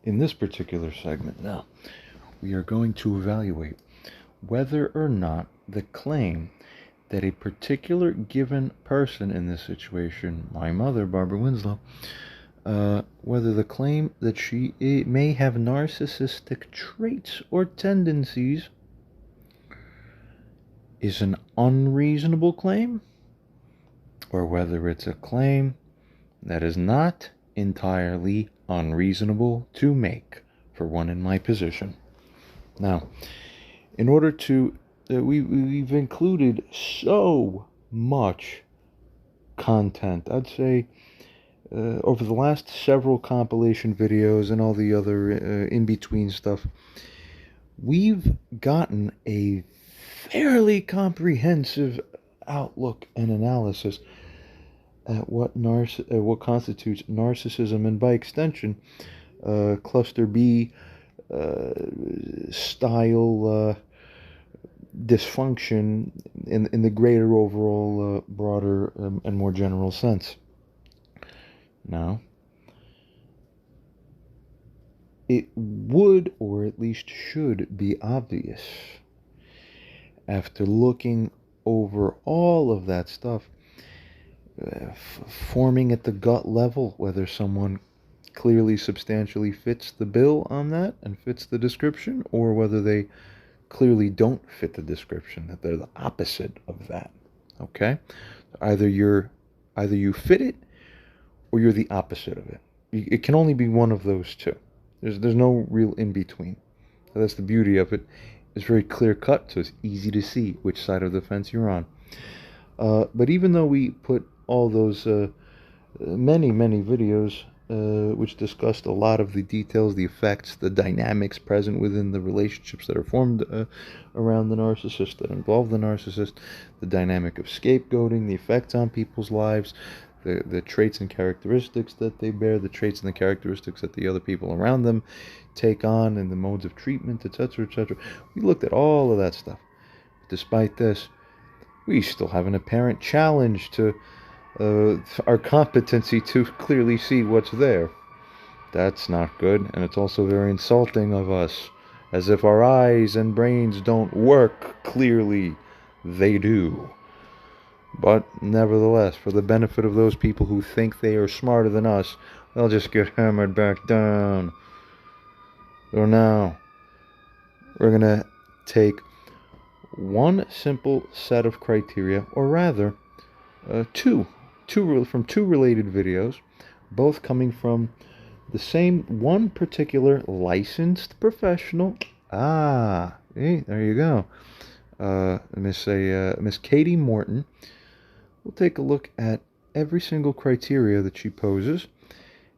In this particular segment now, we are going to evaluate whether or not the claim that a particular given person in this situation, my mother, Barbara Winslow, whether the claim that she may have narcissistic traits or tendencies is an unreasonable claim, or whether it's a claim that is not entirely unreasonable to make for one in my position. Now, in order to, we've included so much content, I'd say, over the last several compilation videos and all the other in-between stuff, we've gotten a fairly comprehensive outlook and analysis at what constitutes narcissism, and by extension, cluster B style dysfunction in the greater overall, broader and more general sense. Now, it would, or at least should, be obvious after looking over all of that stuff, forming at the gut level, whether someone clearly substantially fits the bill on that and fits the description, or whether they clearly don't fit the description, that they're the opposite of that. Okay? Either you fit it, or you're the opposite of it. It can only be one of those two. There's no real in between. That's the beauty of it. It's very clear cut, so it's easy to see which side of the fence you're on. But even though we put all those many videos which discussed a lot of the details, the effects, the dynamics present within the relationships that are formed around the narcissist, that involve the narcissist, the dynamic of scapegoating, the effects on people's lives, the traits and characteristics that they bear, the traits and the characteristics that the other people around them take on, and the modes of treatment, etc., etc. We looked at all of that stuff. Despite this, we still have an apparent challenge to our competency to clearly see what's there. That's not good, and it's also very insulting of us, as if our eyes and brains don't work clearly. They do. But nevertheless, for the benefit of those people who think they are smarter than us, they'll just get hammered back down. So now, we're going to take one simple set of criteria, or rather, two from two related videos, both coming from the same one particular licensed professional. Hey, there you go. Miss Katie Morton. We'll take a look at every single criteria that she poses,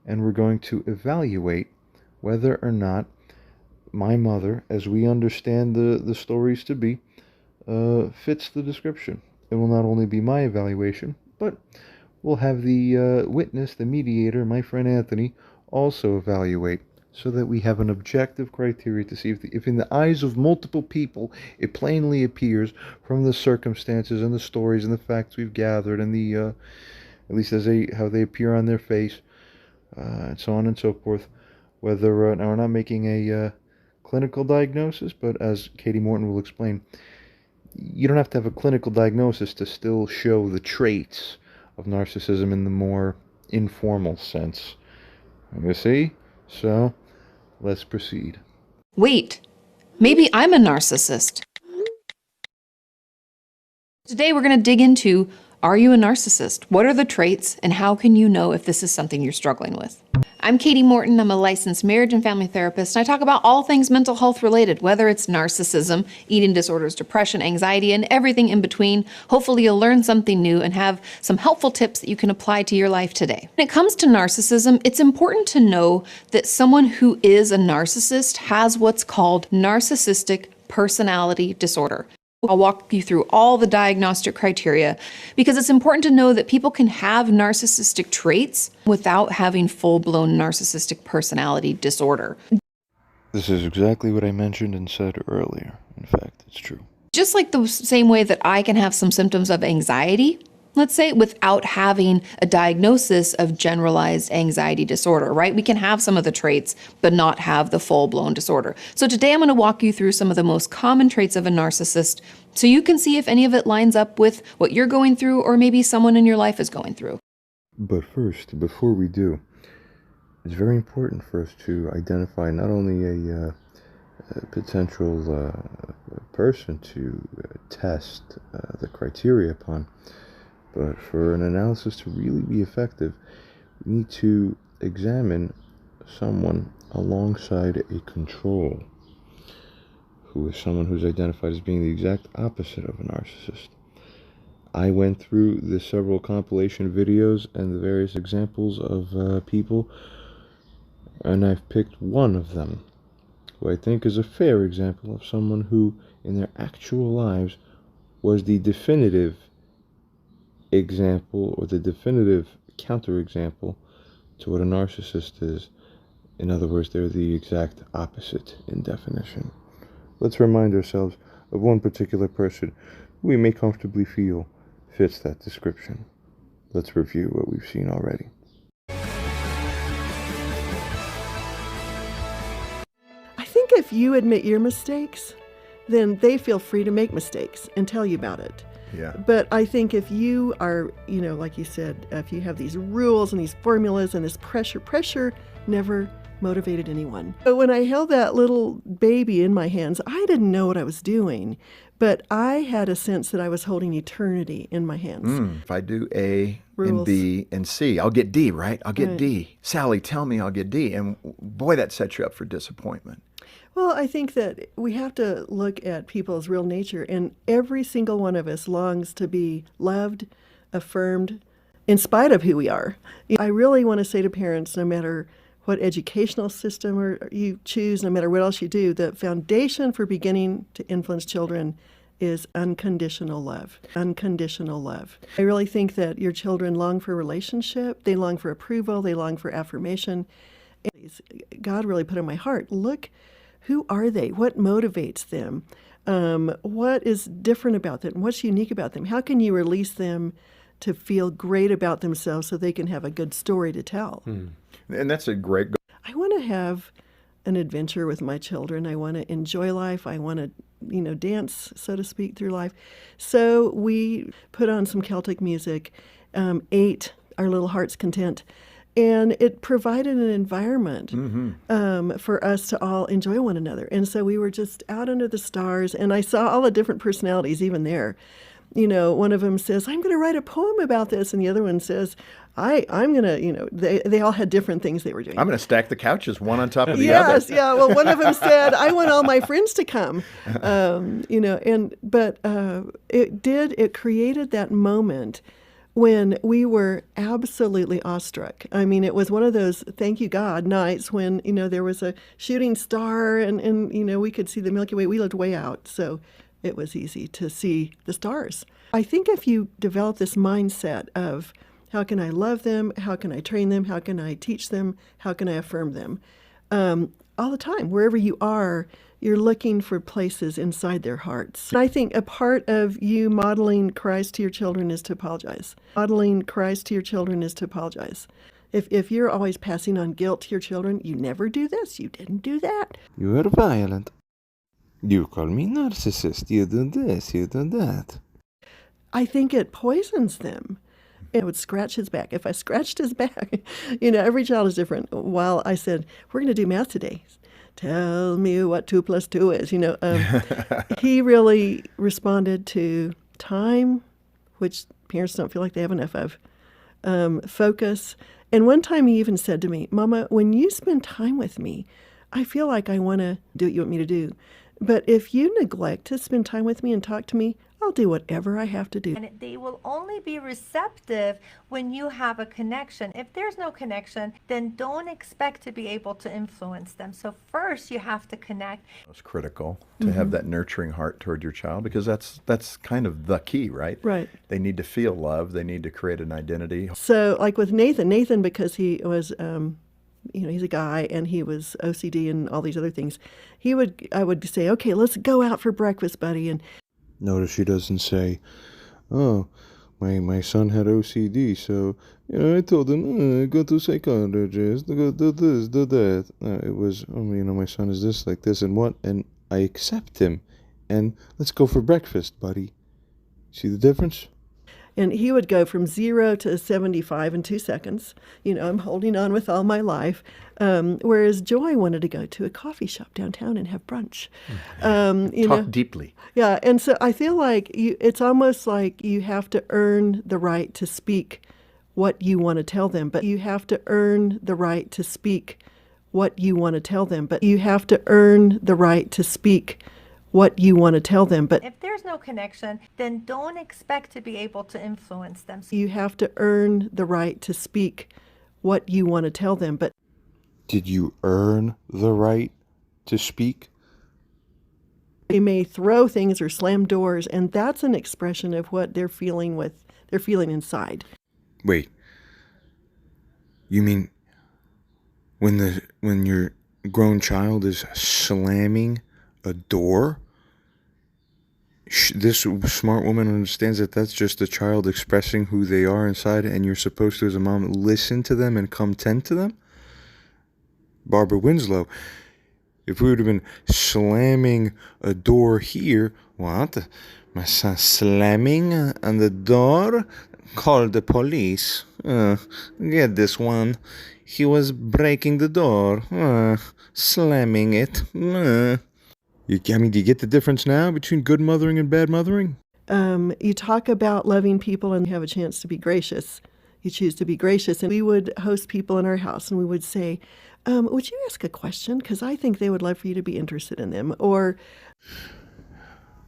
and we're going to evaluate whether or not my mother, as we understand the stories to be, fits the description. It will not only be my evaluation, but we'll have the witness, the mediator, my friend Anthony, also evaluate, so that we have an objective criteria to see if in the eyes of multiple people it plainly appears from the circumstances and the stories and the facts we've gathered, and the at least how they appear on their face, and so on and so forth, whether now we're not making a clinical diagnosis, but as Katie Morton will explain, you don't have to have a clinical diagnosis to still show the traits of narcissism in the more informal sense. You see? So, let's proceed. Wait, maybe I'm a narcissist. Today we're going to dig into, are you a narcissist? What are the traits, and how can you know if this is something you're struggling with? I'm Katie Morton. I'm a licensed marriage and family therapist, and I talk about all things mental health related, whether it's narcissism, eating disorders, depression, anxiety, and everything in between. Hopefully you'll learn something new and have some helpful tips that you can apply to your life today. When it comes to narcissism, it's important to know that someone who is a narcissist has what's called narcissistic personality disorder. I'll walk you through all the diagnostic criteria because it's important to know that people can have narcissistic traits without having full-blown narcissistic personality disorder. This is exactly what I mentioned and said earlier. In fact, it's true. Just like the same way that I can have some symptoms of anxiety, Let's say without having a diagnosis of generalized anxiety disorder, right? We can have some of the traits, but not have the full-blown disorder. So today I'm going to walk you through some of the most common traits of a narcissist so you can see if any of it lines up with what you're going through or maybe someone in your life is going through. But first, before we do, it's very important for us to identify not only a potential person to test the criteria upon, but for an analysis to really be effective, we need to examine someone alongside a control, who is someone who's identified as being the exact opposite of a narcissist. I went through the several compilation videos and the various examples of people, and I've picked one of them, who I think is a fair example of someone who, in their actual lives, was the definitive example or the definitive counterexample to what a narcissist is. In other words, they're the exact opposite in definition. Let's remind ourselves of one particular person who we may comfortably feel fits that description. Let's review what we've seen already. I think if you admit your mistakes, then they feel free to make mistakes and tell you about it. Yeah. But I think if you are, like you said, if you have these rules and these formulas and this pressure never motivated anyone. But when I held that little baby in my hands, I didn't know what I was doing, but I had a sense that I was holding eternity in my hands. If I do A Rules. and B and C, I'll get D, right? I'll get Right. D. Sally, tell me I'll get D. And boy, that sets you up for disappointment. Well, I think that we have to look at people's real nature, and every single one of us longs to be loved, affirmed, in spite of who we are. I really want to say to parents, no matter what educational system or you choose, no matter what else you do, the foundation for beginning to influence children is unconditional love. Unconditional love. I really think that your children long for relationship, they long for approval, they long for affirmation. And God really put in my heart, look, who are they? What motivates them? What is different about them? What's unique about them? How can you release them to feel great about themselves so they can have a good story to tell? And that's a great goal. I want to have an adventure with my children. I want to enjoy life. I want to, dance, so to speak, through life. So we put on some Celtic music, ate our little heart's content, and it provided an environment for us to all enjoy one another. And so we were just out under the stars, and I saw all the different personalities even there. One of them says, I'm going to write a poem about this. And the other one says, I'm going to, they all had different things they were doing. I'm going to stack the couches one on top of the other. Yes, yeah. Well, one of them said, I want all my friends to come, but it created that moment when we were absolutely awestruck. I mean, it was one of those thank you God nights when, there was a shooting star and we could see the Milky Way. We lived way out, so it was easy to see the stars. I think if you develop this mindset of how can I love them, how can I train them, how can I teach them, how can I affirm them, all the time, wherever you are, you're looking for places inside their hearts. And I think a part of you modeling Christ to your children is to apologize. Modeling Christ to your children is to apologize. If you're always passing on guilt to your children, you never do this, you didn't do that. You are violent. You call me narcissist. You do this, you do that. I think it poisons them. It would scratch his back. If I scratched his back, every child is different. While I said, we're going to do math today. Tell me what 2 + 2 is. He really responded to time, which parents don't feel like they have enough of, focus. And one time he even said to me, Mama, when you spend time with me, I feel like I want to do what you want me to do. But if you neglect to spend time with me and talk to me, I'll do whatever I have to do. And they will only be receptive when you have a connection. If there's no connection, then don't expect to be able to influence them. So first you have to connect. It's critical to have that nurturing heart toward your child, because that's kind of the key, right? Right. They need to feel love. They need to create an identity. So like with Nathan, because he was, he's a guy and he was OCD and all these other things, I would say, okay, let's go out for breakfast, buddy. And Notice she doesn't say, oh, my son had OCD, so I told him, go to psychologist, go do this, do that. It was, my son is this, like this, and what, and I accept him, and let's go for breakfast, buddy. See the difference? And he would go from 0 to 75 in 2 seconds. I'm holding on with all my life. Whereas Joy wanted to go to a coffee shop downtown and have brunch. Talk deeply. Yeah, and so I feel like it's almost like you have to earn the right to speak what you want to tell them, but you have to earn the right to speak what you want to tell them, but you have to earn the right to speak what you want to tell them, but If there's no connection, then don't expect to be able to influence them. you have to earn the right to speak what you want to tell them, but Did you earn the right to speak? they may throw things or slam doors, and that's an expression of what they're feeling inside. Wait. You mean when your grown child is slamming a door? This smart woman understands that that's just a child expressing who they are inside, and you're supposed to, as a mom, listen to them and come tend to them? Barbara Winslow, if we would have been slamming a door here, what? My son slamming on the door? Call the police. Get this one. He was breaking the door. Slamming it. Do you get the difference now between good mothering and bad mothering? You talk about loving people and you have a chance to be gracious. You choose to be gracious. And we would host people in our house and we would say, would you ask a question? Because I think they would love for you to be interested in them. Or,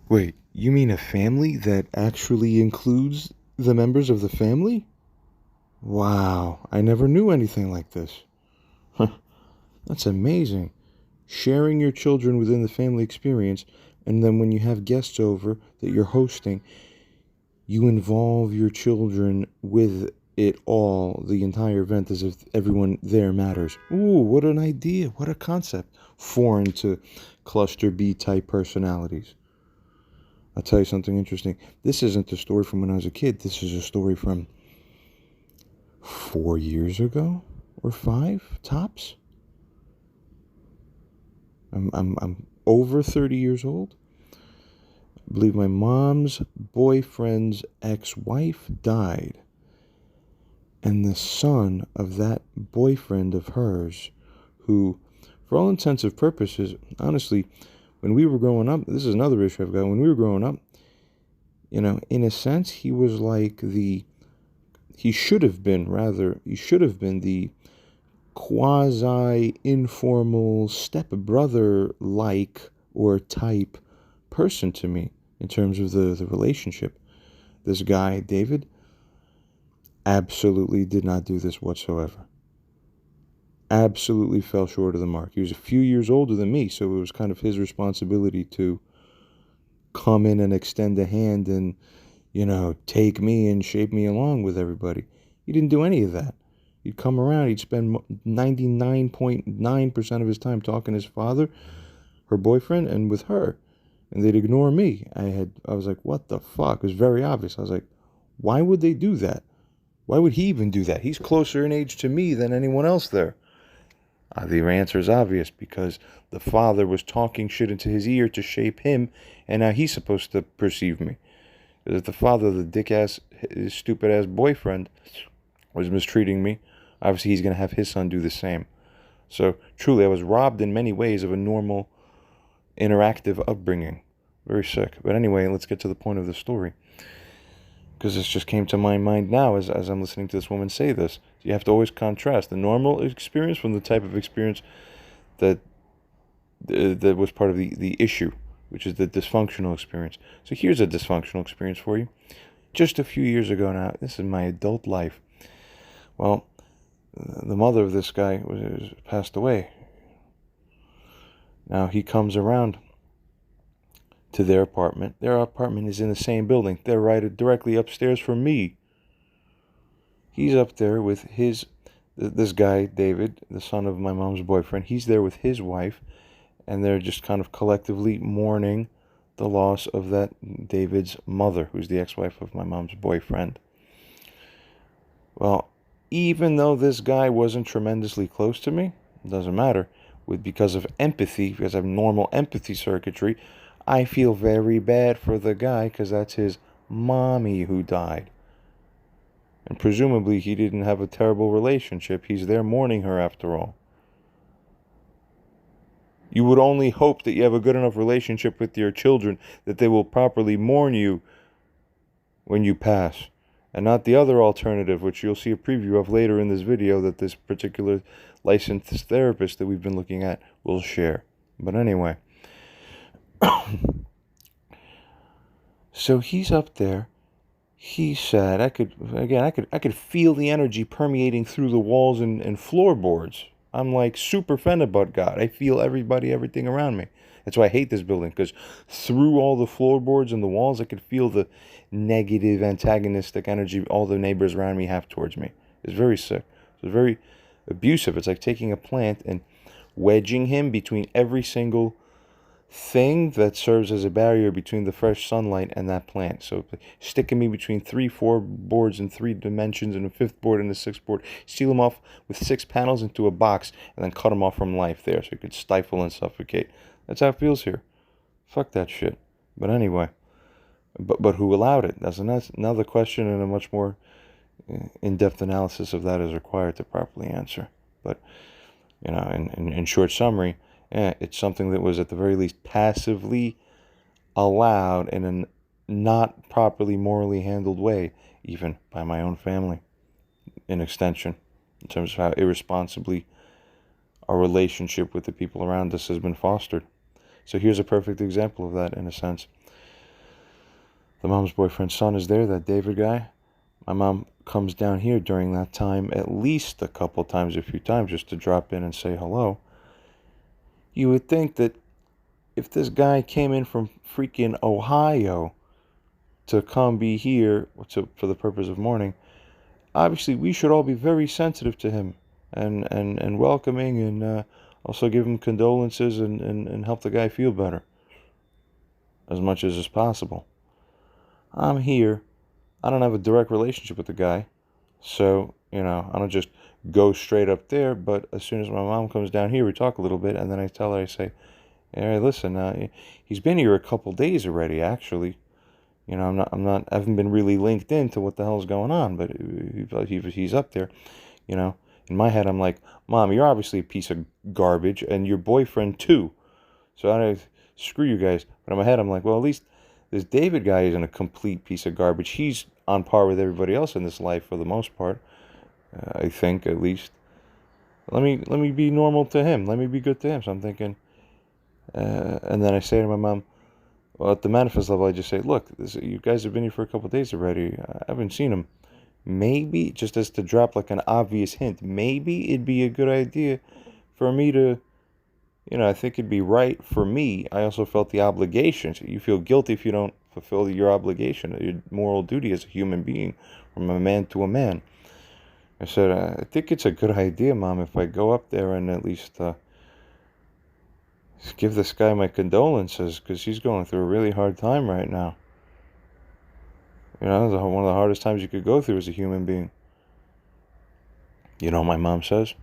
Wait, you mean a family that actually includes the members of the family? Wow, I never knew anything like this. That's amazing. Sharing your children within the family experience, and then when you have guests over that you're hosting, you involve your children with it all, the entire event, as if everyone there matters. Ooh, what an idea. What a concept. Foreign to cluster B type personalities. I'll tell you something interesting. This isn't a story from when I was a kid. This is a story from 4 years ago or 5 tops. I'm over 30 years old. I believe my mom's boyfriend's ex-wife died. And the son of that boyfriend of hers, who, for all intents and purposes, honestly, when we were growing up, this is another issue I've got. When we were growing up, in a sense, he was like he should have been the quasi-informal stepbrother-like or type person to me in terms of the relationship. This guy, David, absolutely did not do this whatsoever. Absolutely fell short of the mark. He was a few years older than me, so it was kind of his responsibility to come in and extend a hand and, take me and shape me along with everybody. He didn't do any of that. He'd come around, he'd spend 99.9% of his time talking to his father, her boyfriend, and with her. And they'd ignore me. I was like, what the fuck? It was very obvious. I was like, why would they do that? Why would he even do that? He's closer in age to me than anyone else there. The answer is obvious, because the father was talking shit into his ear to shape him, and now he's supposed to perceive me. Because if the father, the dick-ass, stupid-ass boyfriend, was mistreating me, obviously he's going to have his son do the same. So, truly, I was robbed in many ways of a normal, interactive upbringing. Very sick. But anyway, let's get to the point of the story, because this just came to my mind now as I'm listening to this woman say this. You have to always contrast the normal experience from the type of experience that was part of the issue, which is the dysfunctional experience. So here's a dysfunctional experience for you. Just a few years ago now, this is my adult life. Well, the mother of this guy was passed away. Now he comes around to their apartment. Their apartment is in the same building. They're right directly upstairs from me. He's up there with this guy, David, the son of my mom's boyfriend. He's there with his wife, and they're just kind of collectively mourning the loss of that David's mother, who's the ex-wife of my mom's boyfriend. Well, even though this guy wasn't tremendously close to me, it doesn't matter. Because of empathy, because I have normal empathy circuitry, I feel very bad for the guy because that's his mommy who died. And presumably he didn't have a terrible relationship. He's there mourning her after all. You would only hope that you have a good enough relationship with your children that they will properly mourn you when you pass. And not the other alternative, which you'll see a preview of later in this video, that this particular licensed therapist that we've been looking at will share. But anyway. So he's up there. He's sad. I could feel the energy permeating through the walls and floorboards. I'm like super Fennebutt God. I feel everything around me. That's why I hate this building, because through all the floorboards and the walls, I could feel the negative, antagonistic energy all the neighbors around me have towards me. It's very sick. It's very abusive. It's like taking a plant and wedging him between every single thing that serves as a barrier between the fresh sunlight and that plant. So sticking me between 4 boards in 3 dimensions and a 5th board and a 6th board, seal them off with 6 panels into a box, and then cut them off from life there so you could stifle and suffocate. That's how it feels here. Fuck that shit. But anyway, but who allowed it? That's another question, and a much more in-depth analysis of that is required to properly answer. But, you know, in short summary, it's something that was at the very least passively allowed in a not properly morally handled way, even by my own family, in extension, in terms of how irresponsibly our relationship with the people around us has been fostered. So here's a perfect example of that, in a sense. The mom's boyfriend's son is there, that David guy. My mom comes down here during that time at least a few times, just to drop in and say hello. You would think that if this guy came in from freaking Ohio to come be here for the purpose of mourning, obviously we should all be very sensitive to him and welcoming, and also give him condolences and help the guy feel better as much as is possible. I'm here. I don't have a direct relationship with the guy, so, you know, I don't just go straight up there. But as soon as my mom comes down here, we talk a little bit, and then I tell her, I say, "Hey, listen, he's been here a couple days already, actually. You know, I haven't been really linked into what the hell's going on, but he's up there, you know." In my head, I'm like, "Mom, you're obviously a piece of garbage, and your boyfriend too. So I don't screw you guys." But in my head, I'm like, well, at least this David guy isn't a complete piece of garbage. He's on par with everybody else in this life for the most part. I think, at least. Let me be normal to him. Let me be good to him. So I'm thinking, and then I say to my mom, well, at the manifest level, I just say, look, you guys have been here for a couple of days already. I haven't seen him. Maybe, just as to drop like an obvious hint, maybe it'd be a good idea for me to, you know, I think it'd be right for me. I also felt the obligation. So you feel guilty if you don't fulfill your obligation, your moral duty as a human being, from a man to a man. I said, I think it's a good idea, Mom, if I go up there and at least give this guy my condolences, because he's going through a really hard time right now. You know, one of the hardest times you could go through as a human being. You know what my mom says?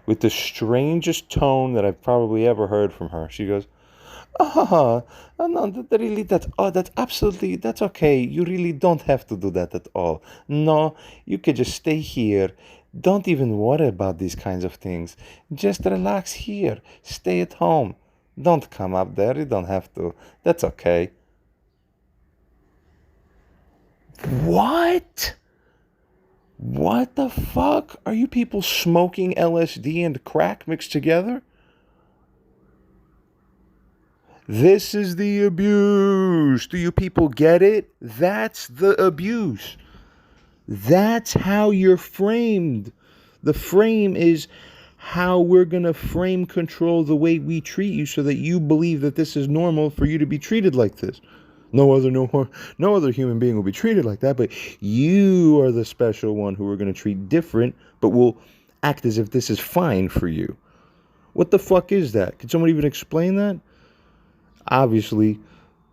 With the strangest tone that I've probably ever heard from her. She goes, no, that's absolutely, that's okay. You really don't have to do that at all. No, you could just stay here. Don't even worry about these kinds of things. Just relax here. Stay at home. Don't come up there. You don't have to. That's okay. What? What the fuck? Are you people smoking LSD and crack mixed together? This is the abuse. Do you people get it? That's the abuse. That's how you're framed. The frame is how we're going to frame control the way we treat you, so that you believe that this is normal for you to be treated like this. No other human being will be treated like that, but you are the special one who we're going to treat different, but will act as if this is fine for you. What the fuck is that? Can someone even explain that? Obviously,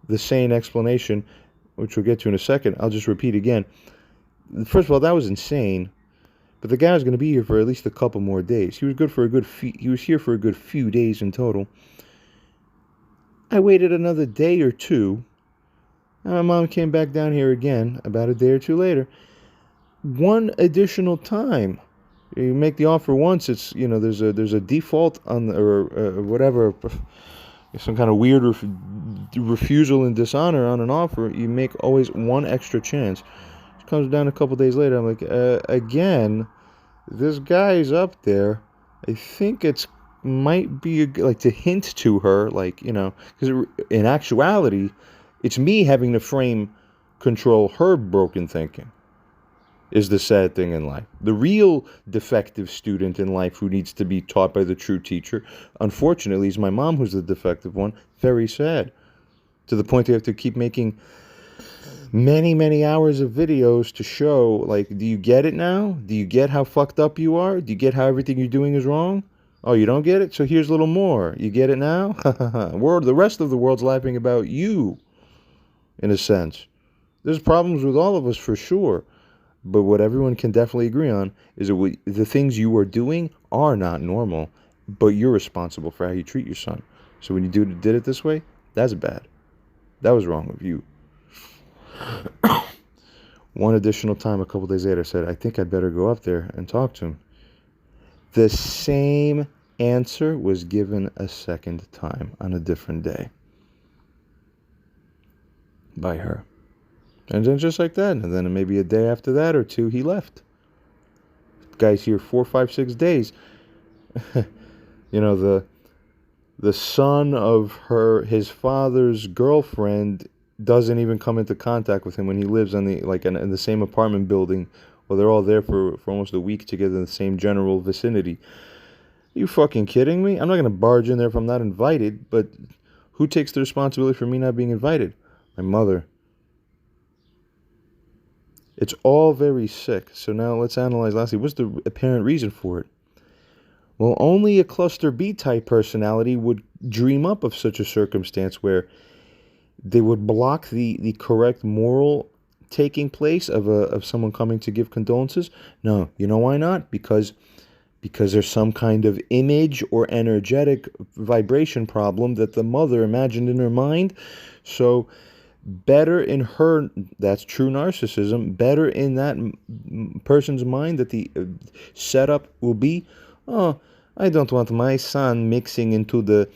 the sane explanation, which we'll get to in a second, I'll just repeat again. First of all, that was insane. But the guy was going to be here for at least a couple more days. He was he was here for a good few days in total. I waited another day or two. And my mom came back down here again about a day or two later. One additional time. You make the offer once, it's, there's a default on or whatever, some kind of weird refusal and dishonor on an offer. You make always one extra chance. It comes down a couple days later. I'm like, again, this guy's up there. I think it's might be like to hint to her, like, because in actuality, it's me having to frame control her broken thinking. Is the sad thing in life. The real defective student in life who needs to be taught by the true teacher, unfortunately, is my mom, who's the defective one. Very sad. To the point they have to keep making many, many hours of videos to show, like, do you get it now? Do you get how fucked up you are? Do you get how everything you're doing is wrong? Oh, you don't get it? So here's a little more. You get it now? The rest of the world's laughing about you, in a sense. There's problems with all of us for sure. But what everyone can definitely agree on is that the things you are doing are not normal, but you're responsible for how you treat your son. So when you did it this way, that's bad. That was wrong with you. One additional time, a couple days later, I said, I think I'd better go up there and talk to him. The same answer was given a second time on a different day by her. And then just like that, and then maybe a day after that or two, he left. The guy's here 4, 5, 6 days. The son of his father's girlfriend doesn't even come into contact with him when he lives in the same apartment building. Well, they're all there for almost a week together in the same general vicinity. Are you fucking kidding me? I'm not going to barge in there if I'm not invited, but who takes the responsibility for me not being invited? My mother. It's all very sick. So now let's analyze lastly, what's the apparent reason for it? Well, only a cluster B type personality would dream up of such a circumstance where they would block the correct moral taking place of someone coming to give condolences. No, you know why not? Because there's some kind of image or energetic vibration problem that the mother imagined in her mind. So better in her, that's true narcissism, better in that person's mind that the setup will be, oh, I don't want my son mixing into the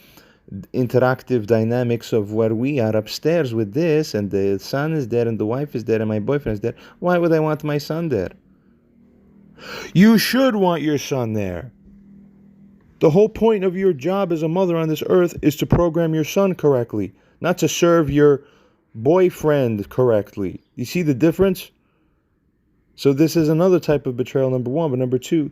interactive dynamics of where we are upstairs with this, and the son is there, and the wife is there, and my boyfriend is there. Why would I want my son there? You should want your son there. The whole point of your job as a mother on this earth is to program your son correctly, not to serve your boyfriend correctly. You see the difference? So this is another type of betrayal, number one. But number two,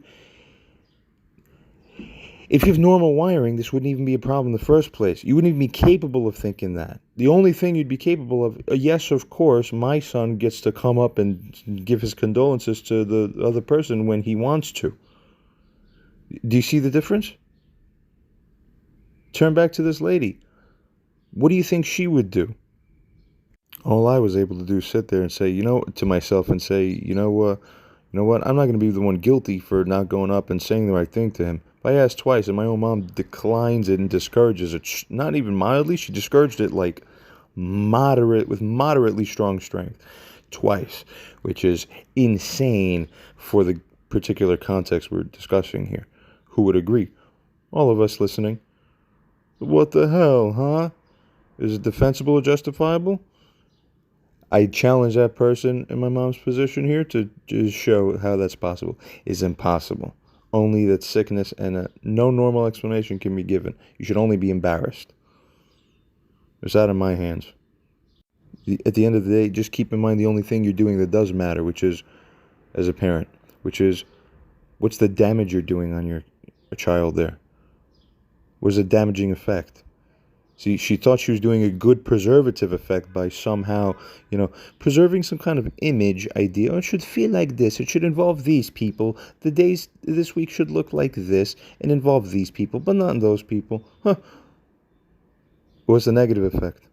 if you have normal wiring, this wouldn't even be a problem in the first place. You wouldn't even be capable of thinking that. The only thing you'd be capable of, yes, of course, my son gets to come up and give his condolences to the other person when he wants to. Do you see the difference? Turn back to this lady. What do you think she would do? All I was able to do is sit there and say, to myself and say, you know what? I'm not going to be the one guilty for not going up and saying the right thing to him. If I asked twice and my own mom declines it and discourages it, not even mildly, she discouraged it like with moderately strong strength twice, which is insane for the particular context we're discussing here. Who would agree? All of us listening. What the hell, huh? Is it defensible or justifiable? I challenge that person in my mom's position here to just show how that's possible. It's impossible. Only that sickness and no normal explanation can be given. You should only be embarrassed. It's out of my hands. At the end of the day, just keep in mind the only thing you're doing that does matter, which is, as a parent, which is, what's the damage you're doing on your child there? What's the damaging effect? See, she thought she was doing a good preservative effect by somehow, preserving some kind of image idea. Oh, it should feel like this. It should involve these people. The days this week should look like this and involve these people, but not those people. Huh. What's the negative effect?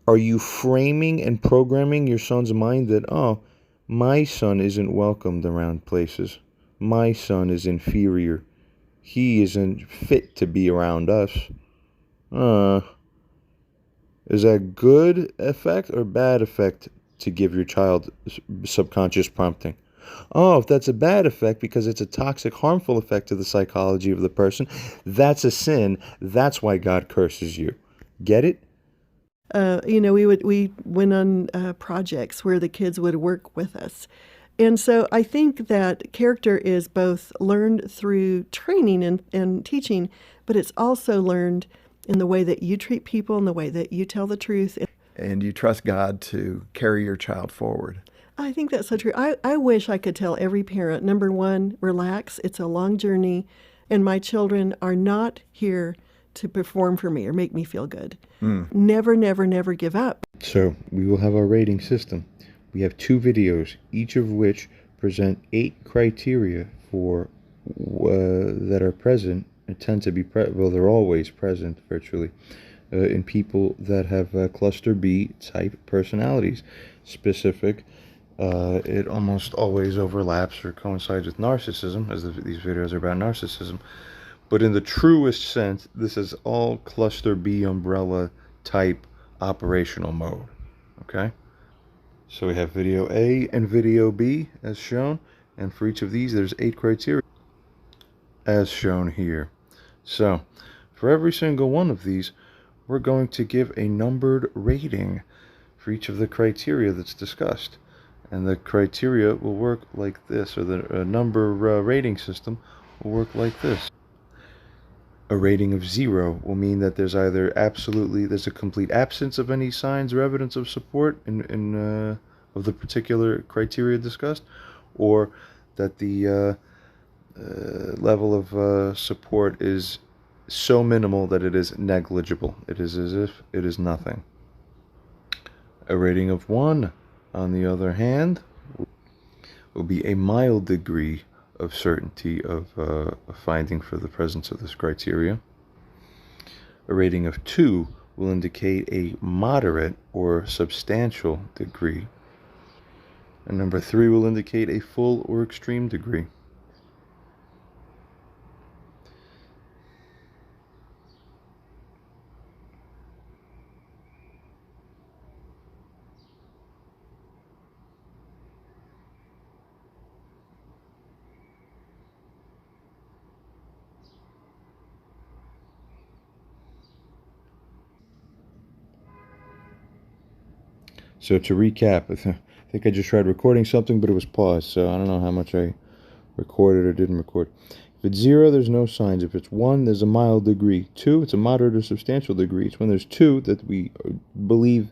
Are you framing and programming your son's mind that, oh, my son isn't welcomed around places. My son is inferior. He isn't fit to be around us. Is that good effect or bad effect to give your child subconscious prompting? Oh, if that's a bad effect because it's a toxic, harmful effect to the psychology of the person, that's a sin. That's why God curses you. Get it? We went on projects where the kids would work with us. And so I think that character is both learned through training and teaching, but it's also learned in the way that you treat people, in the way that you tell the truth. And you trust God to carry your child forward. I think that's so true. I wish I could tell every parent, number one, relax. It's a long journey, and my children are not here to perform for me or make me feel good. Never, never, never give up. So we will have our rating system. We have 2 videos, each of which present 8 criteria for that are present and tend to be they're always present virtually in people that have cluster B type personalities. Specific, it almost always overlaps or coincides with narcissism, as these videos are about narcissism. But in the truest sense, this is all cluster B umbrella type operational mode. Okay? So we have video A and video B as shown. And for each of these, there's 8 criteria as shown here. So for every single one of these, we're going to give a numbered rating for each of the criteria that's discussed. And the criteria will work like this, or the number rating system will work like this. A rating of 0 will mean that there's either there's a complete absence of any signs or evidence of support of the particular criteria discussed, or that the level of support is so minimal that it is negligible. It is as if it is nothing. A rating of 1, on the other hand, will be a mild degree of certainty of finding for the presence of this criteria. A rating of 2 will indicate a moderate or substantial degree. And number 3 will indicate a full or extreme degree. So to recap, I think I just tried recording something, but it was paused, so I don't know how much I recorded or didn't record. If it's 0, there's no signs. If it's 1, there's a mild degree. 2, it's a moderate or substantial degree. It's when there's 2 that we believe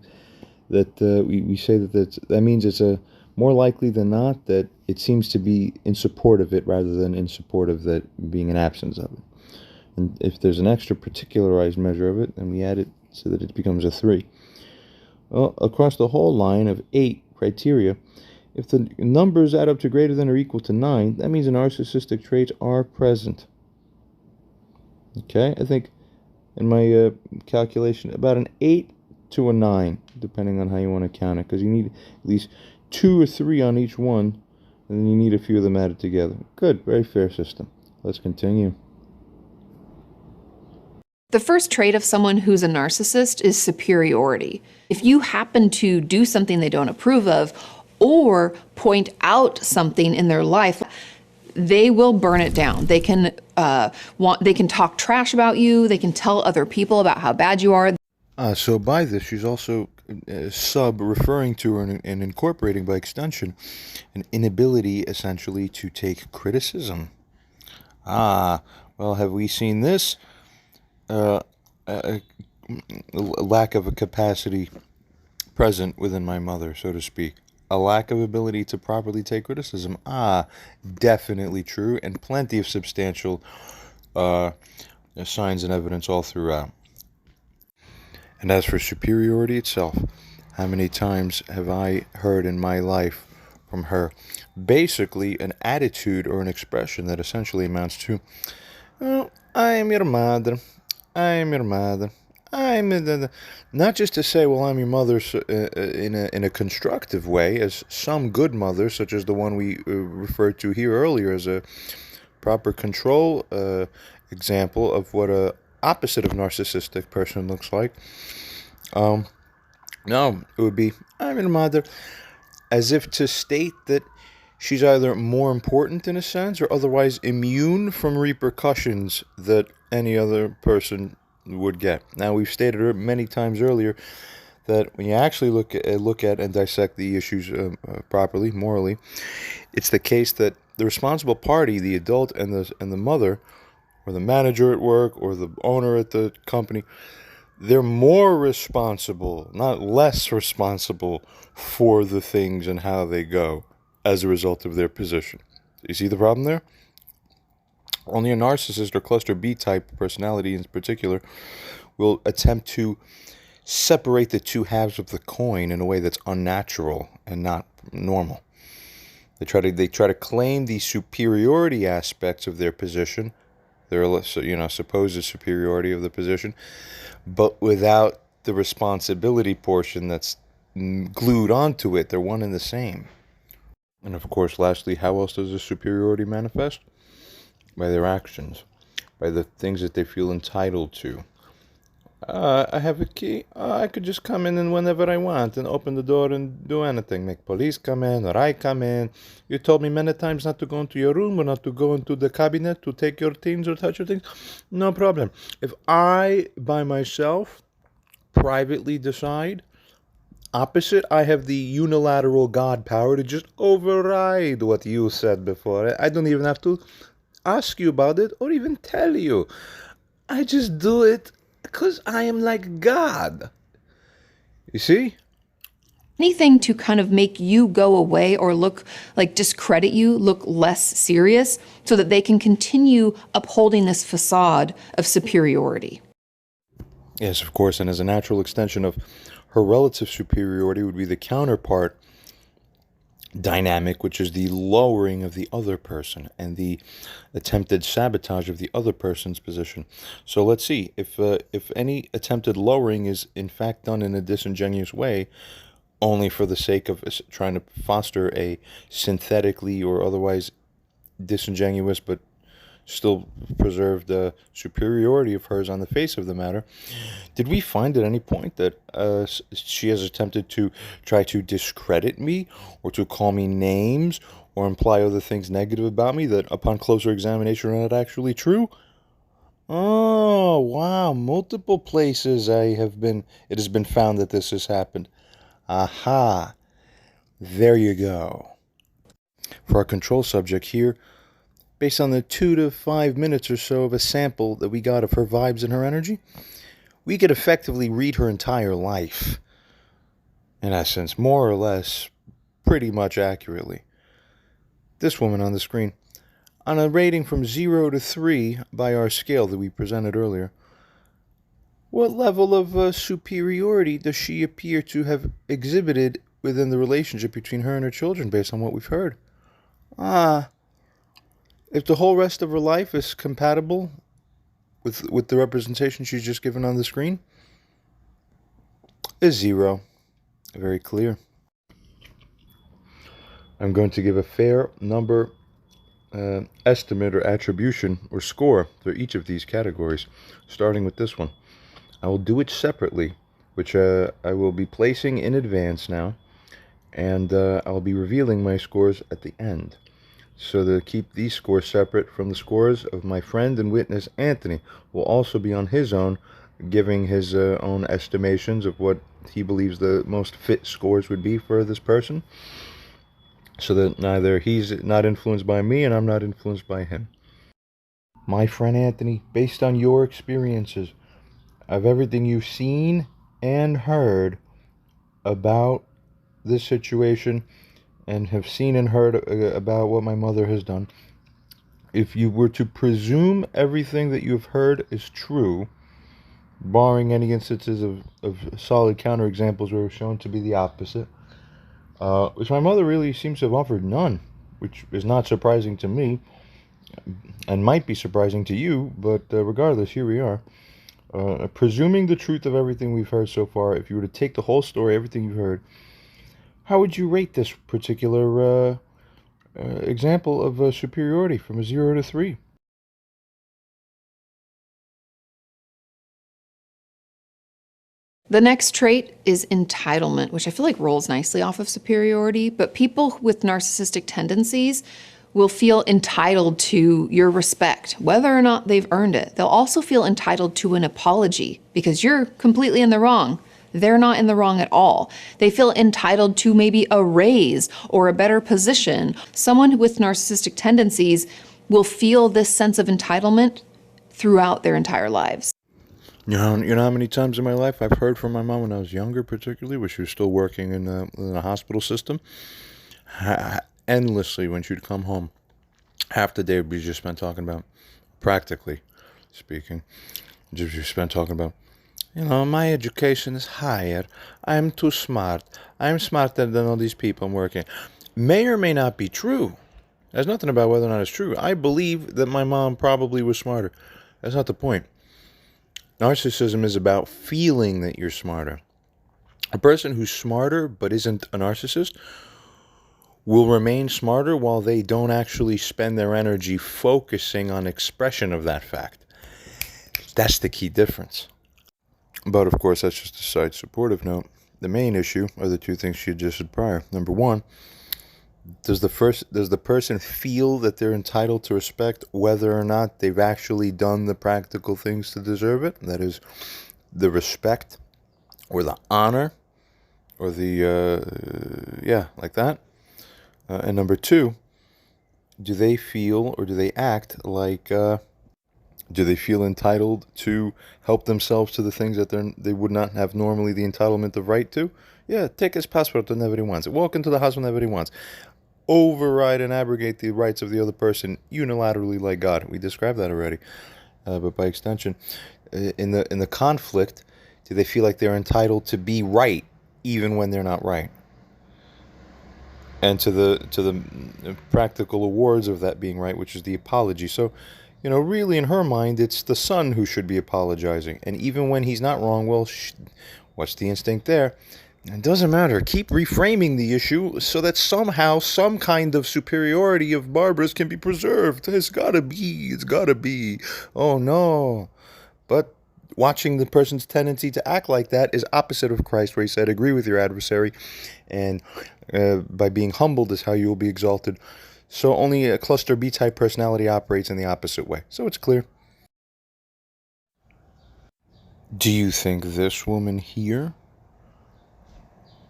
that we say that means it's a more likely than not that it seems to be in support of it rather than in support of that being an absence of it. And if there's an extra particularized measure of it, then we add it so that it becomes a 3. Well, across the whole line of 8 criteria, if the numbers add up to greater than or equal to 9, that means the narcissistic traits are present. Okay, I think in my calculation, about an 8 to a 9, depending on how you want to count it, because you need at least 2 or 3 on each one, and then you need a few of them added together. Good, very fair system. Let's continue. The first trait of someone who's a narcissist is superiority. If you happen to do something they don't approve of or point out something in their life, they will burn it down. They can talk trash about you. They can tell other people about how bad you are. So by this, she's also referring to and incorporating by extension an inability essentially to take criticism. Well, have we seen this? A lack of a capacity present within my mother, so to speak. A lack of ability to properly take criticism. Definitely true, and plenty of substantial signs and evidence all throughout. And as for superiority itself, how many times have I heard in my life from her basically an attitude or an expression that essentially amounts to, "Oh, I am your mother. I'm your mother. Not just to say, well, I'm your mother in a constructive way, as some good mothers, such as the one we referred to here earlier as a proper control example of what a opposite of narcissistic person looks like. No, it would be, I'm your mother, as if to state that she's either more important in a sense or otherwise immune from repercussions that any other person would get. Now, we've stated many times earlier that when you actually look at and dissect the issues properly, morally, it's the case that the responsible party, the adult and the mother, or the manager at work, or the owner at the company, they're more responsible, not less responsible, for the things and how they go as a result of their position. You see the problem there? Only a narcissist or cluster B type personality in particular will attempt to separate the two halves of the coin in a way that's unnatural and not normal. They try to claim the superiority aspects of their position, their supposed superiority of the position, but without the responsibility portion that's glued onto it. They're one and the same. And of course, lastly, how else does this superiority manifest? By their actions, by the things that they feel entitled to. I have a key. I could just come in and whenever I want and open the door and do anything. Make police come in or I come in. You told me many times not to go into your room or not to go into the cabinet to take your things or touch your things. No problem. If I, by myself, privately decide, opposite, I have the unilateral God power to just override what you said before. I don't even have to ask you about it or even tell you. I just do it because I am like God. You see? Anything to kind of make you go away or look like discredit you, look less serious, so that they can continue upholding this facade of superiority. Yes, of course, and as a natural extension of her relative superiority would be the counterpart dynamic, which is the lowering of the other person and the attempted sabotage of the other person's position. So let's see, if any attempted lowering is in fact done in a disingenuous way, only for the sake of trying to foster a synthetically or otherwise disingenuous but still preserved superiority of hers on the face of the matter, did we find at any point that she has attempted to try to discredit me or to call me names or imply other things negative about me that upon closer examination are not actually true? Oh, wow, multiple places it has been found that this has happened. Aha, there you go. For our control subject here, based on the 2 to 5 minutes or so of a sample that we got of her vibes and her energy, we could effectively read her entire life. In essence, more or less, pretty much accurately. This woman on the screen, on a rating from 0 to 3 by our scale that we presented earlier, what level of superiority does she appear to have exhibited within the relationship between her and her children based on what we've heard? If the whole rest of her life is compatible with the representation she's just given on the screen, is 0. Very clear. I'm going to give a fair number estimate or attribution or score for each of these categories, starting with this one. I will do it separately, which I will be placing in advance now, and I'll be revealing my scores at the end. So to keep these scores separate from the scores of my friend and witness Anthony, will also be on his own, giving his own estimations of what he believes the most fit scores would be for this person, so that neither he's not influenced by me and I'm not influenced by him. My friend Anthony, based on your experiences of everything you've seen and heard about this situation and have seen and heard about what my mother has done, if you were to presume everything that you've heard is true, barring any instances of solid counterexamples where it was shown to be the opposite, which my mother really seems to have offered none, which is not surprising to me and might be surprising to you, but regardless, here we are. Presuming the truth of everything we've heard so far, if you were to take the whole story, everything you've heard, how would you rate this particular example of superiority from a 0 to 3? The next trait is entitlement, which I feel like rolls nicely off of superiority, but people with narcissistic tendencies will feel entitled to your respect, whether or not they've earned it. They'll also feel entitled to an apology because you're completely in the wrong. They're not in the wrong at all. They feel entitled to maybe a raise or a better position. Someone with narcissistic tendencies will feel this sense of entitlement throughout their entire lives. You know how many times in my life I've heard from my mom when I was younger, particularly when she was still working in the hospital system, endlessly when she'd come home. Half the day would be just spent talking about, practically speaking, just spent talking about, my education is higher. I'm too smart. I'm smarter than all these people I'm working. May or may not be true. There's nothing about whether or not it's true. I believe that my mom probably was smarter. That's not the point. Narcissism is about feeling that you're smarter. A person who's smarter but isn't a narcissist will remain smarter while they don't actually spend their energy focusing on expression of that fact. That's the key difference. But of course, that's just a side supportive note. The main issue are the two things she just said prior. Number one, does the person feel that they're entitled to respect whether or not they've actually done the practical things to deserve it? That is, the respect or the honor or the, like that. And number two, do they feel or do they act like, do they feel entitled to help themselves to the things that they would not have normally the entitlement of right to? Yeah, take his passport whenever he wants. Walk into the house whenever he wants. Override and abrogate the rights of the other person unilaterally like God. We described that already. But by extension, in the conflict, do they feel like they're entitled to be right even when they're not right? And to the practical awards of that being right, which is the apology. So, really in her mind, it's the son who should be apologizing. And even when he's not wrong, well, what's the instinct there? It doesn't matter. Keep reframing the issue so that somehow some kind of superiority of Barbara's can be preserved. It's gotta be. Oh no. But watching the person's tendency to act like that is opposite of Christ, where he said, agree with your adversary, and by being humbled is how you will be exalted. So only a cluster B type personality operates in the opposite way. So it's clear. Do you think this woman here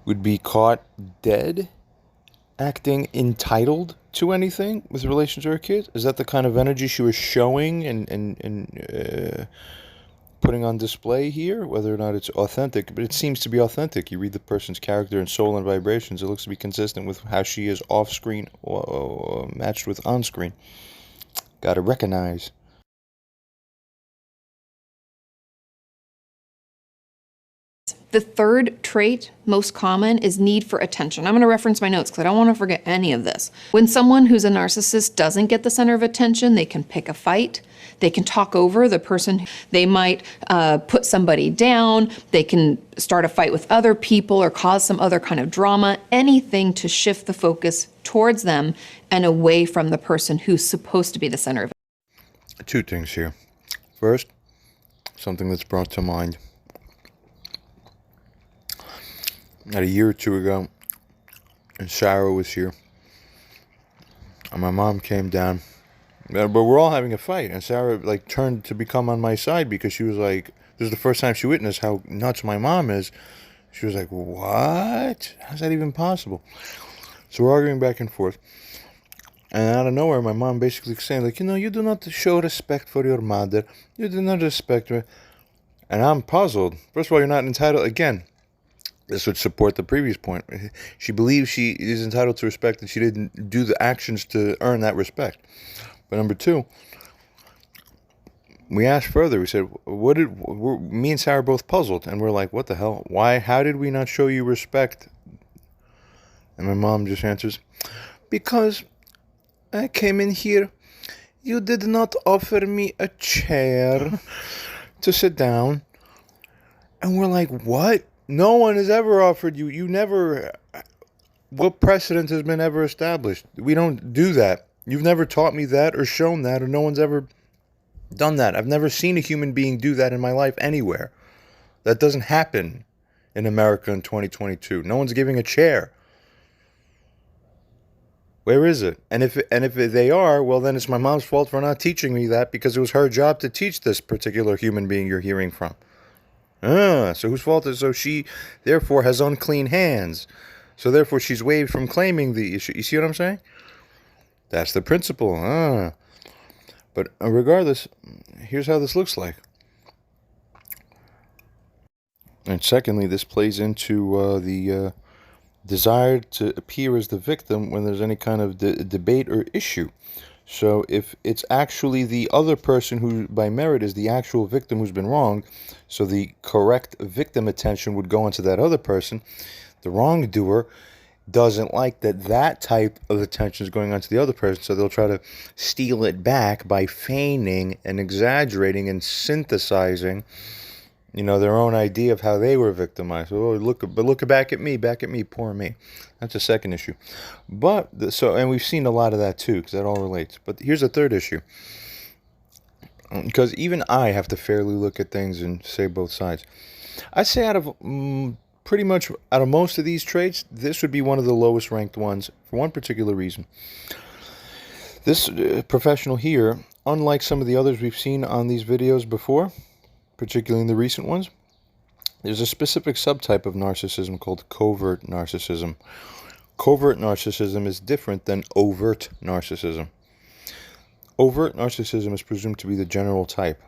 would be caught dead acting entitled to anything with relation to her kids? Is that the kind of energy she was showing and putting on display here? Whether or not it's authentic, but it seems to be authentic. You read the person's character and soul and vibrations, it looks to be consistent with how she is off-screen matched with on-screen. Gotta recognize. The third trait, most common, is need for attention. I'm going to reference my notes because I don't want to forget any of this. When someone who's a narcissist doesn't get the center of attention, they can pick a fight. They can talk over the person. They might put somebody down. They can start a fight with other people or cause some other kind of drama, anything to shift the focus towards them and away from the person who's supposed to be the center of it. Two things here. First, something that's brought to mind. About a year or two ago, and Sarah was here, and my mom came down, but we're all having a fight, and Sarah turned to become on my side because she was like, this is the first time she witnessed how nuts my mom is. She was like, what? How's that even possible? So we're arguing back and forth, and out of nowhere, my mom basically saying you do not show respect for your mother, you do not respect her, and I'm puzzled. First of all, you're not entitled, again, this would support the previous point. She believes she is entitled to respect and she didn't do the actions to earn that respect. But number two, we asked further. We said, me and Sarah are both puzzled. And we're like, what the hell? Why? How did we not show you respect? And my mom just answers, because I came in here. You did not offer me a chair to sit down, and we're like, what? No one has ever offered you. You never. What precedent has been ever established? We don't do that. You've never taught me that or shown that, or no one's ever done that. I've never seen a human being do that in my life anywhere. That doesn't happen in America in 2022. No one's giving a chair. Where is it? And if they are, well, then it's my mom's fault for not teaching me that, because it was her job to teach this particular human being you're hearing from. So whose fault is? So she therefore has unclean hands. So therefore she's waived from claiming the issue. You see what I'm saying? That's the principle. But regardless, here's how this looks like. And secondly, this plays into the desire to appear as the victim when there's any kind of debate or issue. So if it's actually the other person who, by merit, is the actual victim who's been wronged, so the correct victim attention would go into that other person, the wrongdoer doesn't like that type of attention is going on to the other person, so they'll try to steal it back by feigning and exaggerating and synthesizing, their own idea of how they were victimized. Oh, look back at me, poor me. That's a second issue. But and we've seen a lot of that too, because that all relates. But here's a third issue, because even I have to fairly look at things and say both sides. I say pretty much out of most of these traits, this would be one of the lowest ranked ones for one particular reason. This professional here, unlike some of the others we've seen on these videos before, particularly in the recent ones, there's a specific subtype of narcissism called covert narcissism. Covert narcissism is different than overt narcissism. Overt narcissism is presumed to be the general type.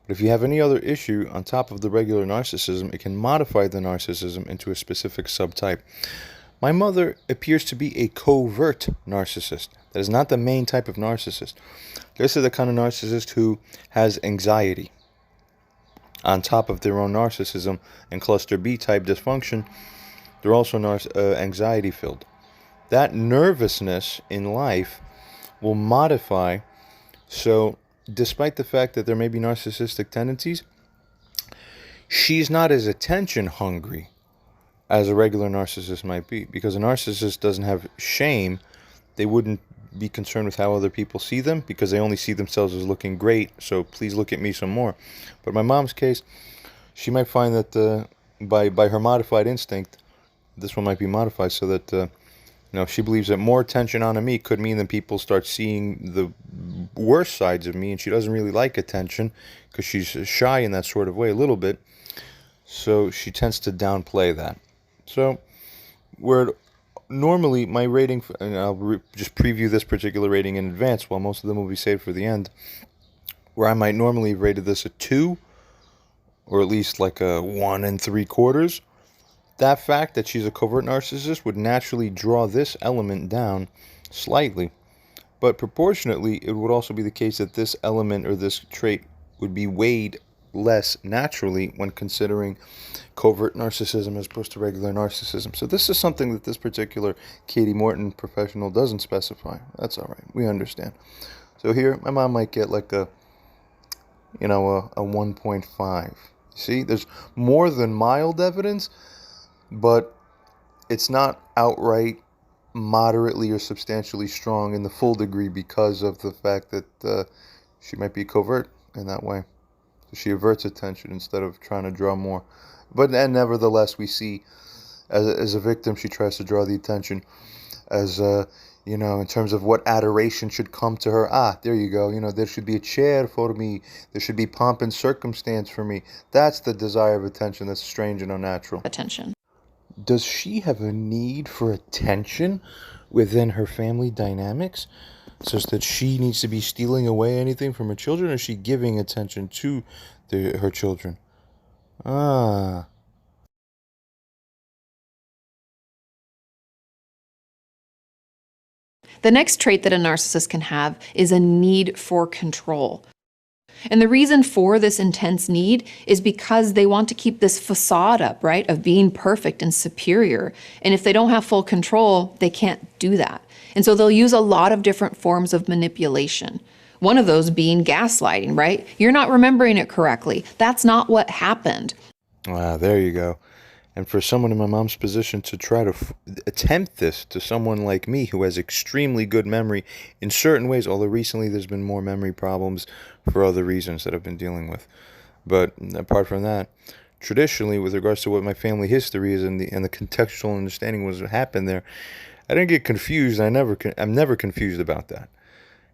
But if you have any other issue on top of the regular narcissism, it can modify the narcissism into a specific subtype. My mother appears to be a covert narcissist. That is not the main type of narcissist. This is the kind of narcissist who has anxiety on top of their own narcissism and cluster B type dysfunction. They're also anxiety filled. That nervousness in life will modify. So despite the fact that there may be narcissistic tendencies, she's not as attention hungry as a regular narcissist might be, because a narcissist doesn't have shame. They wouldn't be concerned with how other people see them, because they only see themselves as looking great, so please look at me some more. But in my mom's case, she might find that by her modified instinct, this one might be modified so that she believes that more attention on me could mean that people start seeing the worst sides of me, and she doesn't really like attention because she's shy in that sort of way a little bit. So she tends to downplay that. So where normally my rating, and I'll just preview this particular rating in advance, while most of them will be saved for the end, where I might normally have rated this a 2, or at least like a 1 3/4. That fact that she's a covert narcissist would naturally draw this element down slightly. But proportionately, it would also be the case that this element or this trait would be weighed less naturally when considering covert narcissism as opposed to regular narcissism. So this is something that this particular Katie Morton professional doesn't specify. That's all right. We understand. So here, my mom might get like a 1.5. See, there's more than mild evidence, but it's not outright moderately or substantially strong in the full degree because of the fact that she might be covert in that way. So she averts attention instead of trying to draw more. But and nevertheless, we see as a victim, she tries to draw the attention as in terms of what adoration should come to her. There you go. There should be a chair for me. There should be pomp and circumstance for me. That's the desire of attention that's strange and unnatural. Attention. Does she have a need for attention within her family dynamics, such that she needs to be stealing away anything from her children, or is she giving attention to her children? The next trait that a narcissist can have is a need for control. And the reason for this intense need is because they want to keep this facade up, right, of being perfect and superior. And if they don't have full control, they can't do that. And so they'll use a lot of different forms of manipulation, One of those being gaslighting, right? You're not remembering it correctly. That's not what happened. Ah, there you go. And for someone in my mom's position to try to attempt this to someone like me who has extremely good memory in certain ways, although recently there's been more memory problems for other reasons that I've been dealing with. But apart from that, traditionally, with regards to what my family history is and the contextual understanding was what happened there, I didn't get confused. I'm never confused about that.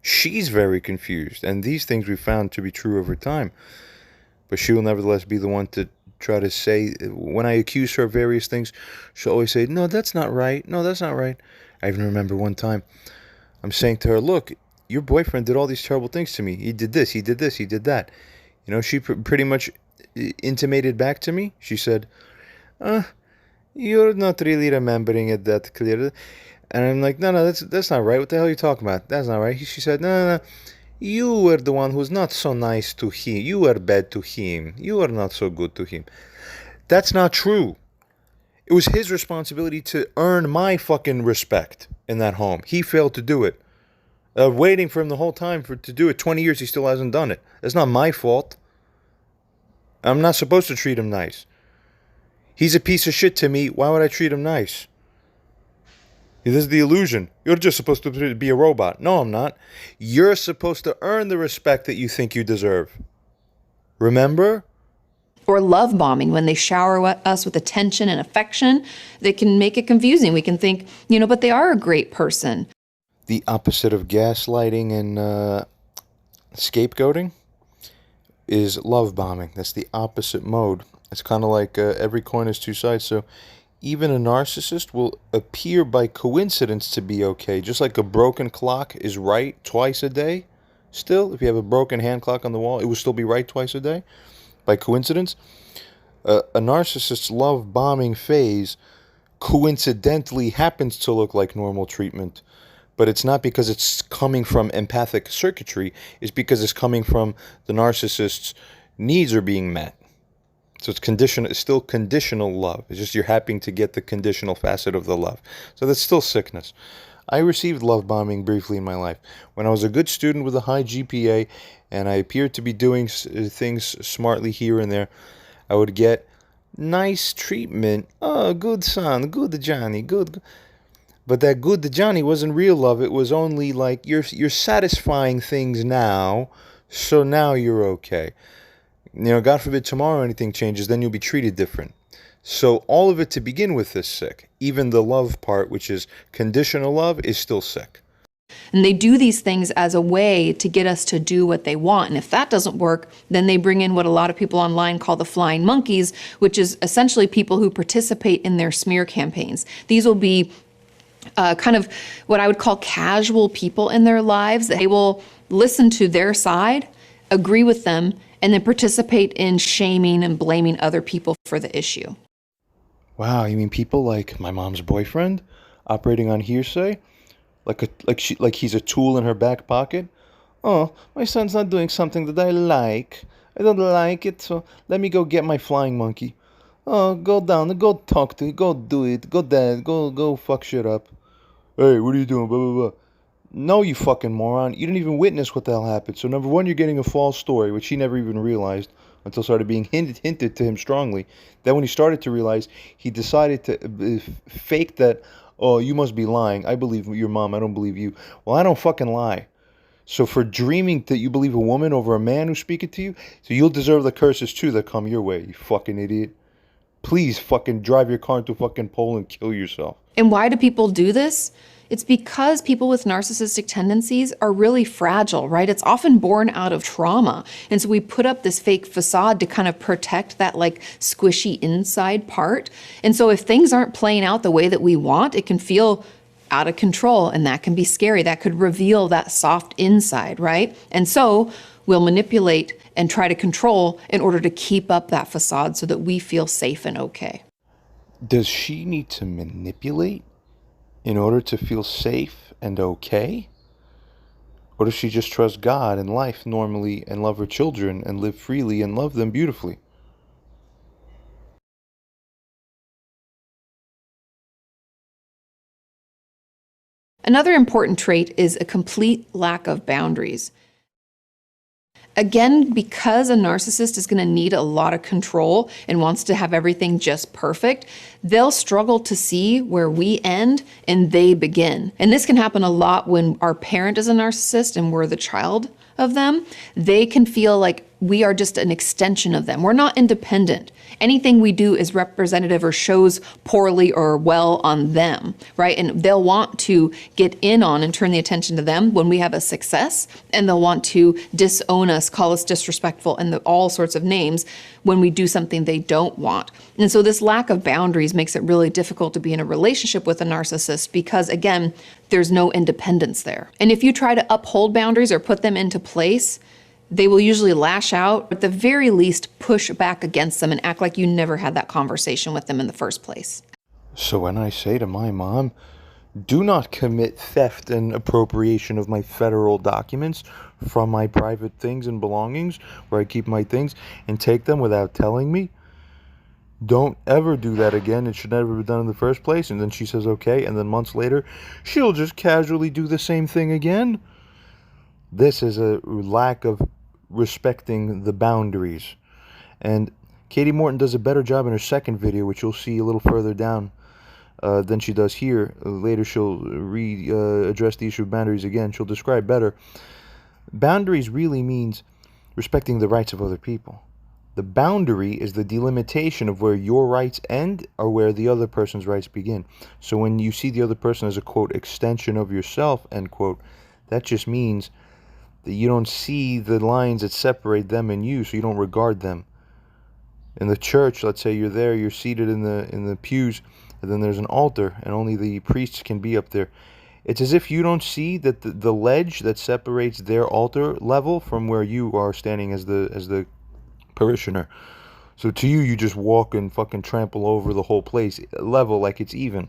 She's very confused, and these things we found to be true over time. But she will nevertheless be the one to try to say, when I accuse her of various things, she'll always say, no, that's not right. No, that's not right. I even remember one time I'm saying to her, look, your boyfriend did all these terrible things to me. He did this, he did this, he did that. You know, she pretty much intimated back to me. She said, you're not really remembering it that clearly. And I'm like, no, that's not right. What the hell are you talking about? That's not right. She said, no. You were the one who's not so nice to him. You were bad to him. You were not so good to him. That's not true. It was his responsibility to earn my fucking respect in that home. He failed to do it. Waiting for him the whole time to do it. 20 years, he still hasn't done it. That's not my fault. I'm not supposed to treat him nice. He's a piece of shit to me. Why would I treat him nice? This is the illusion. You're just supposed to be a robot. No, I'm not. You're supposed to earn the respect that you think you deserve. Remember? Or love bombing, when they shower us with attention and affection, they can make it confusing. We can think, but they are a great person. The opposite of gaslighting and scapegoating is love bombing. That's the opposite mode. It's kind of like every coin has two sides. So even a narcissist will appear by coincidence to be okay. Just like a broken clock is right twice a day. Still, if you have a broken hand clock on the wall, it will still be right twice a day. By coincidence, a narcissist's love bombing phase coincidentally happens to look like normal treatment. But it's not because it's coming from empathic circuitry. It's because it's coming from the narcissist's needs are being met. So it's still conditional love. It's just you're happy to get the conditional facet of the love. So that's still sickness. I received love bombing briefly in my life. When I was a good student with a high GPA and I appeared to be doing things smartly here and there, I would get nice treatment. Oh, good son, good Johnny, good. But that good Johnny wasn't real love. It was only like you're satisfying things now, so now you're okay. God forbid tomorrow anything changes, then you'll be treated different. So all of it to begin with is sick. Even the love part, which is conditional love, is still sick. And they do these things as a way to get us to do what they want. And if that doesn't work, then they bring in what a lot of people online call the flying monkeys, which is essentially people who participate in their smear campaigns. These will be kind of what I would call casual people in their lives. They will listen to their side, agree with them, and then participate in shaming and blaming other people for the issue. Wow, you mean people like my mom's boyfriend operating on hearsay? Like he's a tool in her back pocket? Oh, my son's not doing something that I like. I don't like it, so let me go get my flying monkey. Oh, go down, go talk to it, go do it, go dad, go fuck shit up. Hey, what are you doing? Blah, blah, blah. No, you fucking moron. You didn't even witness what the hell happened. So number one, you're getting a false story, which he never even realized until it started being hinted to him strongly. Then when he started to realize, he decided to fake that, oh, you must be lying. I believe your mom. I don't believe you. Well, I don't fucking lie. So for dreaming that you believe a woman over a man who's speaking to you, so you'll deserve the curses too that come your way, you fucking idiot. Please fucking drive your car into a fucking pole and kill yourself. And why do people do this? It's because people with narcissistic tendencies are really fragile, right? It's often born out of trauma. And so we put up this fake facade to kind of protect that like squishy inside part. And so if things aren't playing out the way that we want, it can feel out of control, and that can be scary. That could reveal that soft inside, right? And so we'll manipulate and try to control in order to keep up that facade so that we feel safe and okay. Does she need to manipulate in order to feel safe and okay? Or does she just trust God and life normally and love her children and live freely and love them beautifully? Another important trait is a complete lack of boundaries. Again, because a narcissist is going to need a lot of control and wants to have everything just perfect, they'll struggle to see where we end and they begin. And this can happen a lot when our parent is a narcissist and we're the child of them. They can feel like we are just an extension of them. We're not independent. Anything we do is representative or shows poorly or well on them, right? And they'll want to get in on and turn the attention to them when we have a success, and they'll want to disown us, call us disrespectful, and all sorts of names when we do something they don't want. And so this lack of boundaries makes it really difficult to be in a relationship with a narcissist because, again, there's no independence there. And if you try to uphold boundaries or put them into place, they will usually lash out, at the very least push back against them and act like you never had that conversation with them in the first place. So when I say to my mom, do not commit theft and appropriation of my federal documents from my private things and belongings, where I keep my things, and take them without telling me, don't ever do that again. It should never be done in the first place. And then she says, okay. And then months later, she'll just casually do the same thing again. This is a lack of respecting the boundaries. And Katie Morton does a better job in her second video, which you'll see a little further down than she does here. Later she'll address the issue of boundaries again. She'll describe better. Boundaries really means respecting the rights of other people. The boundary is the delimitation of where your rights end or where the other person's rights begin. So when you see the other person as a, quote, extension of yourself, end quote, that just means that you don't see the lines that separate them and you, so you don't regard them. In the church, let's say you're there, you're seated in the pews, and then there's an altar, and only the priests can be up there. It's as if you don't see that the ledge that separates their altar level from where you are standing as the parishioner. So to you, you just walk and fucking trample over the whole place, level like it's even.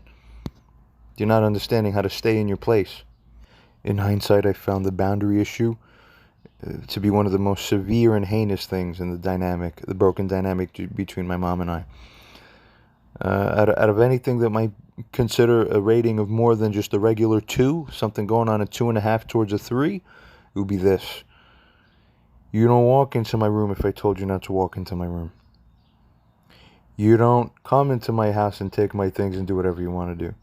You're not understanding how to stay in your place. In hindsight, I found the boundary issue to be one of the most severe and heinous things in the broken dynamic between my mom and I. Out of anything that might consider a rating of more than just a regular 2, something going on a 2.5 towards a 3, it would be this. You don't walk into my room if I told you not to walk into my room. You don't come into my house and take my things and do whatever you want to do.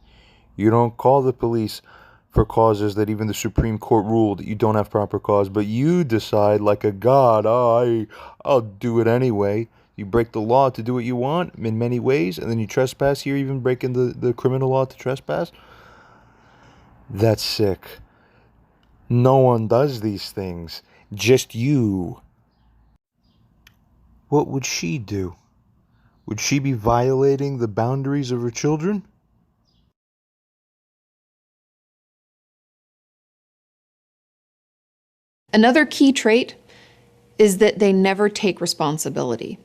You don't call the police for causes that even the Supreme Court ruled that you don't have proper cause, but you decide like a god, I'll do it anyway. You break the law to do what you want in many ways, and then you trespass here, even breaking the criminal law to trespass. That's sick. No one does these things. Just you. What would she do? Would she be violating the boundaries of her children? Another key trait is that they never take responsibility.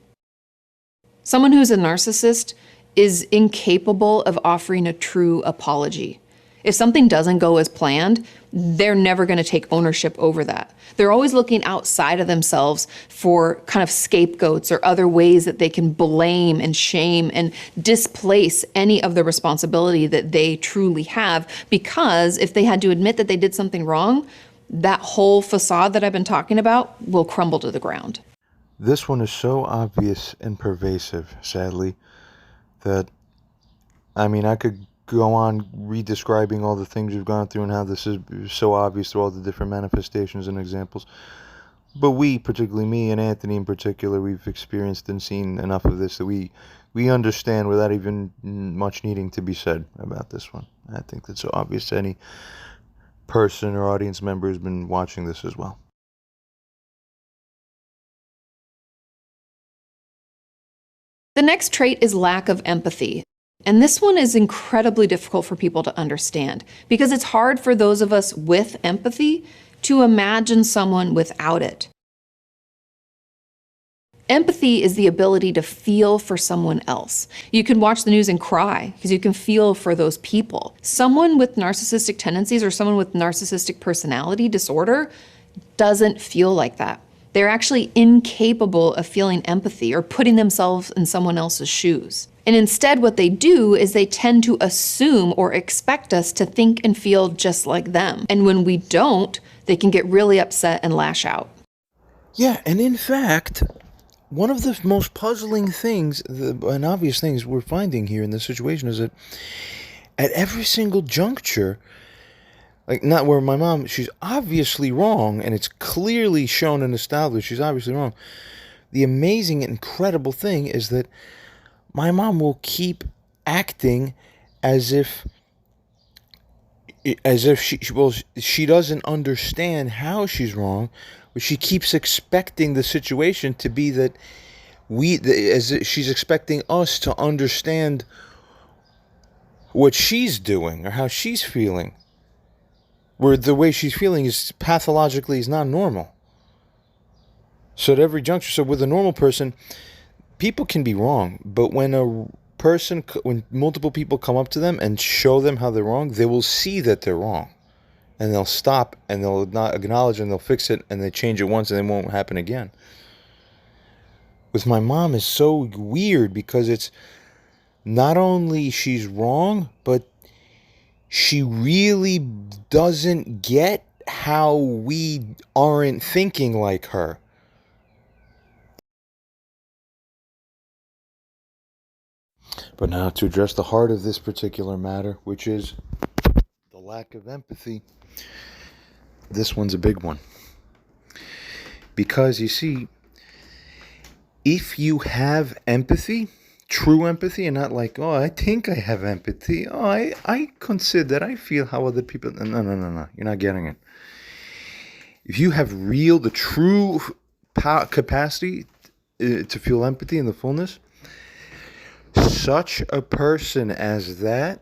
Someone who's a narcissist is incapable of offering a true apology. If something doesn't go as planned, they're never going to take ownership over that. They're always looking outside of themselves for kind of scapegoats or other ways that they can blame and shame and displace any of the responsibility that they truly have, because if they had to admit that they did something wrong, that whole facade that I've been talking about will crumble to the ground. This one is so obvious and pervasive, sadly, that, I mean, I could go on re-describing all the things we've gone through and how this is so obvious through all the different manifestations and examples. But we, particularly me and Anthony in particular, we've experienced and seen enough of this that we understand without even much needing to be said about this one. I think that's so obvious to any person or audience member who's been watching this as well. The next trait is lack of empathy. And this one is incredibly difficult for people to understand because it's hard for those of us with empathy to imagine someone without it. Empathy is the ability to feel for someone else. You can watch the news and cry because you can feel for those people. Someone with narcissistic tendencies or someone with narcissistic personality disorder doesn't feel like that. They're actually incapable of feeling empathy or putting themselves in someone else's shoes. And instead, what they do is they tend to assume or expect us to think and feel just like them. And when we don't, they can get really upset and lash out. Yeah, and in fact, one of the most puzzling things and obvious things we're finding here in this situation is that at every single juncture, like not where my mom, she's obviously wrong, and it's clearly shown and established she's obviously wrong. The amazing, incredible thing is that my mom will keep acting as if she doesn't understand how she's wrong, but she keeps expecting the situation to be that she's expecting us to understand what she's doing or how she's feeling, where the way she's feeling is pathologically is not normal. So at every juncture, so with a normal person, people can be wrong, but when when multiple people come up to them and show them how they're wrong, they will see that they're wrong, and they'll stop and they'll not acknowledge and they'll fix it, and they change it once and it won't happen again. With my mom is so weird because it's not only she's wrong, but she really doesn't get how we aren't thinking like her. But now to address the heart of this particular matter, which is the lack of empathy, this one's a big one. Because you see, if you have empathy, true empathy, and not like, oh, I think I have empathy, oh, I consider, I feel how other people, no, you're not getting it. If you have the true capacity to feel empathy in the fullness, such a person as that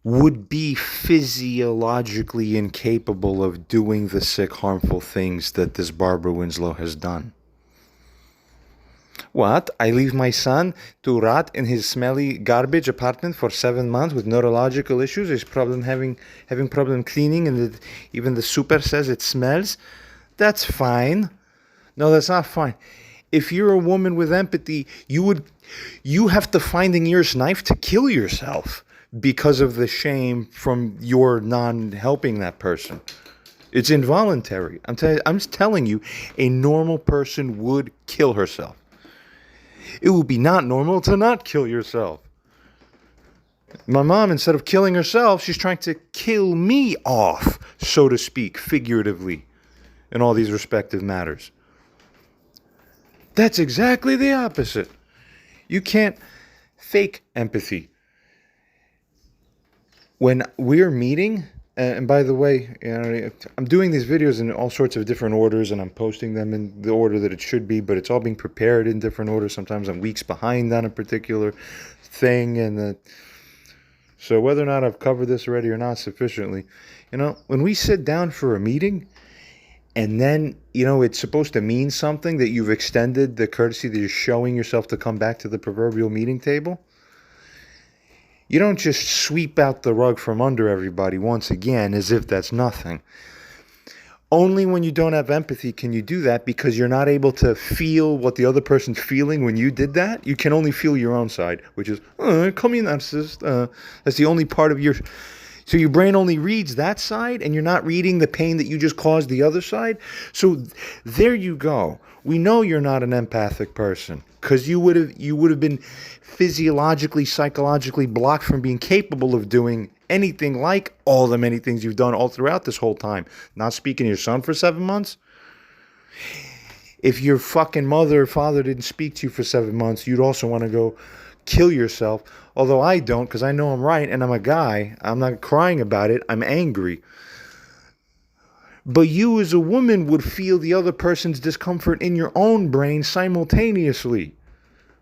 would be physiologically incapable of doing the sick, harmful things that this Barbara Winslow has done. What? I leave my son to rot in his smelly garbage apartment for 7 months with neurological issues. He's having problem cleaning, and even the super says it smells. That's fine. No, that's not fine. If you're a woman with empathy, you have to find in your knife to kill yourself because of the shame from your non-helping that person. It's involuntary. I'm just telling you, a normal person would kill herself. It would be not normal to not kill yourself. My mom, instead of killing herself, she's trying to kill me off, so to speak, figuratively, in all these respective matters. That's exactly the opposite. You can't fake empathy. When we're meeting, and by the way, I'm doing these videos in all sorts of different orders, and I'm posting them in the order that it should be, but it's all being prepared in different orders. Sometimes I'm weeks behind on a particular thing, and so whether or not I've covered this already or not sufficiently, when we sit down for a meeting, and then, it's supposed to mean something that you've extended the courtesy that you're showing yourself to come back to the proverbial meeting table. You don't just sweep out the rug from under everybody once again as if that's nothing. Only when you don't have empathy can you do that, because you're not able to feel what the other person's feeling when you did that. You can only feel your own side, which is, come here, narcissist. That's the only part of your... So your brain only reads that side, and you're not reading the pain that you just caused the other side. So there you go. We know you're not an empathic person, because you would have been physiologically, psychologically blocked from being capable of doing anything like all the many things you've done all throughout this whole time. Not speaking to your son for 7 months. If your fucking mother or father didn't speak to you for 7 months, you'd also want to go kill yourself. Although I don't, because I know I'm right, and I'm a guy. I'm not crying about it. I'm angry. But you as a woman would feel the other person's discomfort in your own brain simultaneously,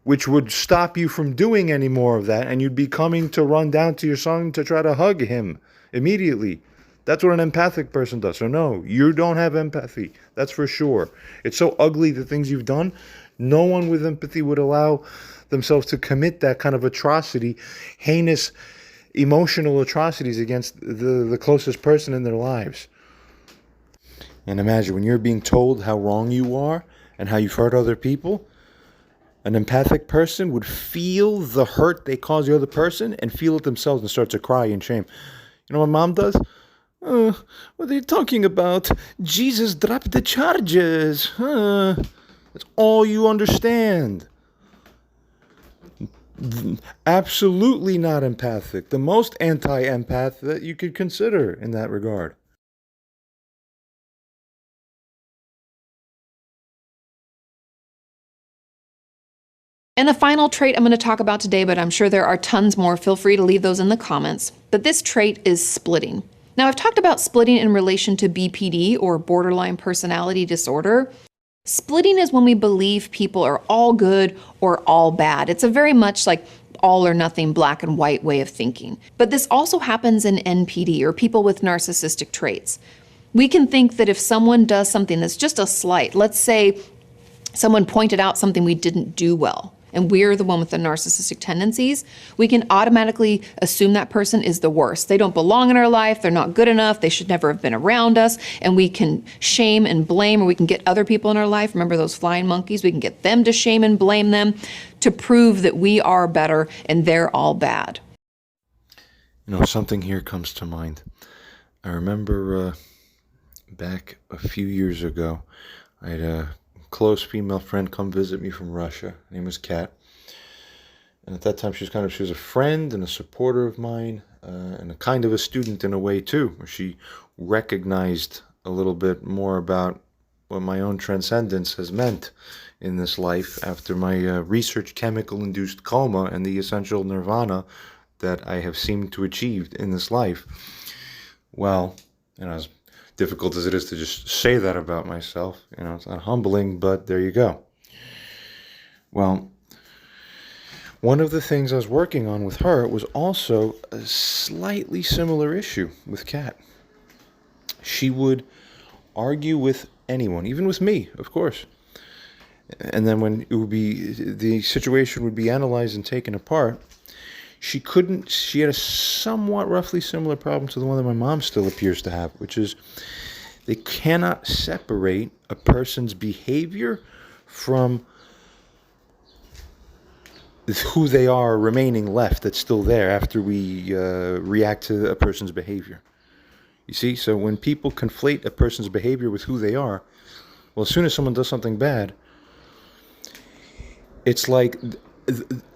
which would stop you from doing any more of that, and you'd be coming to run down to your son to try to hug him immediately. That's what an empathic person does. So no, you don't have empathy. That's for sure. It's so ugly, the things you've done. No one with empathy would allow themselves to commit that kind of atrocity, heinous emotional atrocities against the closest person in their lives. And imagine when you're being told how wrong you are and how you've hurt other people, an empathic person would feel the hurt they cause the other person and feel it themselves and start to cry in shame. You know what mom does? What are you talking about? Jesus dropped the charges. That's all you understand. Absolutely not empathic. The most anti-empath that you could consider in that regard. And the final trait I'm going to talk about today, but I'm sure there are tons more. Feel free to leave those in the comments. But this trait is splitting. Now, I've talked about splitting in relation to BPD or borderline personality disorder. Splitting is when we believe people are all good or all bad. It's a very much like all or nothing, black and white way of thinking. But this also happens in NPD or people with narcissistic traits. We can think that if someone does something that's just a slight, let's say someone pointed out something we didn't do well, and we're the one with the narcissistic tendencies, we can automatically assume that person is the worst. They don't belong in our life, they're not good enough, they should never have been around us, and we can shame and blame, or we can get other people in our life, remember those flying monkeys, we can get them to shame and blame them to prove that we are better and they're all bad. You know, something here comes to mind. I remember back a few years ago, I had a close female friend come visit me from Russia. Her name was Kat. And at that time, she was a friend and a supporter of mine, and a kind of a student in a way too, where she recognized a little bit more about what my own transcendence has meant in this life after my research chemical-induced coma and the essential nirvana that I have seemed to achieve in this life. Well, as difficult as it is to just say that about myself, it's not humbling, but there you go. Well, one of the things I was working on with her was also a slightly similar issue with Kat. She would argue with anyone, even with me, of course. And then when the situation would be analyzed and taken apart, she had a somewhat roughly similar problem to the one that my mom still appears to have, which is they cannot separate a person's behavior from who they are remaining left that's still there after we react to a person's behavior. You see, so when people conflate a person's behavior with who they are, well, as soon as someone does something bad, it's like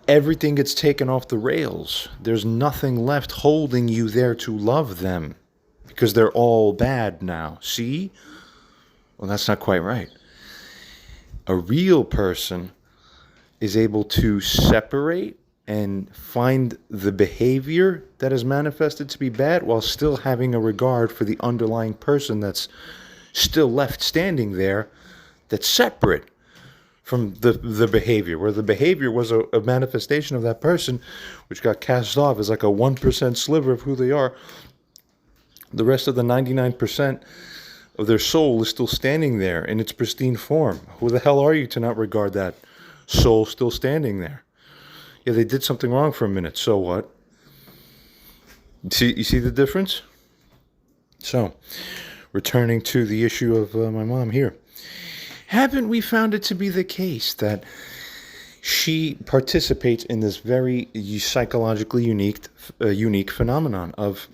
everything gets taken off the rails. There's nothing left holding you there to love them because they're all bad now. See? Well, that's not quite right. A real person is able to separate and find the behavior that is manifested to be bad while still having a regard for the underlying person that's still left standing there, that's separate from the behavior, where the behavior was a manifestation of that person, which got cast off as like a 1% sliver of who they are. The rest of the 99% of their soul is still standing there in its pristine form. Who the hell are you to not regard that soul still standing there? Yeah, they did something wrong for a minute, so what? You see the difference? So, returning to the issue of my mom here. Haven't we found it to be the case that she participates in this very psychologically unique phenomenon of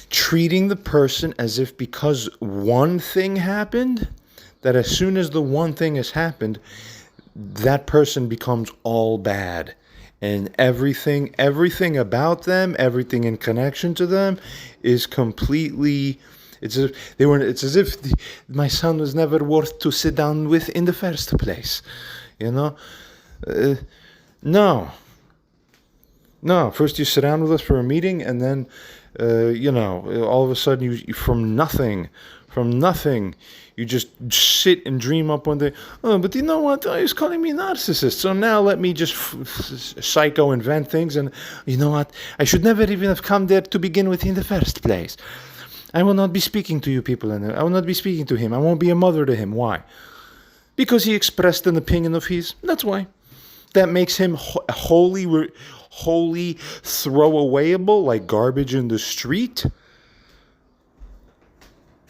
treating the person as if because one thing happened, that as soon as the one thing has happened, that person becomes all bad. And everything about them, everything in connection to them is completely... It's as if my son was never worth to sit down with in the first place, No. First you sit down with us for a meeting, and then, all of a sudden you from nothing, you just sit and dream up one day. Oh, but you know what? Oh, he's calling me a narcissist. So now let me just psycho invent things, and you know what? I should never even have come there to begin with in the first place. I will not be speaking to you people, and I will not be speaking to him. I won't be a mother to him. Why? Because he expressed an opinion of his. That's why. That makes him wholly throwawayable, like garbage in the street?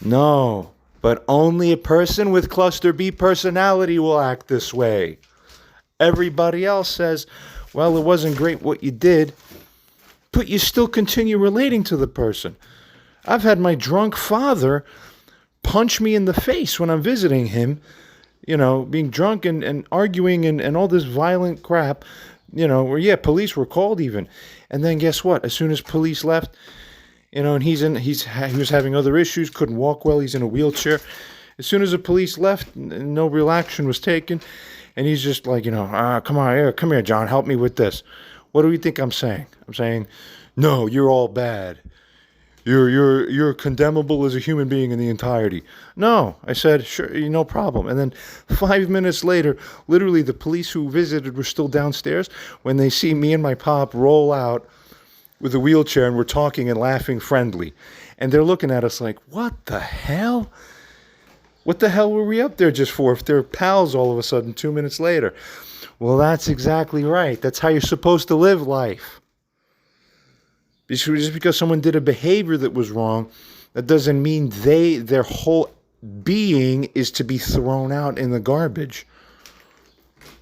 No, but only a person with cluster B personality will act this way. Everybody else says, well, it wasn't great what you did, but you still continue relating to the person. I've had my drunk father punch me in the face when I'm visiting him, being drunk and arguing and all this violent crap, where, yeah, police were called even. And then guess what? As soon as police left, and he was having other issues, couldn't walk well, he's in a wheelchair. As soon as the police left, no real action was taken. And he's just like, come on, come here, John, help me with this. What do you think I'm saying? I'm saying, no, you're all bad. You're condemnable as a human being in the entirety. No, I said, sure, no problem. And then 5 minutes later, literally the police who visited were still downstairs when they see me and my pop roll out with a wheelchair, and we're talking and laughing friendly. And they're looking at us like, what the hell? What the hell were we up there just for if they're pals all of a sudden 2 minutes later? Well, that's exactly right. That's how you're supposed to live life. Just because someone did a behavior that was wrong, that doesn't mean their whole being is to be thrown out in the garbage.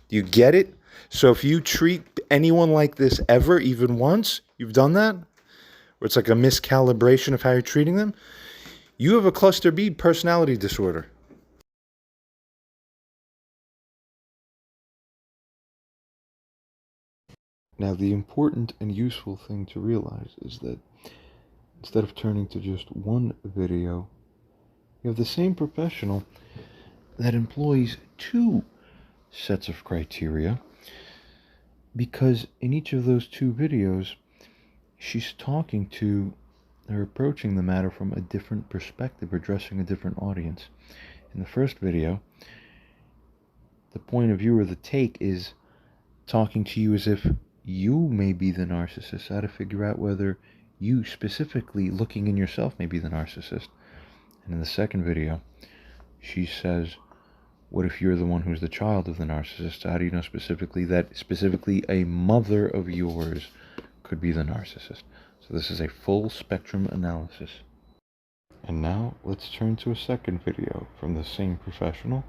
Do you get it? So if you treat anyone like this ever, even once, you've done that, where it's like a miscalibration of how you're treating them, you have a cluster B personality disorder. Now, the important and useful thing to realize is that instead of turning to just one video, you have the same professional that employs two sets of criteria, because in each of those two videos, she's talking to or approaching the matter from a different perspective, addressing a different audience. In the first video, the point of view or the take is talking to you as if you may be the narcissist, how to figure out whether you specifically looking in yourself may be the narcissist. And in the second video, she says, what if you're the one who's the child of the narcissist? How do you know specifically that specifically a mother of yours could be the narcissist? So this is a full spectrum analysis. And now let's turn to a second video from the same professional.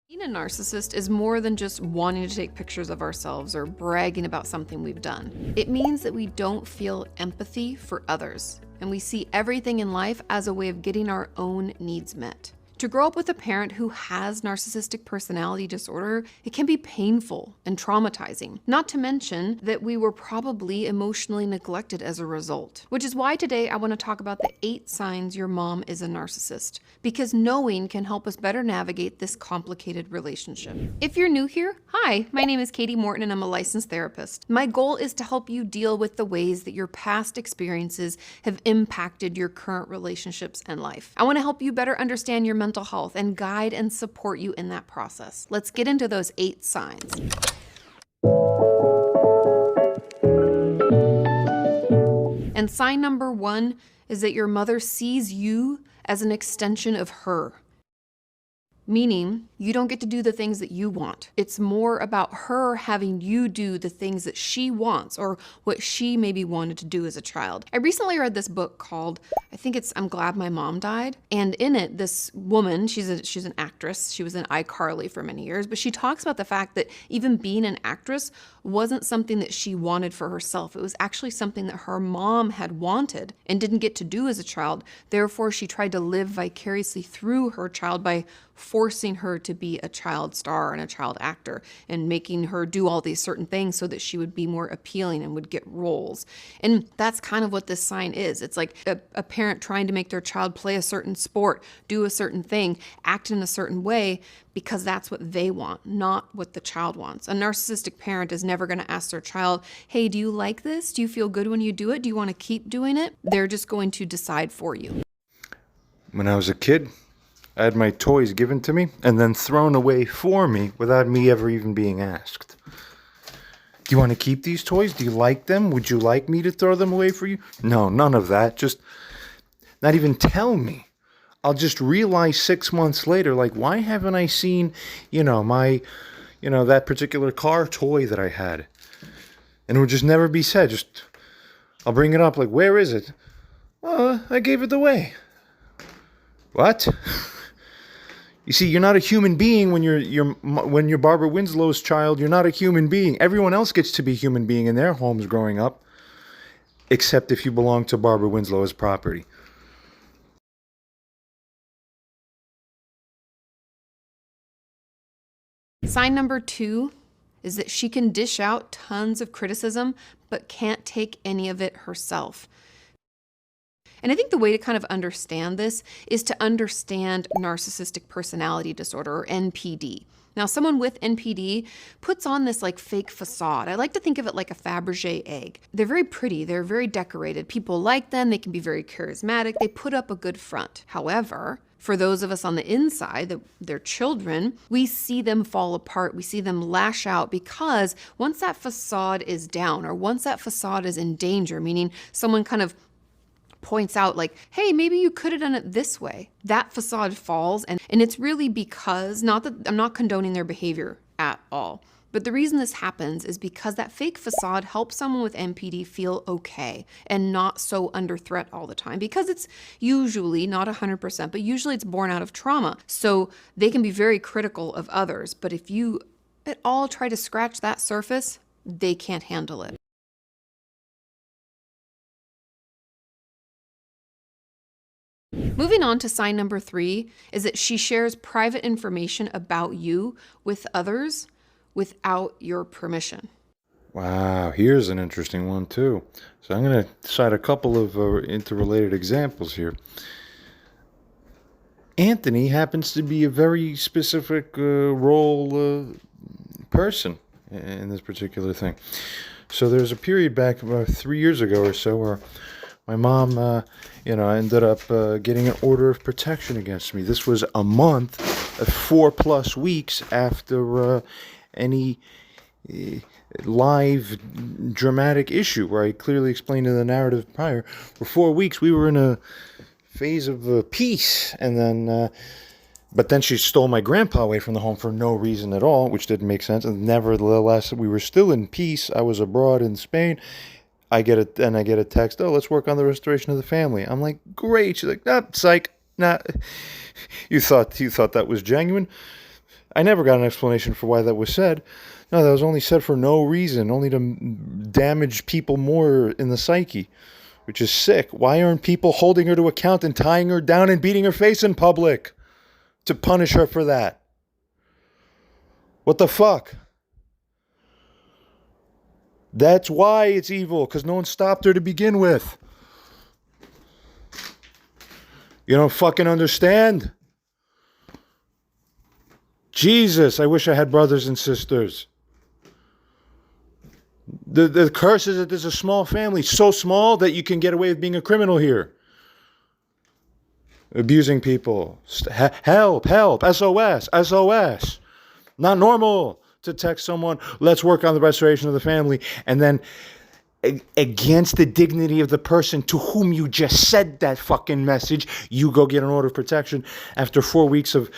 Being a narcissist is more than just wanting to take pictures of ourselves or bragging about something we've done. It means that we don't feel empathy for others, and we see everything in life as a way of getting our own needs met. To grow up with a parent who has narcissistic personality disorder, it can be painful and traumatizing, not to mention that we were probably emotionally neglected as a result. Which is why today I want to talk about the 8 signs your mom is a narcissist, because knowing can help us better navigate this complicated relationship. If you're new here, hi, my name is Katie Morton and I'm a licensed therapist. My goal is to help you deal with the ways that your past experiences have impacted your current relationships and life. I want to help you better understand your mental health and guide and support you in that process. Let's get into those 8 signs. And sign number 1 is that your mother sees you as an extension of her. Meaning, you don't get to do the things that you want. It's more about her having you do the things that she wants or what she maybe wanted to do as a child. I recently read this book called, I think it's I'm Glad My Mom Died. And in it, this woman, she's an actress. She was in iCarly for many years, but she talks about the fact that even being an actress wasn't something that she wanted for herself. It was actually something that her mom had wanted and didn't get to do as a child. Therefore, she tried to live vicariously through her child by forcing her to be a child star and a child actor and making her do all these certain things so that she would be more appealing and would get roles. And that's kind of what this sign is. It's like a parent trying to make their child play a certain sport, do a certain thing, act in a certain way because that's what they want, not what the child wants. A narcissistic parent is never going to ask their child, hey, do you like this? Do you feel good when you do it? Do you want to keep doing it? They're just going to decide for you. When I was a kid, I had my toys given to me and then thrown away for me without me ever even being asked. Do you want to keep these toys? Do you like them? Would you like me to throw them away for you? No, none of that. Just not even tell me. I'll just realize 6 months later, like, why haven't I seen, that particular car toy that I had? And it would just never be said. Just, I'll bring it up, like, where is it? I gave it away. What? You see, you're not a human being when you're Barbara Winslow's child. You're not a human being. Everyone else gets to be human being in their homes growing up. except if you belong to Barbara Winslow as property. Sign number 2 is that she can dish out tons of criticism, but can't take any of it herself. And I think the way to kind of understand this is to understand narcissistic personality disorder, or NPD. Now, someone with NPD puts on this like fake facade. I like to think of it like a Fabergé egg. They're very pretty, they're very decorated. People like them, they can be very charismatic, they put up a good front. However, for those of us on the inside, their children, we see them fall apart, we see them lash out, because once that facade is down, or once that facade is in danger, meaning someone kind of points out like, hey, maybe you could have done it this way, that facade falls. And it's really because, not that I'm not condoning their behavior at all, but the reason this happens is because that fake facade helps someone with NPD feel okay and not so under threat all the time, because it's usually not 100%, but usually it's born out of trauma. So they can be very critical of others, but if you at all try to scratch that surface, they can't handle it. Moving on to sign number 3 is that she shares private information about you with others without your permission. Wow, here's an interesting one too. So I'm going to cite a couple of interrelated examples here. Anthony happens to be a very specific role person in this particular thing. So there's a period back about 3 years ago or so where my mom, ended up getting an order of protection against me. This was a month, 4+ weeks after any live dramatic issue, where I clearly explained in the narrative prior. For 4 weeks, we were in a phase of peace, and then, but then she stole my grandpa away from the home for no reason at all, which didn't make sense. And nevertheless, we were still in peace. I was abroad in Spain. I get a text, oh, let's work on the restoration of the family. I'm like, great. She's like, nah, psych, nah. You thought that was genuine? I never got an explanation for why that was said. No, that was only said for no reason, only to damage people more in the psyche, which is sick. Why aren't people holding her to account and tying her down and beating her face in public to punish her for that? What the fuck? That's why it's evil, because no one stopped her to begin with. You don't fucking understand? Jesus, I wish I had brothers and sisters. The curse is that there's a small family, so small that you can get away with being a criminal here. Abusing people. Help, SOS, SOS. Not normal to text someone, let's work on the restoration of the family, and then against the dignity of the person to whom you just said that fucking message, you go get an order of protection after 4 weeks of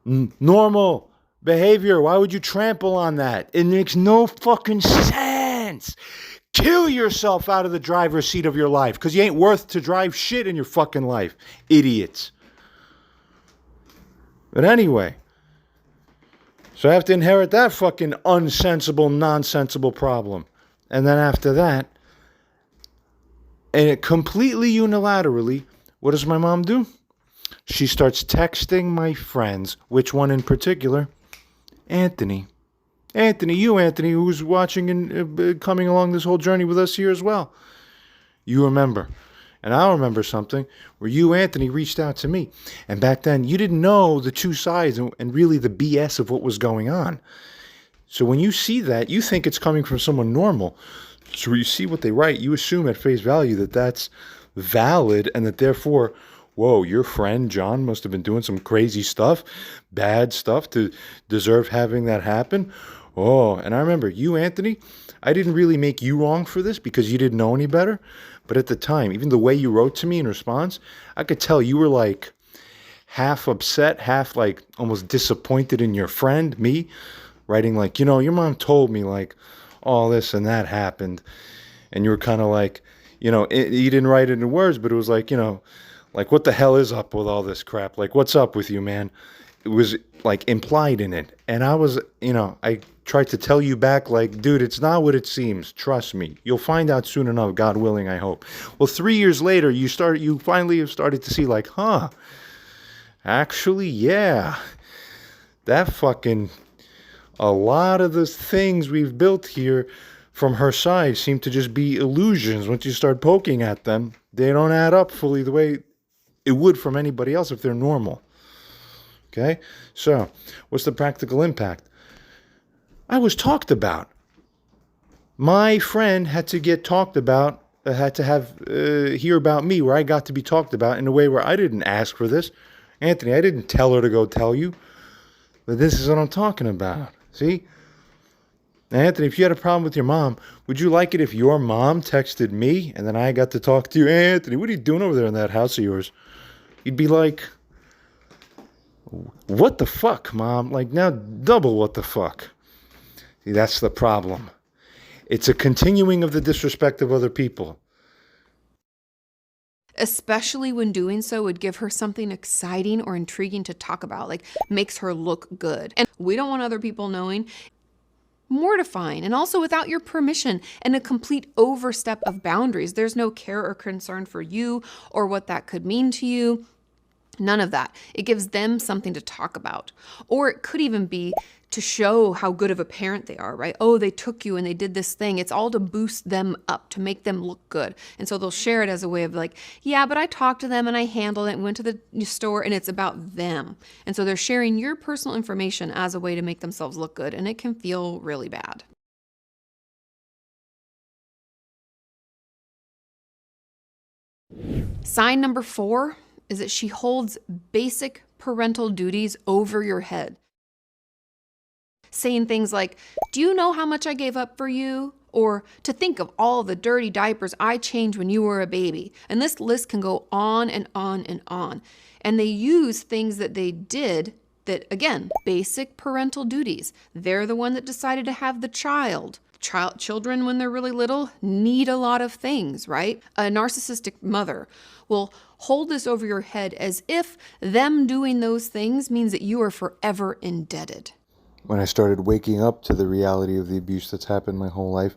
normal behavior. Why would you trample on that? It makes no fucking sense. Kill yourself out of the driver's seat of your life, because you ain't worth to drive shit in your fucking life. Idiots. But anyway, so I have to inherit that fucking unsensible, nonsensible problem. And then after that, and completely unilaterally, what does my mom do? She starts texting my friends. Which one in particular? Anthony. Anthony, who's watching and coming along this whole journey with us here as well. You remember. And I'll remember something where you, Anthony, reached out to me. And back then, you didn't know the two sides and really the BS of what was going on. So when you see that, you think it's coming from someone normal. So when you see what they write, you assume at face value that that's valid and that therefore, whoa, your friend John must have been doing some crazy stuff, bad stuff to deserve having that happen. Oh, and I remember you, Anthony, I didn't really make you wrong for this because you didn't know any better. But at the time, even the way you wrote to me in response, I could tell you were like half upset, half like almost disappointed in your friend, me, writing like, your mom told me like all this and that happened. And you were kind of like, you didn't write it in words, but it was like, like what the hell is up with all this crap? Like, what's up with you, man? was like implied in it. And I was, I tried to tell you back like, dude, it's not what it seems. Trust me. You'll find out soon enough, God willing, I hope. Well, 3 years later, you finally have started to see like, actually, yeah, that fucking, a lot of the things we've built here from her side seem to just be illusions. Once you start poking at them, they don't add up fully the way it would from anybody else if they're normal. Okay? So, what's the practical impact? I was talked about. My friend had to get talked about, had to hear about me where I got to be talked about in a way where I didn't ask for this. Anthony, I didn't tell her to go tell you. But this is what I'm talking about. See? Now, Anthony, if you had a problem with your mom, would you like it if your mom texted me and then I got to talk to you? Hey, Anthony, what are you doing over there in that house of yours? You'd be like, what the fuck, Mom? Like, now double what the fuck. See, that's the problem. It's a continuing of the disrespect of other people. Especially when doing so would give her something exciting or intriguing to talk about, like makes her look good. And we don't want other people knowing. Mortifying, and also without your permission, and a complete overstep of boundaries. There's no care or concern for you or what that could mean to you. None of that. It gives them something to talk about. Or it could even be to show how good of a parent they are, right? Oh, they took you and they did this thing. It's all to boost them up, to make them look good. And so they'll share it as a way of like, yeah, but I talked to them and I handled it and went to the store and it's about them. And so they're sharing your personal information as a way to make themselves look good. And it can feel really bad. Sign number 4 is that she holds basic parental duties over your head. Saying things like, do you know how much I gave up for you? Or to think of all the dirty diapers I changed when you were a baby. And this list can go on and on and on. And they use things that they did that, again, basic parental duties. They're the one that decided to have the child. Children, when they're really little, need a lot of things, right? A narcissistic mother will hold this over your head as if them doing those things means that you are forever indebted. When I started waking up to the reality of the abuse that's happened my whole life,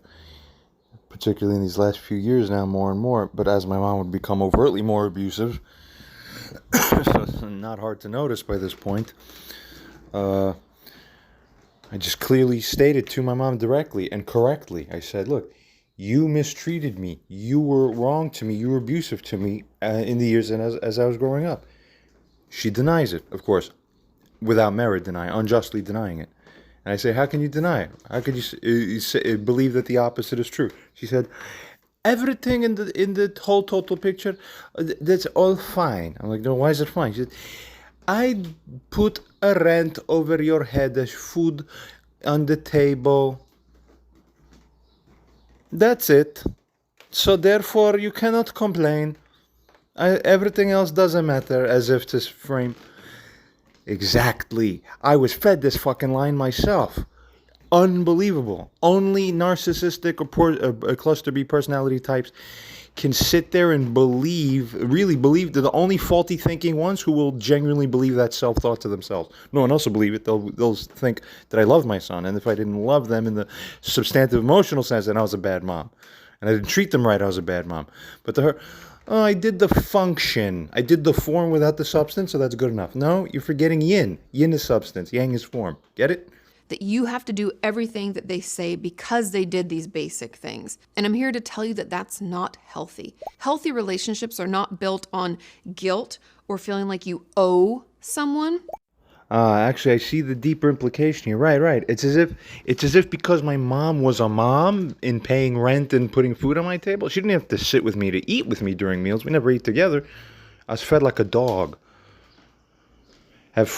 particularly in these last few years now, more and more, but as my mom would become overtly more abusive, so it's not hard to notice by this point, I just clearly stated to my mom directly and correctly. I said, look, you mistreated me. You were wrong to me. You were abusive to me in the years and as I was growing up. She denies it, of course, without merit unjustly denying it. And I say, how can you deny it? How could you believe that the opposite is true? She said, everything in the whole total picture, that's all fine. I'm like, no, why is it fine? She said, I put a rent over your head, there's food on the table. That's it. So therefore, you cannot complain. Everything else doesn't matter, as if to frame. Exactly. I was fed this fucking line myself. Unbelievable. Only narcissistic or cluster B personality types can sit there and really believe. They're the only faulty thinking ones who will genuinely believe that self-thought to themselves. No one else will believe it. They'll think that I love my son, and if I didn't love them in the substantive emotional sense, then I was a bad mom. And I didn't treat them right, I was a bad mom. But to her, oh, I did the function. I did the form without the substance, so that's good enough. No, you're forgetting yin. Yin is substance, yang is form. Get it? That you have to do everything that they say because they did these basic things. And I'm here to tell you that that's not healthy. Healthy relationships are not built on guilt or feeling like you owe someone. Actually, I see the deeper implication here. Right. It's as if because my mom was a mom in paying rent and putting food on my table, she didn't have to sit with me to eat with me during meals. We never ate together. I was fed like a dog. Have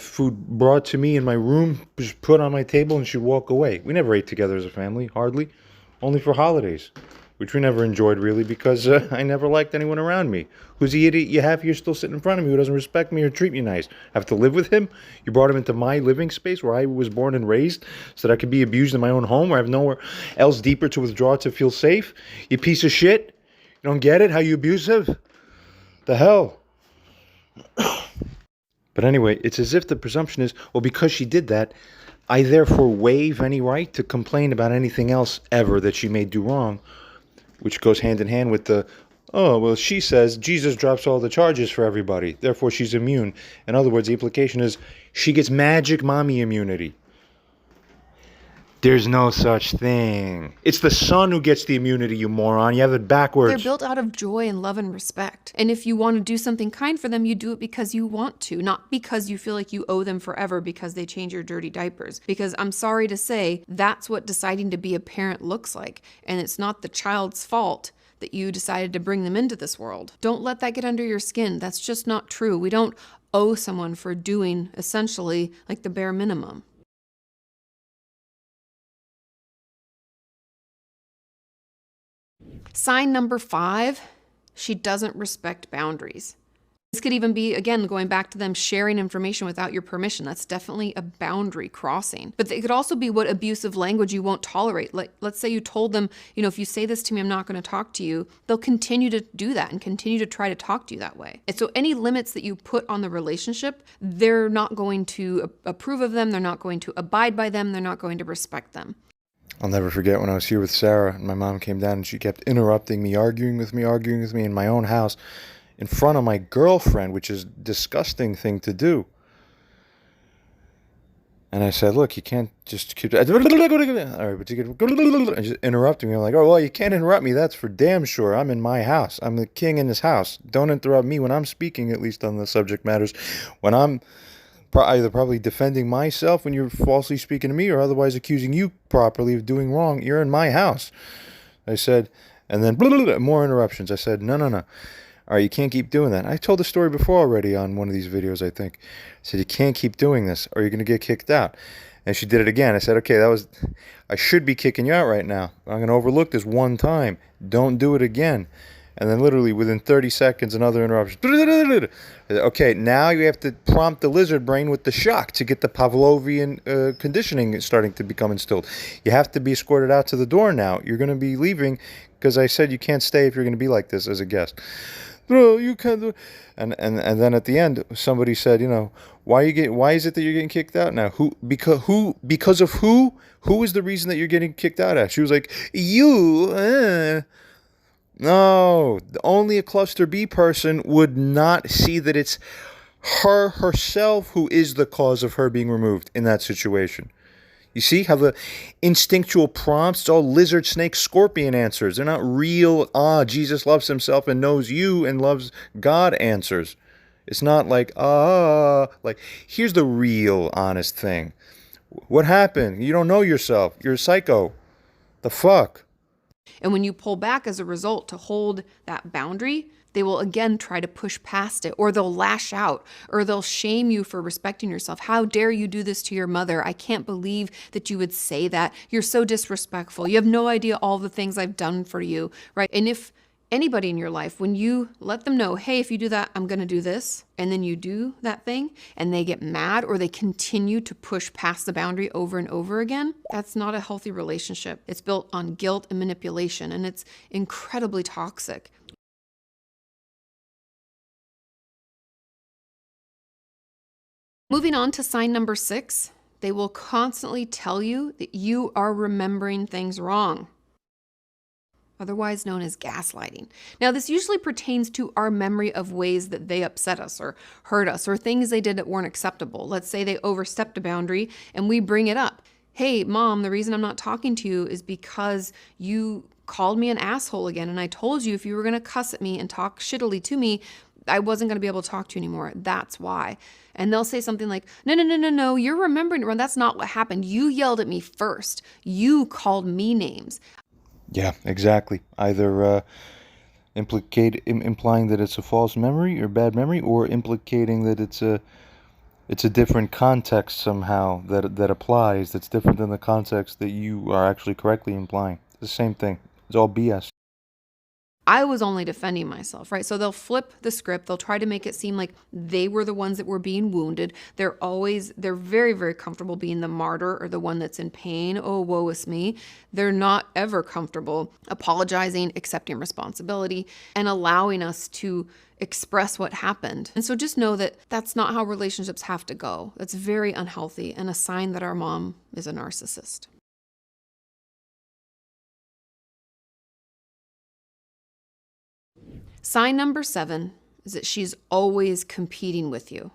food brought to me in my room, just put on my table, and she'd walk away. We never ate together as a family, hardly. Only for holidays, which we never enjoyed really because I never liked anyone around me. Who's the idiot you have here still sitting in front of me who doesn't respect me or treat me nice? Have to live with him? You brought him into my living space where I was born and raised so that I could be abused in my own home where I have nowhere else deeper to withdraw to feel safe? You piece of shit? You don't get it? How you abusive? The hell? But But anyway, it's as if the presumption is, well, because she did that, I therefore waive any right to complain about anything else ever that she may do wrong, which goes hand in hand with the, oh, well, she says Jesus drops all the charges for everybody, therefore she's immune. In other words, the implication is she gets magic mommy immunity. There's no such thing. It's the son who gets the immunity, you moron. You have it backwards. They're built out of joy and love and respect. And if you want to do something kind for them, you do it because you want to, not because you feel like you owe them forever because they change your dirty diapers. Because I'm sorry to say, that's what deciding to be a parent looks like. And it's not the child's fault that you decided to bring them into this world. Don't let that get under your skin. That's just not true. We don't owe someone for doing essentially like the bare minimum. Sign number 5, she doesn't respect boundaries. This could even be, again, going back to them sharing information without your permission. That's definitely a boundary crossing. But it could also be what abusive language you won't tolerate. Like, let's say you told them, if you say this to me, I'm not going to talk to you. They'll continue to do that and continue to try to talk to you that way. And so any limits that you put on the relationship, they're not going to approve of them. They're not going to abide by them. They're not going to respect them. I'll never forget when I was here with Sarah and my mom came down and she kept interrupting me, arguing with me in my own house in front of my girlfriend, which is a disgusting thing to do. And I said, look, you can't just keep... All right, but you get... just interrupting me. I'm like, oh, well, you can't interrupt me. That's for damn sure. I'm in my house. I'm the king in this house. Don't interrupt me when I'm speaking, at least on the subject matters. When I'm either probably defending myself when you're falsely speaking to me or otherwise accusing you properly of doing wrong. You're in my house. I said, and then more interruptions. I said, no. All right, you can't keep doing that. I told the story before already on one of these videos, I think. I said, you can't keep doing this or you're going to get kicked out. And she did it again. I said, okay, I should be kicking you out right now. I'm going to overlook this one time. Don't do it again. And then literally within 30 seconds, another interruption. Okay, now you have to prompt the lizard brain with the shock to get the Pavlovian conditioning starting to become instilled. You have to be escorted out to the door now. You're going to be leaving because I said you can't stay if you're going to be like this as a guest. No, you can't do. And then at the end, somebody said, why is it that you're getting kicked out now? Because of who? Who is the reason that you're getting kicked out at? She was like, you. No, only a cluster B person would not see that it's her herself who is the cause of her being removed in that situation. You see how the instinctual prompts, it's all lizard, snake, scorpion answers. They're not real, Jesus loves himself and knows you and loves God answers. It's not like, here's the real honest thing. What happened? You don't know yourself. You're a psycho. The fuck? And when you pull back as a result to hold that boundary, they will again try to push past it, or they'll lash out, or they'll shame you for respecting yourself. How dare you do this to your mother? I can't believe that you would say that. You're so disrespectful. You have no idea all the things I've done for you, right? And if anybody in your life, when you let them know, hey, if you do that, I'm going to do this, and then you do that thing, and they get mad or they continue to push past the boundary over and over again, that's not a healthy relationship. It's built on guilt and manipulation, and it's incredibly toxic. Moving on to sign number 6, they will constantly tell you that you are remembering things wrong, otherwise known as gaslighting. Now, this usually pertains to our memory of ways that they upset us or hurt us or things they did that weren't acceptable. Let's say they overstepped a boundary and we bring it up. Hey, Mom, the reason I'm not talking to you is because you called me an asshole again, and I told you if you were going to cuss at me and talk shittily to me, I wasn't going to be able to talk to you anymore. That's why. And they'll say something like, no, you're remembering it wrong. That's not what happened. You yelled at me first. You called me names. Yeah, exactly. Either implying that it's a false memory or bad memory, or implicating that it's a different context somehow that applies, that's different than the context that you are actually correctly implying. It's the same thing. It's all BS. I was only defending myself, right? So they'll flip the script. They'll try to make it seem like they were the ones that were being wounded. They're very, very comfortable being the martyr or the one that's in pain. Oh, woe is me. They're not ever comfortable apologizing, accepting responsibility, and allowing us to express what happened. And so just know that that's not how relationships have to go. That's very unhealthy and a sign that our mom is a narcissist. Sign number 7 is that she's always competing with you.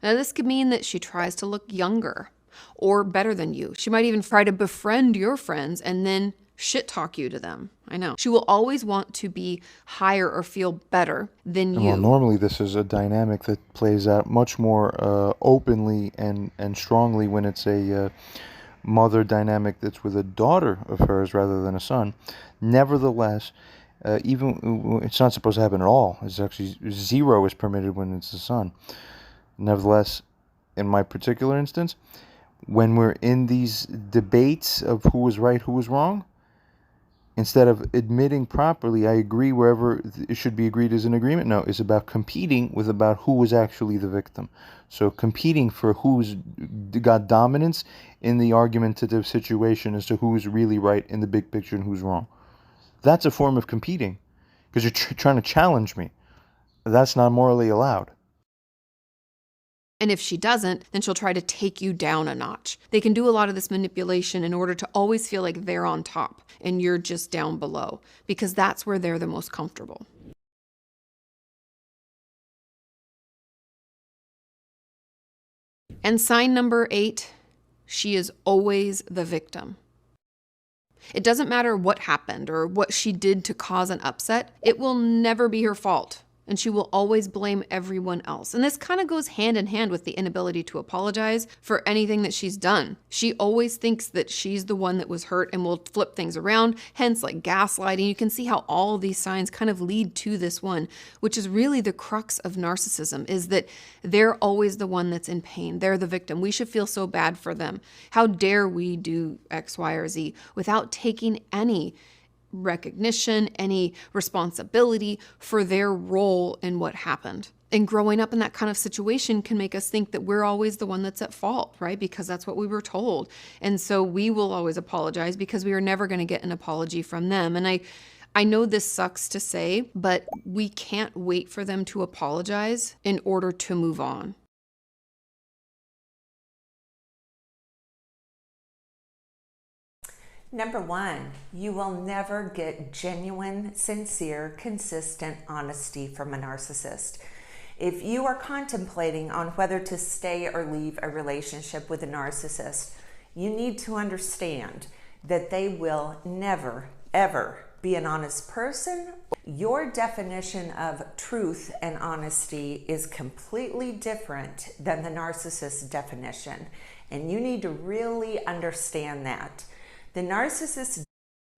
Now, this could mean that she tries to look younger or better than you. She might even try to befriend your friends and then shit talk you to them. I know. She will always want to be higher or feel better than you. Well, normally this is a dynamic that plays out much more openly and strongly when it's a mother dynamic that's with a daughter of hers rather than a son. Nevertheless, even it's not supposed to happen at all. It's actually 0 is permitted when it's a son. Nevertheless, in my particular instance, when we're in these debates of who was right, who was wrong, instead of admitting properly, I agree wherever it should be agreed is an agreement. No, it's about competing with about who was actually the victim. So competing for who's got dominance in the argumentative situation as to who's really right in the big picture and who's wrong. That's a form of competing because you're trying to challenge me. That's not morally allowed. And if she doesn't, then she'll try to take you down a notch. They can do a lot of this manipulation in order to always feel like they're on top and you're just down below, because that's where they're the most comfortable. And sign number 8, she is always the victim. It doesn't matter what happened or what she did to cause an upset. It will never be her fault. And she will always blame everyone else. And this kind of goes hand in hand with the inability to apologize for anything that she's done. She always thinks that she's the one that was hurt and will flip things around, hence like gaslighting. You can see how all these signs kind of lead to this one, which is really the crux of narcissism, is that they're always the one that's in pain. They're the victim. We should feel so bad for them. How dare we do X, Y, or Z without taking any recognition, any responsibility for their role in what happened. And growing up in that kind of situation can make us think that we're always the one that's at fault, right? Because that's what we were told. And so we will always apologize because we are never going to get an apology from them. And I know this sucks to say, but we can't wait for them to apologize in order to move on. Number 1, you will never get genuine, sincere, consistent honesty from a narcissist. If you are contemplating on whether to stay or leave a relationship with a narcissist, you need to understand that they will never, ever be an honest person. Your definition of truth and honesty is completely different than the narcissist's definition, and you need to really understand that. The narcissist's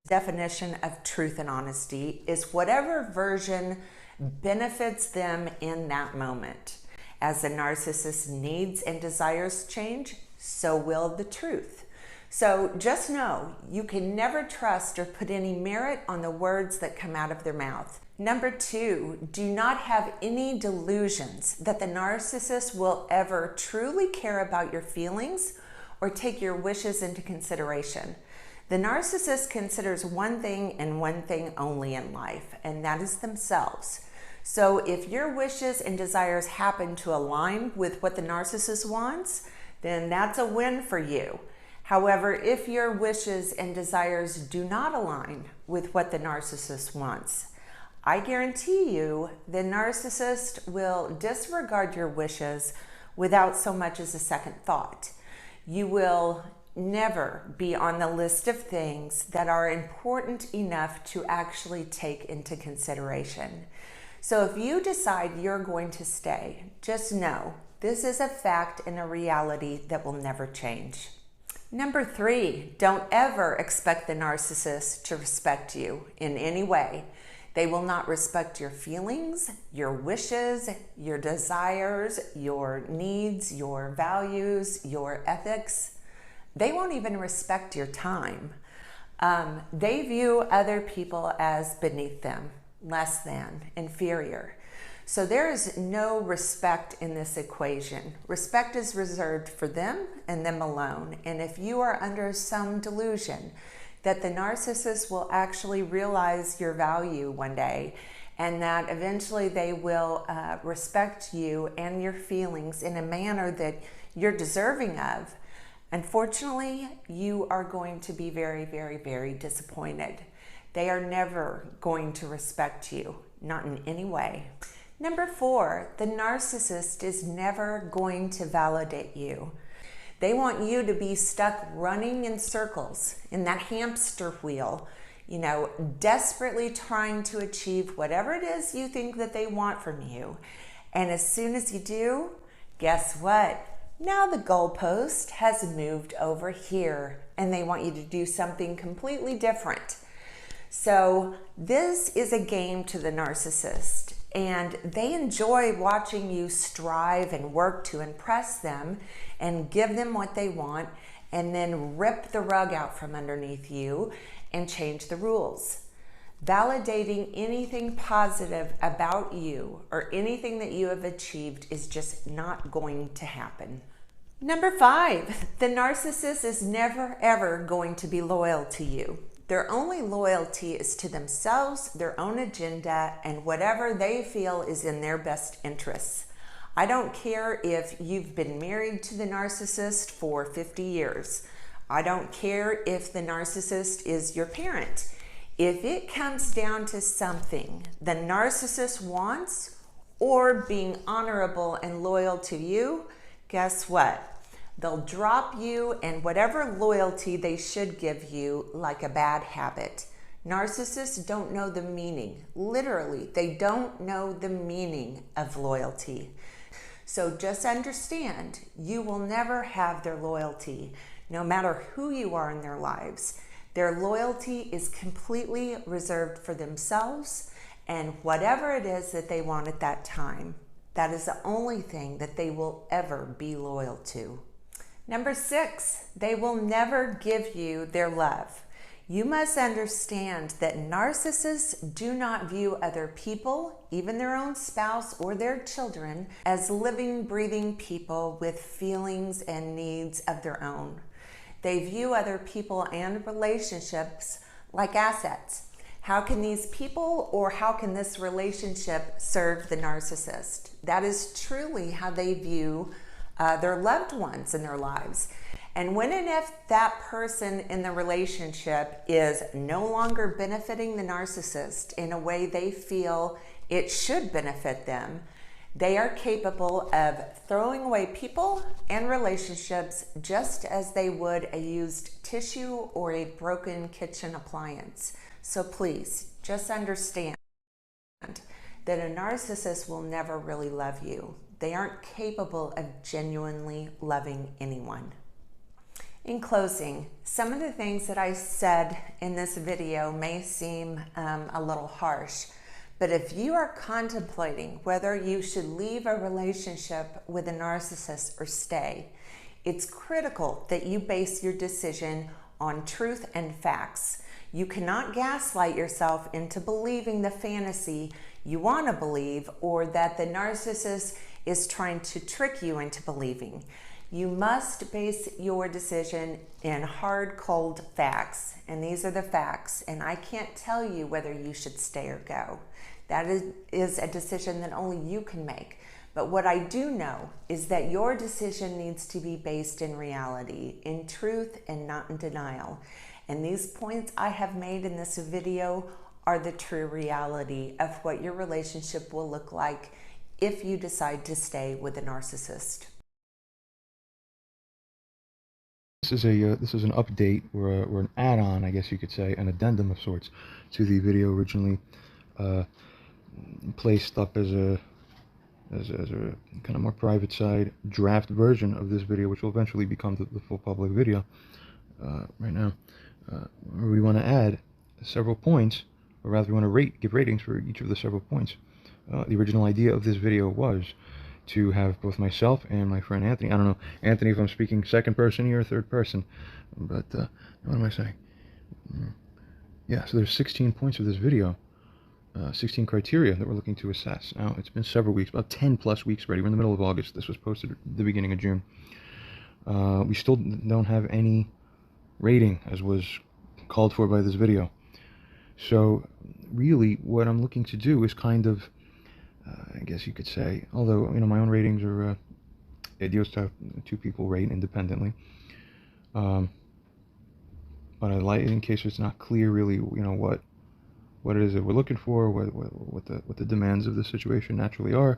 definition of truth and honesty is whatever version benefits them in that moment. As the narcissist's needs and desires change, so will the truth. So just know you can never trust or put any merit on the words that come out of their mouth. Number 2, do not have any delusions that the narcissist will ever truly care about your feelings or take your wishes into consideration. The narcissist considers one thing and one thing only in life, and that is themselves. So if your wishes and desires happen to align with what the narcissist wants, then that's a win for you. However, if your wishes and desires do not align with what the narcissist wants, I guarantee you the narcissist will disregard your wishes without so much as a second thought. You will never be on the list of things that are important enough to actually take into consideration. So if you decide you're going to stay, just know this is a fact and a reality that will never change. Number 3, don't ever expect the narcissist to respect you in any way. They will not respect your feelings, your wishes, your desires, your needs, your values, your ethics. They won't even respect your time. They view other people as beneath them, less than, inferior. So there is no respect in this equation. Respect is reserved for them and them alone. And if you are under some delusion that the narcissist will actually realize your value one day, and that eventually they will respect you and your feelings in a manner that you're deserving of, unfortunately, you are going to be very, very, very disappointed. They are never going to respect you, not in any way. Number 4, the narcissist is never going to validate you. They want you to be stuck running in circles in that hamster wheel, you know, desperately trying to achieve whatever it is you think that they want from you. And as soon as you do, guess what? Now the goalpost has moved over here and they want you to do something completely different. So this is a game to the narcissist, and they enjoy watching you strive and work to impress them and give them what they want, and then rip the rug out from underneath you and change the rules. Validating anything positive about you or anything that you have achieved is just not going to happen. Number 5, the narcissist is never ever going to be loyal to you. Their only loyalty is to themselves, their own agenda, and whatever they feel is in their best interests. I don't care if you've been married to the narcissist for 50 years. I don't care if the narcissist is your parent. If it comes down to something the narcissist wants, or being honorable and loyal to you, guess what? They'll drop you and whatever loyalty they should give you like a bad habit. Narcissists don't know the meaning. Literally, they don't know the meaning of loyalty. So just understand, you will never have their loyalty, no matter who you are in their lives. Their loyalty is completely reserved for themselves and whatever it is that they want at that time. That is the only thing that they will ever be loyal to. Number 6, they will never give you their love. You must understand that narcissists do not view other people, even their own spouse or their children, as living, breathing people with feelings and needs of their own. They view other people and relationships like assets. How can these people or how can this relationship serve the narcissist? That is truly how they view their loved ones in their lives. And when and if that person in the relationship is no longer benefiting the narcissist in a way they feel it should benefit them, they are capable of throwing away people and relationships just as they would a used tissue or a broken kitchen appliance. So please, just understand that a narcissist will never really love you. They aren't capable of genuinely loving anyone. In closing, some of the things that I said in this video may seem a little harsh, but if you are contemplating whether you should leave a relationship with a narcissist or stay, it's critical that you base your decision on truth and facts. You cannot gaslight yourself into believing the fantasy you want to believe or that the narcissist is trying to trick you into believing. You must base your decision in hard, cold facts, and these are the facts, and I can't tell you whether you should stay or go. That is a decision that only you can make. But what I do know is that your decision needs to be based in reality, in truth, and not in denial. And these points I have made in this video are the true reality of what your relationship will look like if you decide to stay with a narcissist. This is an update or an add-on, I guess you could say, an addendum of sorts to the video originally placed up as a kind of more private side draft version of this video, which will eventually become the full public video. Right now, we want to add several points, or rather, we want to give ratings for each of the several points. The original idea of this video was to have both myself and my friend Anthony. I don't know, Anthony, if I'm speaking second person here or third person, but what am I saying? Yeah, so there's 16 points of this video, 16 criteria that we're looking to assess. Now, it's been several weeks, about 10 plus weeks already. We're in the middle of August. This was posted at the beginning of June. We still don't have any rating as was called for by this video. So really what I'm looking to do is kind of, I guess you could say, although, you know, my own ratings are ideal to have two people rate independently. But I like, in case it's not clear really, you know, what it is that we're looking for, what the demands of the situation naturally are,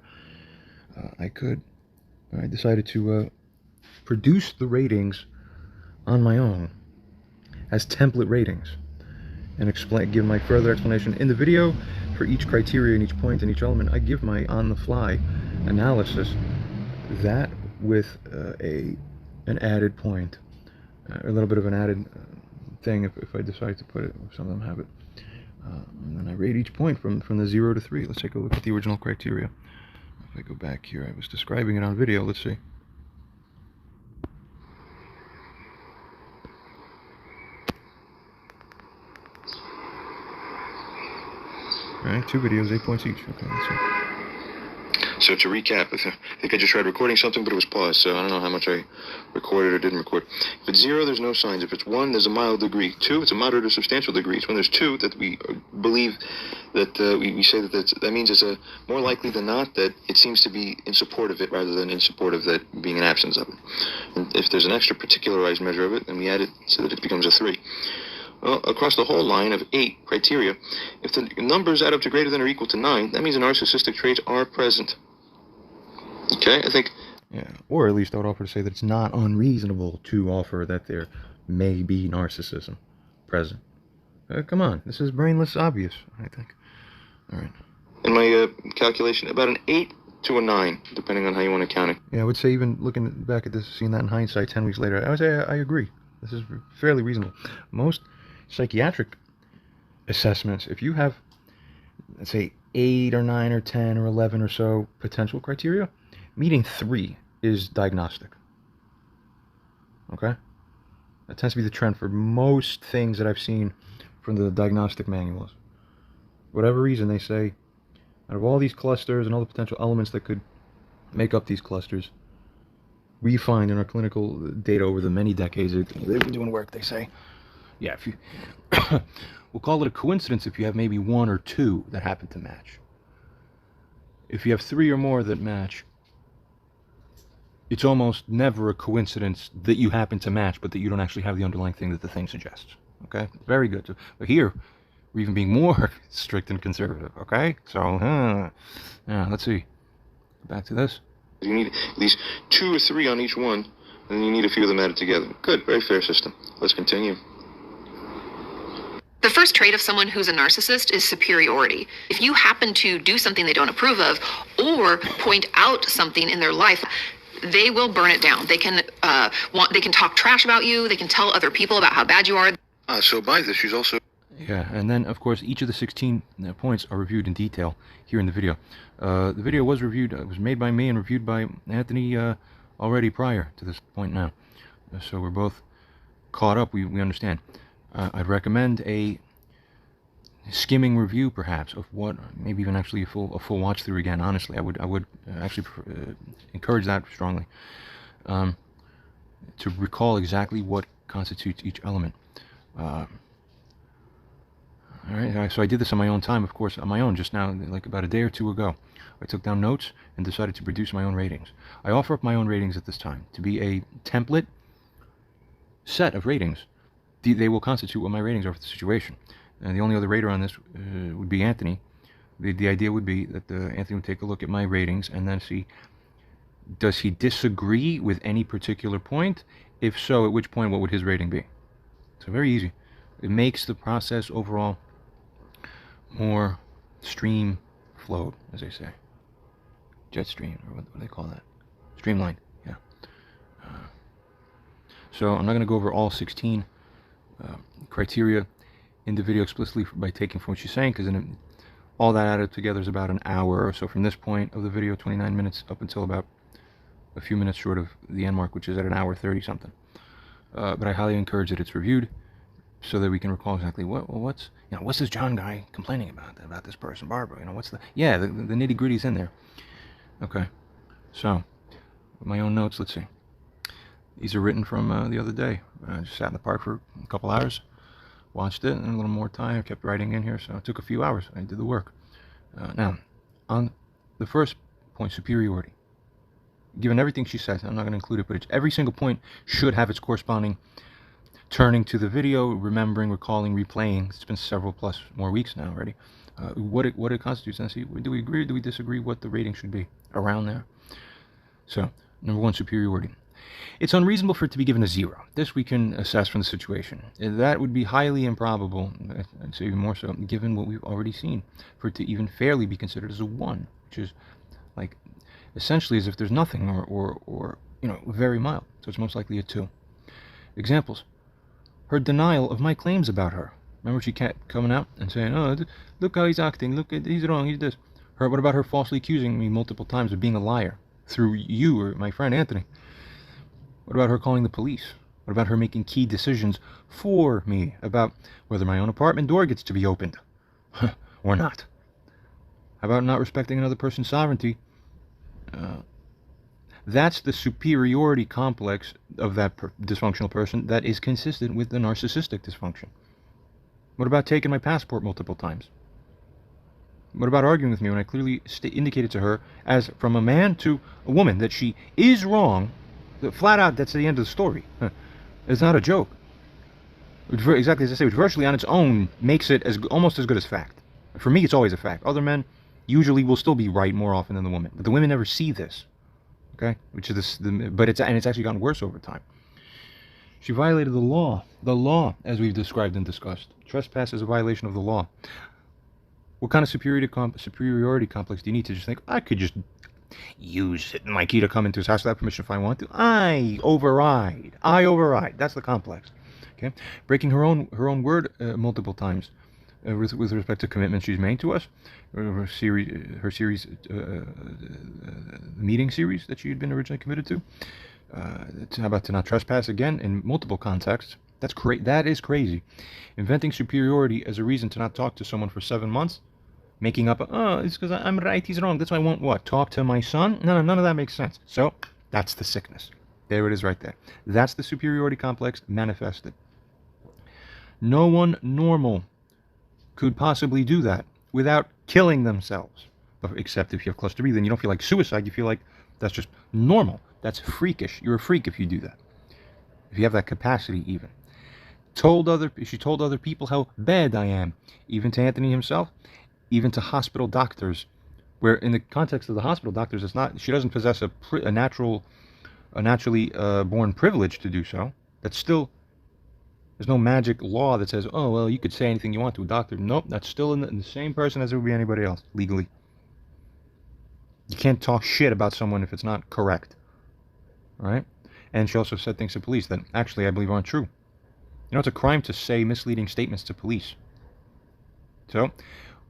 I decided to produce the ratings on my own as template ratings and give my further explanation in the video for each criteria and each point and each element. I give my on-the-fly analysis, that with an added point, a little bit of an added thing if I decide to put it, if some of them have it. And then I rate each point from the 0 to 3. Let's take a look at the original criteria. If I go back here, I was describing it on video. Let's see. All right, 2 videos, 8 points each. Okay, let's see. So to recap, I think I just tried recording something, but it was paused, so I don't know how much I recorded or didn't record. If it's 0, there's no signs. If it's 1, there's a mild degree. 2, it's a moderate or substantial degree. It's when there's 2 that we believe that we say that means it's more likely than not that it seems to be in support of it rather than in support of that being an absence of it. And if there's an extra particularized measure of it, then we add it so that it becomes a 3. Well, across the whole line of 8 criteria, if the numbers add up to greater than or equal to 9, that means the narcissistic traits are present. Okay, I think... Yeah, or at least I would offer to say that it's not unreasonable to offer that there may be narcissism present. Come on, this is brainless obvious, I think. All right. In my calculation, about an 8 to a 9, depending on how you want to count it. Yeah, I would say, even looking back at this, seeing that in hindsight 10 weeks later, I would say I agree. This is fairly reasonable. Most psychiatric assessments, if you have, let's say, 8 or 9 or 10 or 11 or so potential criteria, meeting 3 is diagnostic. Okay? That tends to be the trend for most things that I've seen from the diagnostic manuals. For whatever reason, they say, out of all these clusters and all the potential elements that could make up these clusters, we find in our clinical data over the many decades they've been doing work, they say, yeah, if you we'll call it a coincidence if you have maybe 1 or 2 that happen to match. If you have 3 or more that match, it's almost never a coincidence that you happen to match, but that you don't actually have the underlying thing that the thing suggests. Okay? Very good. But here, we're even being more strict and conservative. Okay? So, yeah, let's see. Back to this. You need at least 2 or 3 on each one, and you need a few of them added together. Good, very fair system. Let's continue. The first trait of someone who's a narcissist is superiority. If you happen to do something they don't approve of or point out something in their life, they will burn it down. They can talk trash about you. They can tell other people about how bad you are. So by this, she's also... Yeah, and then, of course, each of the 16 points are reviewed in detail here in the video. The video was reviewed, it was made by me and reviewed by Anthony already prior to this point now. So we're both caught up, we understand. I'd recommend a skimming review, perhaps, of what, maybe even actually a full watch through again. Honestly, I would actually encourage that strongly, to recall exactly what constitutes each element. All right, so I did this on my own time, of course, on my own just now, like about a day or 2 ago. I took down notes and decided to produce my own ratings. I offer up my own ratings at this time to be a template set of ratings. They will constitute what my ratings are for the situation. And the only other rater on this would be Anthony. The idea would be that Anthony would take a look at my ratings and then see, does he disagree with any particular point? If so, at which point, what would his rating be? So very easy. It makes the process overall more stream flowed, as they say. Jet stream, or what do they call that? Streamlined, yeah. So I'm not going to go over all 16 criteria in the video explicitly by taking from what she's saying, because all that added together is about an hour or so from this point of the video, 29 minutes, up until about a few minutes short of the end mark, which is at an hour 30 something. But I highly encourage that it's reviewed so that we can recall exactly what's what's this John guy complaining about this person, Barbara. What's the nitty gritty's in there. Okay, so my own notes. Let's see. These are written from the other day. I just sat in the park for a couple hours, watched it, and a little more time. I kept writing in here, so it took a few hours. I did the work. Now, on the first point, superiority. Given everything she says, I'm not going to include it, but every single point should have its corresponding turning to the video, remembering, recalling, replaying. It's been several plus more weeks now already. What it constitutes. And see, do we agree or do we disagree what the rating should be around there? So, number one, superiority. It's unreasonable for it to be given a 0. This we can assess from the situation. That would be highly improbable, I'd say even more so, given what we've already seen, for it to even fairly be considered as a 1, which is like essentially as if there's nothing, or very mild. So it's most likely a 2. Examples. Her denial of my claims about her. Remember she kept coming out and saying, oh, look how he's acting, look, he's wrong, he's this. What about her falsely accusing me multiple times of being a liar through you or my friend Anthony? What about her calling the police? What about her making key decisions for me about whether my own apartment door gets to be opened or not? How about not respecting another person's sovereignty? That's the superiority complex of that dysfunctional person that is consistent with the narcissistic dysfunction. What about taking my passport multiple times? What about arguing with me when I clearly indicated to her, as from a man to a woman, that she is wrong? Flat out, that's the end of the story. It's not a joke. Exactly as I say, which virtually on its own makes it almost as good as fact. For me, it's always a fact. Other men usually will still be right more often than the women, but the women never see this. Okay, which is it's actually gotten worse over time. She violated the law. The law, as we've described and discussed. Trespass is a violation of the law. What kind of superiority complex do you need to just think, I could just use it, my key to come into his house without permission if I want to? I override. That's the complex. Okay, breaking her own word multiple times with respect to commitments she's made to us. Her series, meeting series that she had been originally committed to. How about to not trespass again in multiple contexts? That is crazy. Inventing superiority as a reason to not talk to someone for 7 months. Making up, it's because I'm right, he's wrong. That's why I won't what? Talk to my son? No, none of that makes sense. So, that's the sickness. There it is right there. That's the superiority complex manifested. No one normal could possibly do that without killing themselves. Except if you have cluster B, then you don't feel like suicide. You feel like that's just normal. That's freakish. You're a freak if you do that. If you have that capacity even. She told other people how bad I am. Even to Anthony himself. Even to hospital doctors, where in the context of the hospital doctors, she doesn't possess a naturally born privilege to do so. That's still, there's no magic law that says, oh, well, you could say anything you want to a doctor. Nope, that's still in the same person as it would be anybody else, legally. You can't talk shit about someone if it's not correct. All right? And she also said things to police that actually I believe aren't true. It's a crime to say misleading statements to police. So,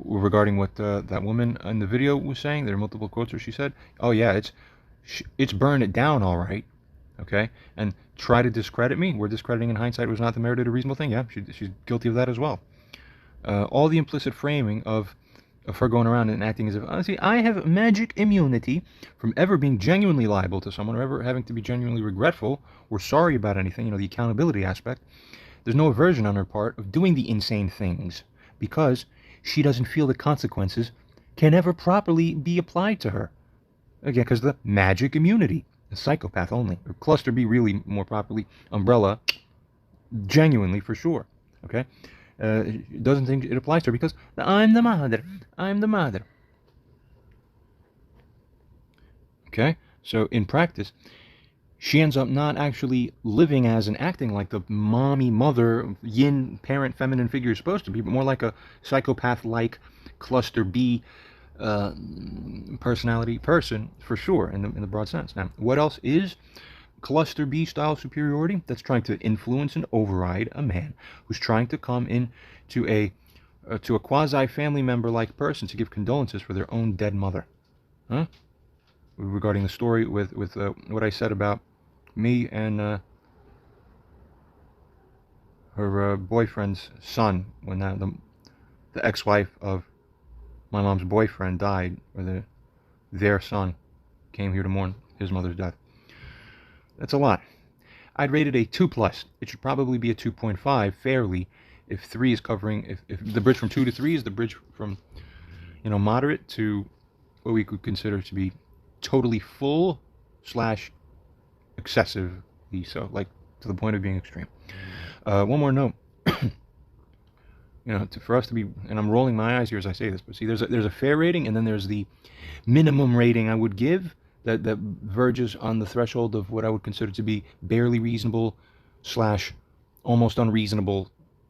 regarding what that woman in the video was saying, there are multiple quotes where she said, oh yeah, it's burn it down all right, okay, and try to discredit me, where discrediting in hindsight was not the merit of a reasonable thing. Yeah, she's guilty of that as well. All the implicit framing of her going around and acting as if, see, I have magic immunity from ever being genuinely liable to someone, or ever having to be genuinely regretful or sorry about anything, the accountability aspect. There's no aversion on her part of doing the insane things, because she doesn't feel the consequences can ever properly be applied to her. Again, because the magic immunity. A psychopath only. Or cluster B, really, more properly, umbrella, genuinely, for sure. Okay? Doesn't think it applies to her because I'm the mother. Okay? So, in practice, she ends up not actually living as and acting like the mommy, mother, yin, parent, feminine figure is supposed to be, but more like a psychopath-like cluster B personality person, for sure, in the broad sense. Now, what else is cluster B style superiority? That's trying to influence and override a man who's trying to come in to a quasi-family member-like person to give condolences for their own dead mother. Huh? Regarding the story with what I said about me and her boyfriend's son, when the ex-wife of my mom's boyfriend died, or their son came here to mourn his mother's death. That's a lot. I'd rate it a 2+. It should probably be a 2.5 fairly, if 3 is covering, if the bridge from 2 to 3 is the bridge from, moderate to what we could consider to be totally full / excessively so, like to the point of being extreme. One more note. For us to be, and I'm rolling my eyes here as I say this, but see, there's a fair rating, and then there's the minimum rating I would give that verges on the threshold of what I would consider to be barely reasonable / almost unreasonable,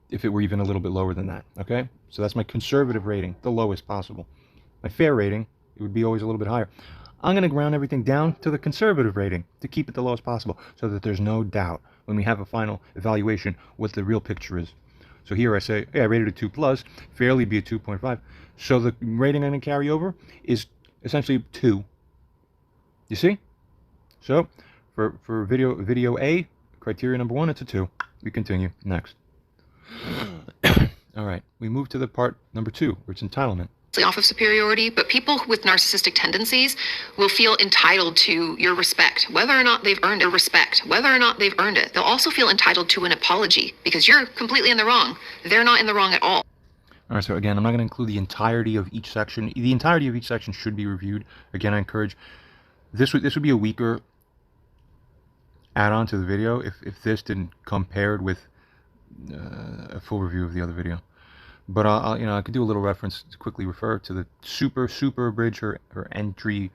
if it were even a little bit lower than that. Okay, so that's my conservative rating, the lowest possible. My fair rating, it would be always a little bit higher. I'm going to ground everything down to the conservative rating to keep it the lowest possible, so that there's no doubt when we have a final evaluation what the real picture is. So here I say, hey, I rated a 2+, fairly be a 2.5. So the rating I'm going to carry over is essentially 2. You see? So for video A, criteria number 1, it's a 2. We continue. Next. All right. We move to the part number 2, where it's entitlement. Off of superiority, but people with narcissistic tendencies will feel entitled to your respect, whether or not they've earned it. They'll also feel entitled to an apology because you're completely in the wrong. They're not in the wrong at all. All right, so again, I'm not going to include the entirety of each section. The entirety of each section should be reviewed. Again, I encourage, this would be a weaker add-on to the video if this didn't come paired with a full review of the other video. But I could do a little reference to quickly refer to the super abridge or entry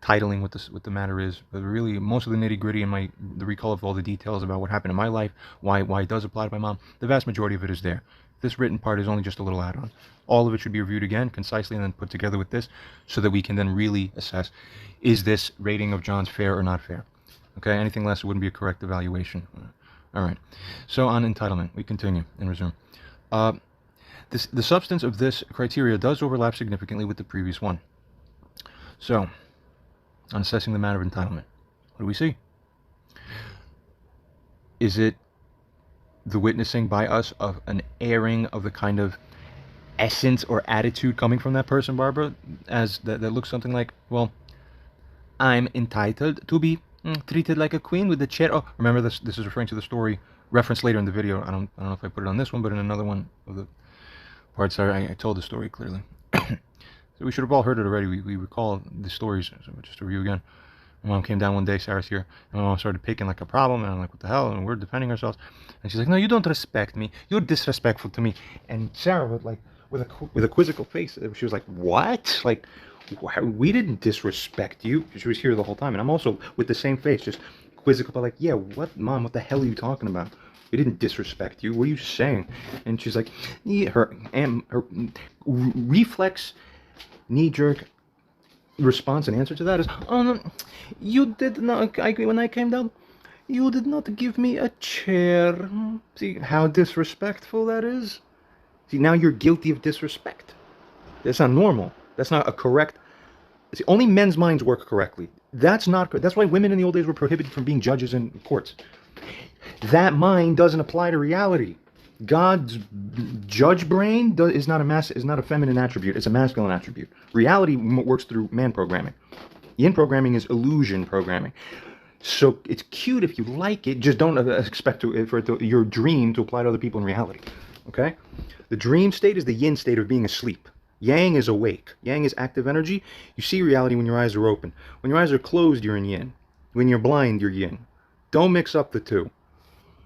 titling what the matter is. But really, most of the nitty gritty and the recall of all the details about what happened in my life, why it does apply to my mom, the vast majority of it is there. This written part is only just a little add-on. All of it should be reviewed again concisely and then put together with this, so that we can then really assess, is this rating of John's fair or not fair? Okay, anything less wouldn't be a correct evaluation. All right. So on entitlement, we continue and resume. The substance of this criteria does overlap significantly with the previous one. So, on assessing the matter of entitlement, what do we see? Is it the witnessing by us of an airing of the kind of essence or attitude coming from that person, Barbara, as that looks something like, well, I'm entitled to be treated like a queen with the chair. Oh, remember this is referring to the story referenced later in the video. I don't know if I put it on this one, but in another one of the parts I told the story clearly. So we should have all heard it already. We recall the stories, so just to review again. My mom came down one day, Sarah's here, and my mom started picking like a problem, and I'm like, what the hell? And we're defending ourselves. And she's like, no, you don't respect me. You're disrespectful to me. And Sarah with a quizzical face, she was like, what? Like, we didn't disrespect you. She was here the whole time. And I'm also with the same face, just quizzical, but like, yeah, what, Mom, what the hell are you talking about? We didn't disrespect you. What are you saying? And she's like, yeah, her reflex, knee-jerk response and answer to that is, oh, no, you did not, when I came down, you did not give me a chair. See how disrespectful that is? See, now you're guilty of disrespect. That's not normal. That's not a correct. See, only men's minds work correctly. That's why women in the old days were prohibited from being judges in courts. That mind doesn't apply to reality. God's judge brain is not a feminine attribute. It's a masculine attribute. Reality works through man programming. Yin programming is illusion programming. So it's cute if you like it. Just don't expect your dream to apply to other people in reality. Okay? The dream state is the yin state of being asleep. Yang is awake. Yang is active energy. You see reality when your eyes are open. When your eyes are closed, you're in yin. When you're blind, you're yin. Don't mix up the two.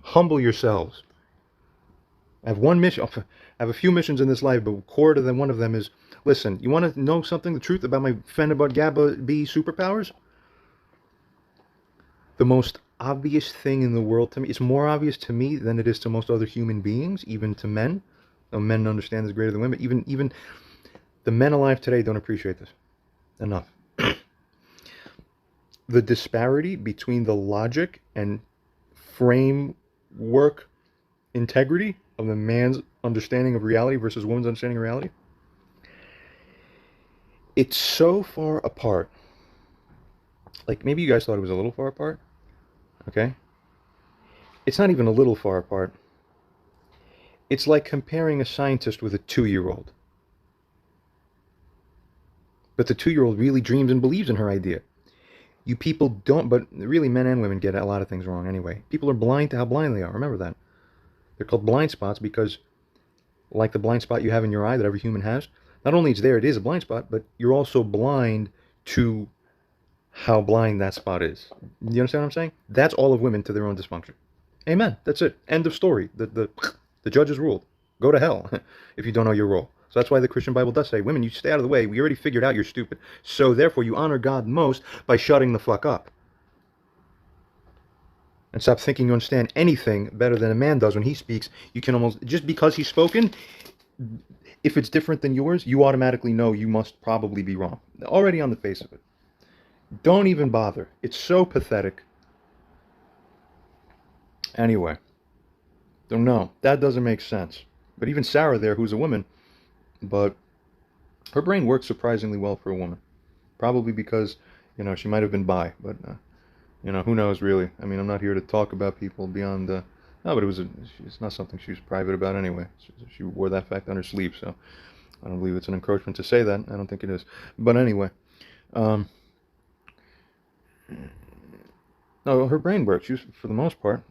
Humble yourselves. I have one mission. I have a few missions in this life, but core to them, one of them is, listen, you want to know something, the truth about my Fenibut GABA B superpowers? The most obvious thing in the world to me, it's more obvious to me than it is to most other human beings, even to men. Though men understand this greater than women. Even the men alive today don't appreciate this enough. The disparity between the logic and framework integrity of the man's understanding of reality versus woman's understanding of reality, it's so far apart. Like, maybe you guys thought it was a little far apart. Okay? It's not even a little far apart. It's like comparing a scientist with a 2-year-old. But the 2-year-old really dreams and believes in her idea. You people don't, but really men and women get a lot of things wrong anyway. People are blind to how blind they are. Remember that. They're called blind spots because, like the blind spot you have in your eye that every human has, not only it's there, it is a blind spot, but you're also blind to how blind that spot is. You understand what I'm saying? That's all of women to their own dysfunction. Amen. That's it. End of story. The judge has ruled. Go to hell if you don't know your role. So that's why the Christian Bible does say, women, you stay out of the way. We already figured out you're stupid. So therefore, you honor God most by shutting the fuck up. And stop thinking you understand anything better than a man does when he speaks. You can almost, just because he's spoken, if it's different than yours, you automatically know you must probably be wrong. Already on the face of it. Don't even bother. It's so pathetic. Anyway. Don't know. That doesn't make sense. But even Sarah there, who's a woman, but her brain works surprisingly well for a woman. Probably because, she might have been bi, but, who knows really. I mean, I'm not here to talk about people beyond, no, but it's not something she was private about anyway. She wore that fact on her sleeve, so I don't believe it's an encroachment to say that. I don't think it is. But anyway, no, her brain works, for the most part.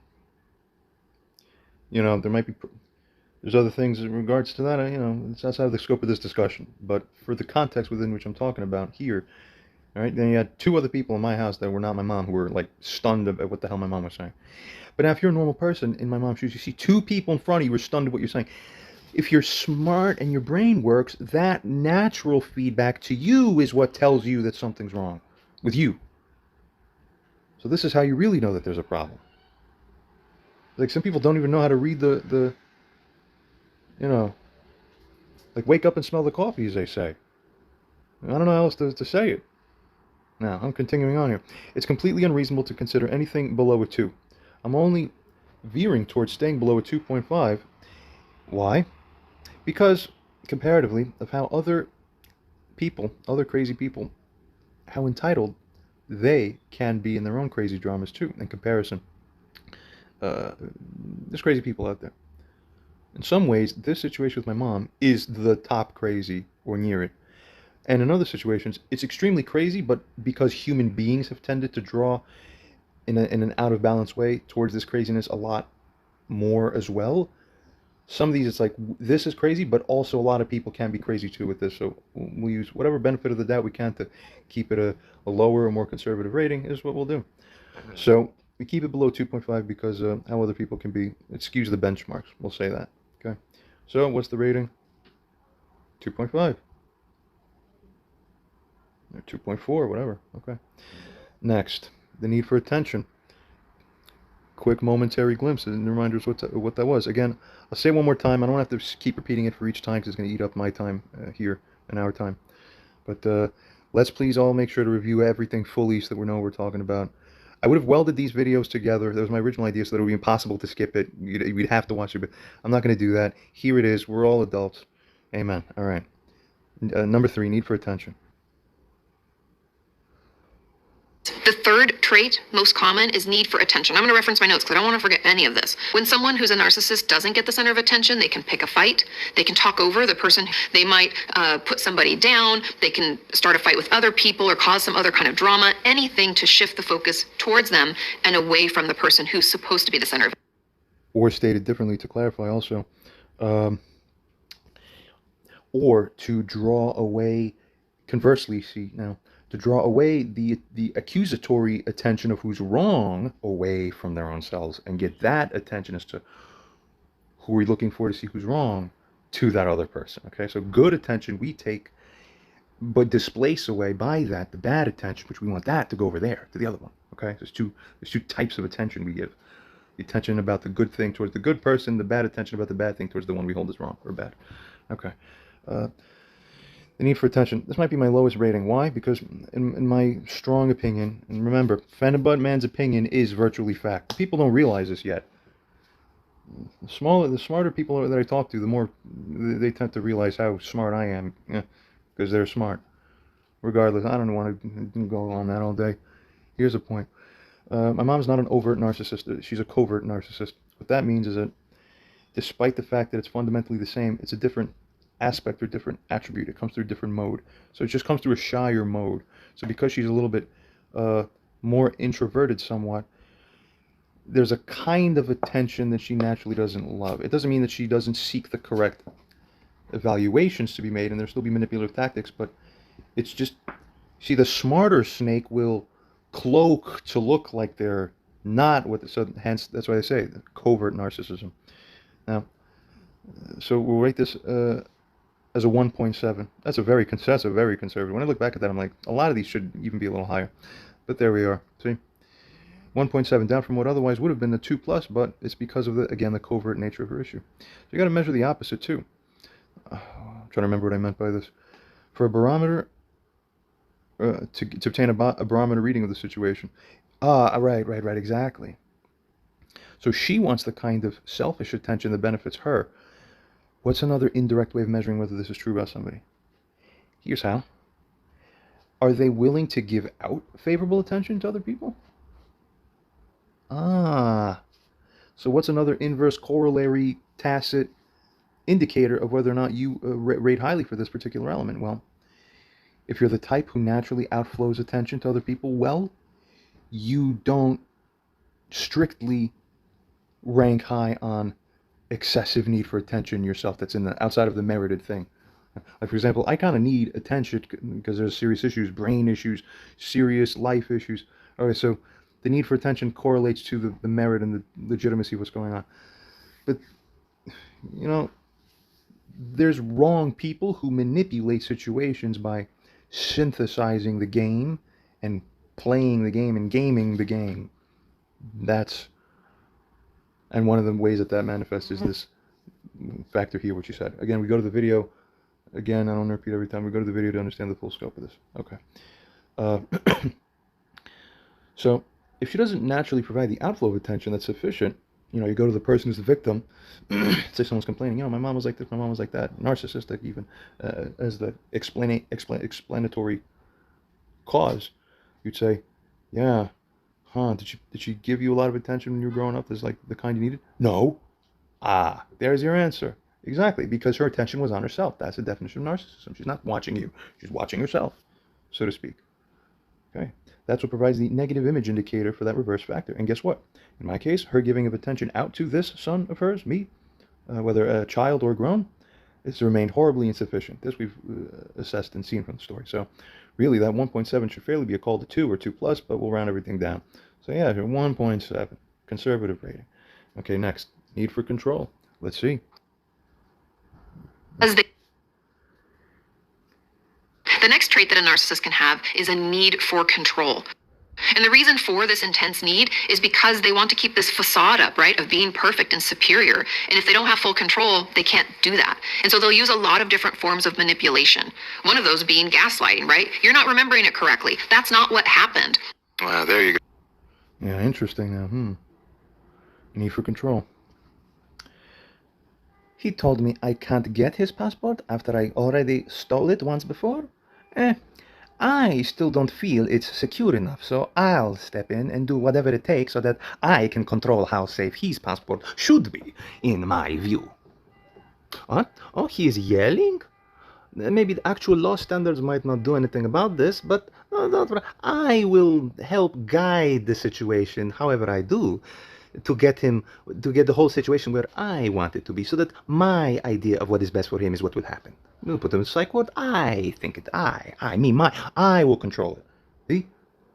There's other things in regards to that, it's outside of the scope of this discussion. But for the context within which I'm talking about here, all right, then you had 2 other people in my house that were not my mom who were, like, stunned at what the hell my mom was saying. But now if you're a normal person in my mom's shoes, you see 2 people in front of you who are stunned at what you're saying. If you're smart and your brain works, that natural feedback to you is what tells you that something's wrong with you. So this is how you really know that there's a problem. Like, some people don't even know how to read like, wake up and smell the coffee, as they say. I don't know how else to say it. Now, I'm continuing on here. It's completely unreasonable to consider anything below a 2. I'm only veering towards staying below a 2.5. Why? Because, comparatively, of how other crazy people, how entitled they can be in their own crazy dramas, too, in comparison. There's crazy people out there. In some ways, this situation with my mom is the top crazy or near it. And in other situations, it's extremely crazy, but because human beings have tended to draw in an out of balance way towards this craziness a lot more as well. Some of these, it's like, this is crazy, but also a lot of people can be crazy too with this. So we'll use whatever benefit of the doubt we can to keep it a lower or more conservative rating is what we'll do. So we keep it below 2.5 because how other people can be, it skews the benchmarks. We'll say that. Okay. So what's the rating? 2.5. Or 2.4, whatever. Okay. Next, the need for attention. Quick momentary glimpse and reminders what that was. Again, I'll say it one more time. I don't have to keep repeating it for each time because it's going to eat up my time here and our time. But let's please all make sure to review everything fully so that we know what we're talking about. I would have welded these videos together. That was my original idea, so that it would be impossible to skip it. You'd have to watch it, but I'm not going to do that. Here it is. We're all adults. Amen. All right. Number 3, need for attention. The third trait, most common, is need for attention. I'm going to reference my notes because I don't want to forget any of this. When someone who's a narcissist doesn't get the center of attention, they can pick a fight. They can talk over the person. They might put somebody down. They can start a fight with other people or cause some other kind of drama. Anything to shift the focus towards them and away from the person who's supposed to be the center of attention. Or stated differently, to clarify also, or to draw away, conversely, to draw away the accusatory attention of who's wrong away from their own selves and get that attention as to who we're looking for to see who's wrong to that other person. Okay, so good attention we take, but displace away by that the bad attention, which we want that to go over there to the other one. Okay, there's two types of attention we give. The attention about the good thing towards the good person, the bad attention about the bad thing towards the one we hold as wrong or bad. Okay. The need for attention. This might be my lowest rating. Why? Because in my strong opinion, and remember, Fenibut man's opinion is virtually fact. People don't realize this yet. The smarter people that I talk to, the more they tend to realize how smart I am, because they're smart. Regardless, I don't want to go on that all day. Here's a point. My mom's not an overt narcissist. She's a covert narcissist. What that means is that despite the fact that it's fundamentally the same, it's a different aspect or different attribute. It comes through a different mode. So it just comes through a shyer mode. So because she's a little bit more introverted somewhat, there's a kind of attention that she naturally doesn't love. It doesn't mean that she doesn't seek the correct evaluations to be made, and there'll still be manipulative tactics, but it's just, see, the smarter snake will cloak to look like they're not what, so hence, that's why they say covert narcissism. Now, so we'll rate this as a 1.7. That's a very conservative. When I look back at that, I'm like, a lot of these should even be a little higher. But there we are. See? 1.7 down from what otherwise would have been a 2+, but it's because of, the covert nature of her issue. So you got to measure the opposite, too. I'm trying to remember what I meant by this. For a barometer, to obtain a barometer reading of the situation. Right, exactly. So she wants the kind of selfish attention that benefits her. What's another indirect way of measuring whether this is true about somebody? Here's how. Are they willing to give out favorable attention to other people? So what's another inverse corollary tacit indicator of whether or not you rate highly for this particular element? Well, if you're the type who naturally outflows attention to other people, well, you don't strictly rank high on excessive need for attention yourself that's outside of the merited thing. Like, for example, I kind of need attention because there's serious issues, brain issues, serious life issues. Okay, so the need for attention correlates to the merit and the legitimacy of what's going on. But, there's wrong people who manipulate situations by synthesizing the game and playing the game and gaming the game. And one of the ways that manifests is this factor here, which you said. Again, we go to the video. Again, I don't repeat every time. We go to the video to understand the full scope of this. Okay. So, if she doesn't naturally provide the outflow of attention that's sufficient, you go to the person who's the victim, say someone's complaining, my mom was like this, my mom was like that, narcissistic even, as the explanatory cause, you'd say, yeah, did she give you a lot of attention when you were growing up? Is like the kind you needed? No. There's your answer. Exactly, because her attention was on herself. That's the definition of narcissism. She's not watching you. She's watching herself, so to speak. Okay, that's what provides the negative image indicator for that reverse factor. And guess what? In my case, her giving of attention out to this son of hers, me, whether a child or grown, it's remained horribly insufficient. This we've assessed and seen from the story. So really, that 1.7 should fairly be a call to 2 or 2+, but we'll round everything down. So yeah, 1.7, conservative rating. Okay, next, need for control. Let's see. The next trait that a narcissist can have is a need for control. And the reason for this intense need is because they want to keep this facade up, right, of being perfect and superior. And if they don't have full control, they can't do that. And so they'll use a lot of different forms of manipulation. One of those being gaslighting, right? You're not remembering it correctly. That's not what happened. Wow, there you go. Yeah, interesting now. Need for control. He told me I can't get his passport after I already stole it once before. I still don't feel it's secure enough, so I'll step in and do whatever it takes so that I can control how safe his passport should be, in my view. What? Oh, he is yelling? Maybe the actual law standards might not do anything about this, but I will help guide the situation however I do to get the whole situation where I want it to be, so that my idea of what is best for him is what will happen. We'll put him in psych ward. I will control it. See?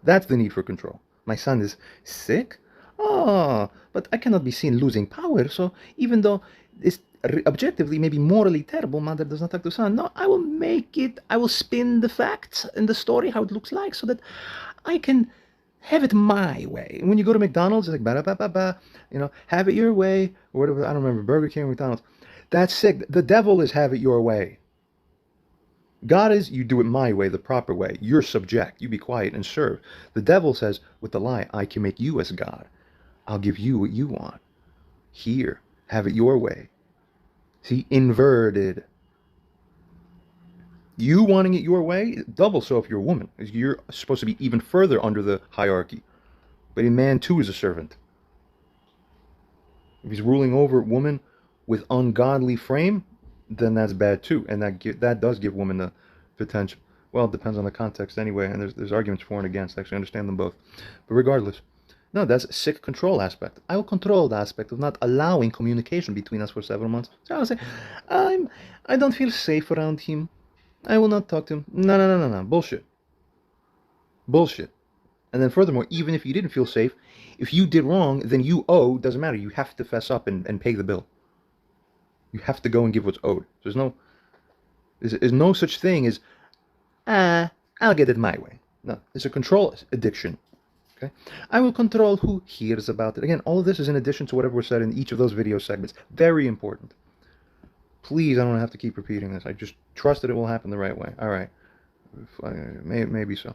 That's the need for control. My son is sick? Oh, but I cannot be seen losing power, so even though it's objectively, maybe morally terrible, mother does not talk to son. No, I will spin the facts in the story how it looks like, so that I can have it my way. When you go to McDonald's, it's like, have it your way, or whatever, I don't remember, Burger King or McDonald's. That's sick. The devil is have it your way. God is, you do it my way, the proper way. You're subject. You be quiet and serve. The devil says, with the lie, I can make you as God. I'll give you what you want. Here, have it your way. See, inverted. You wanting it your way, double so if you're a woman. You're supposed to be even further under the hierarchy. But a man too is a servant. If he's ruling over woman with ungodly frame, then that's bad too, and that does give women the potential. Well, it depends on the context anyway, and there's arguments for and against. I actually understand them both, but regardless, no, that's a sick control aspect. I will control the aspect of not allowing communication between us for several months. So I'll say, I don't feel safe around him. I will not talk to him. No, no, no, no, no, bullshit, bullshit. And then furthermore, even if you didn't feel safe, if you did wrong, then you owe. Doesn't matter. You have to fess up and pay the bill. You have to go and give what's owed. There's no such thing as, I'll get it my way. No, it's a control addiction. Okay, I will control who hears about it. Again, all of this is in addition to whatever was said in each of those video segments. Very important. Please, I don't have to keep repeating this. I just trust that it will happen the right way. All right, maybe so.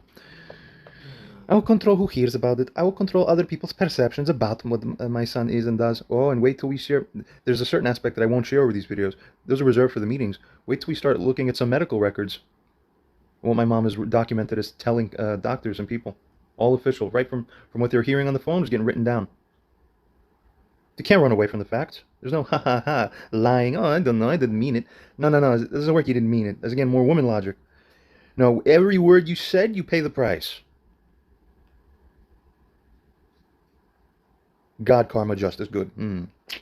I will control who hears about it. I will control other people's perceptions about what my son is and does. Oh, and wait till we share. There's a certain aspect that I won't share over these videos. Those are reserved for the meetings. Wait till we start looking at some medical records. What my mom has documented as telling doctors and people. All official, right from what they're hearing on the phone is getting written down. They can't run away from the facts. There's no ha, lying. Oh, I don't know, I didn't mean it. No, it doesn't work, you didn't mean it. That's again more woman logic. No, every word you said, you pay the price. God, karma, justice, good.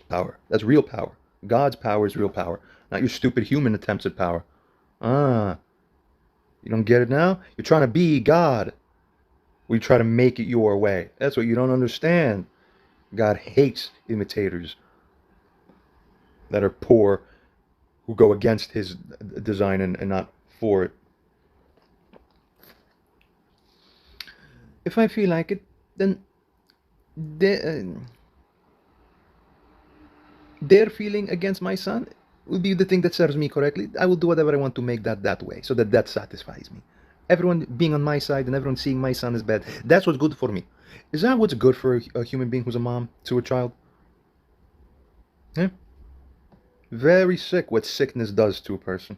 Power. That's real power. God's power is real power. Not your stupid human attempts at power. You don't get it now? You're trying to be God. We try to make it your way. That's what you don't understand. God hates imitators that are poor, who go against his design and not for it. If I feel like it, then their feeling against my son will be the thing that serves me correctly. I will do whatever I want to make that way, so that satisfies me. Everyone being on my side and everyone seeing my son as bad. That's what's good for me. Is that what's good for a human being who's a mom to a child? Yeah. Very sick what sickness does to a person.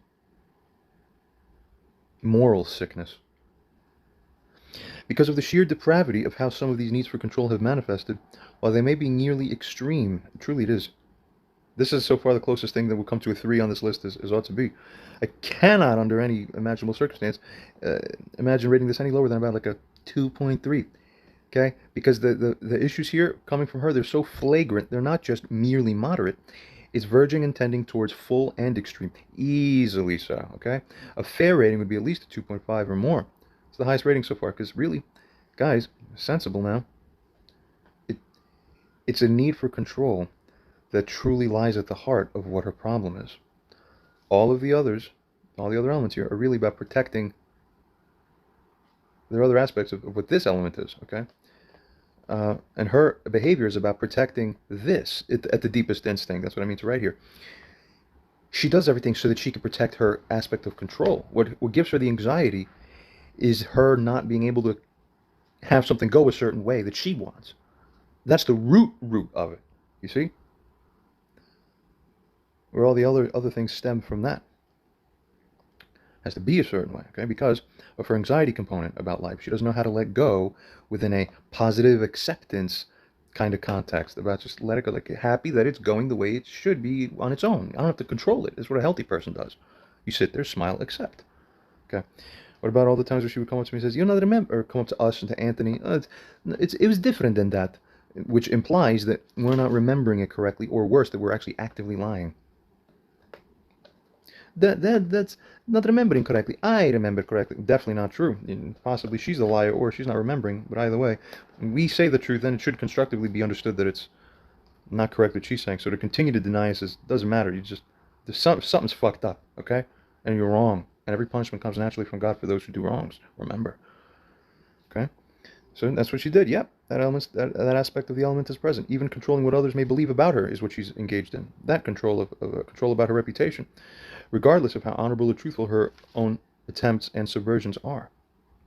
Moral sickness. Because of the sheer depravity of how some of these needs for control have manifested, while they may be nearly extreme, truly it is. This is so far the closest thing that will come to a 3 on this list as ought to be. I cannot, under any imaginable circumstance, imagine rating this any lower than about like a 2.3. Okay? Because the issues here coming from her, they're so flagrant, they're not just merely moderate. It's verging and tending towards full and extreme. Easily so, okay? A fair rating would be at least a 2.5 or more. It's the highest rating so far, because really, guys, sensible now. It's a need for control that truly lies at the heart of what her problem is. All the other elements here are really about protecting. There are other aspects of what this element is, okay? And her behavior is about protecting this at the deepest instinct. That's what I mean to write here. She does everything so that she can protect her aspect of control. What gives her the anxiety is her not being able to have something go a certain way that she wants. That's the root of it, you see? Where all the other things stem from that. Has to be a certain way, okay? Because of her anxiety component about life. She doesn't know how to let go within a positive acceptance kind of context, about just let it go, like happy that it's going the way it should be on its own. I don't have to control it. It's what a healthy person does. You sit there, smile, accept. Okay. What about all the times where she would come up to me and says, "You know, remember," or come up to us and to Anthony, it was different than that, which implies that we're not remembering it correctly, or worse, that we're actually actively lying. That's not remembering correctly. I remember correctly. Definitely not true. And possibly she's the liar, or she's not remembering. But either way, when we say the truth, then it should constructively be understood that it's not correct what she's saying. So to continue to deny us doesn't matter. Something's fucked up, okay? And you're wrong. And every punishment comes naturally from God for those who do wrongs. Remember, okay? So that's what she did. Yep, that aspect of the element is present. Even controlling what others may believe about her is what she's engaged in. That control control about her reputation, regardless of how honorable or truthful her own attempts and subversions are.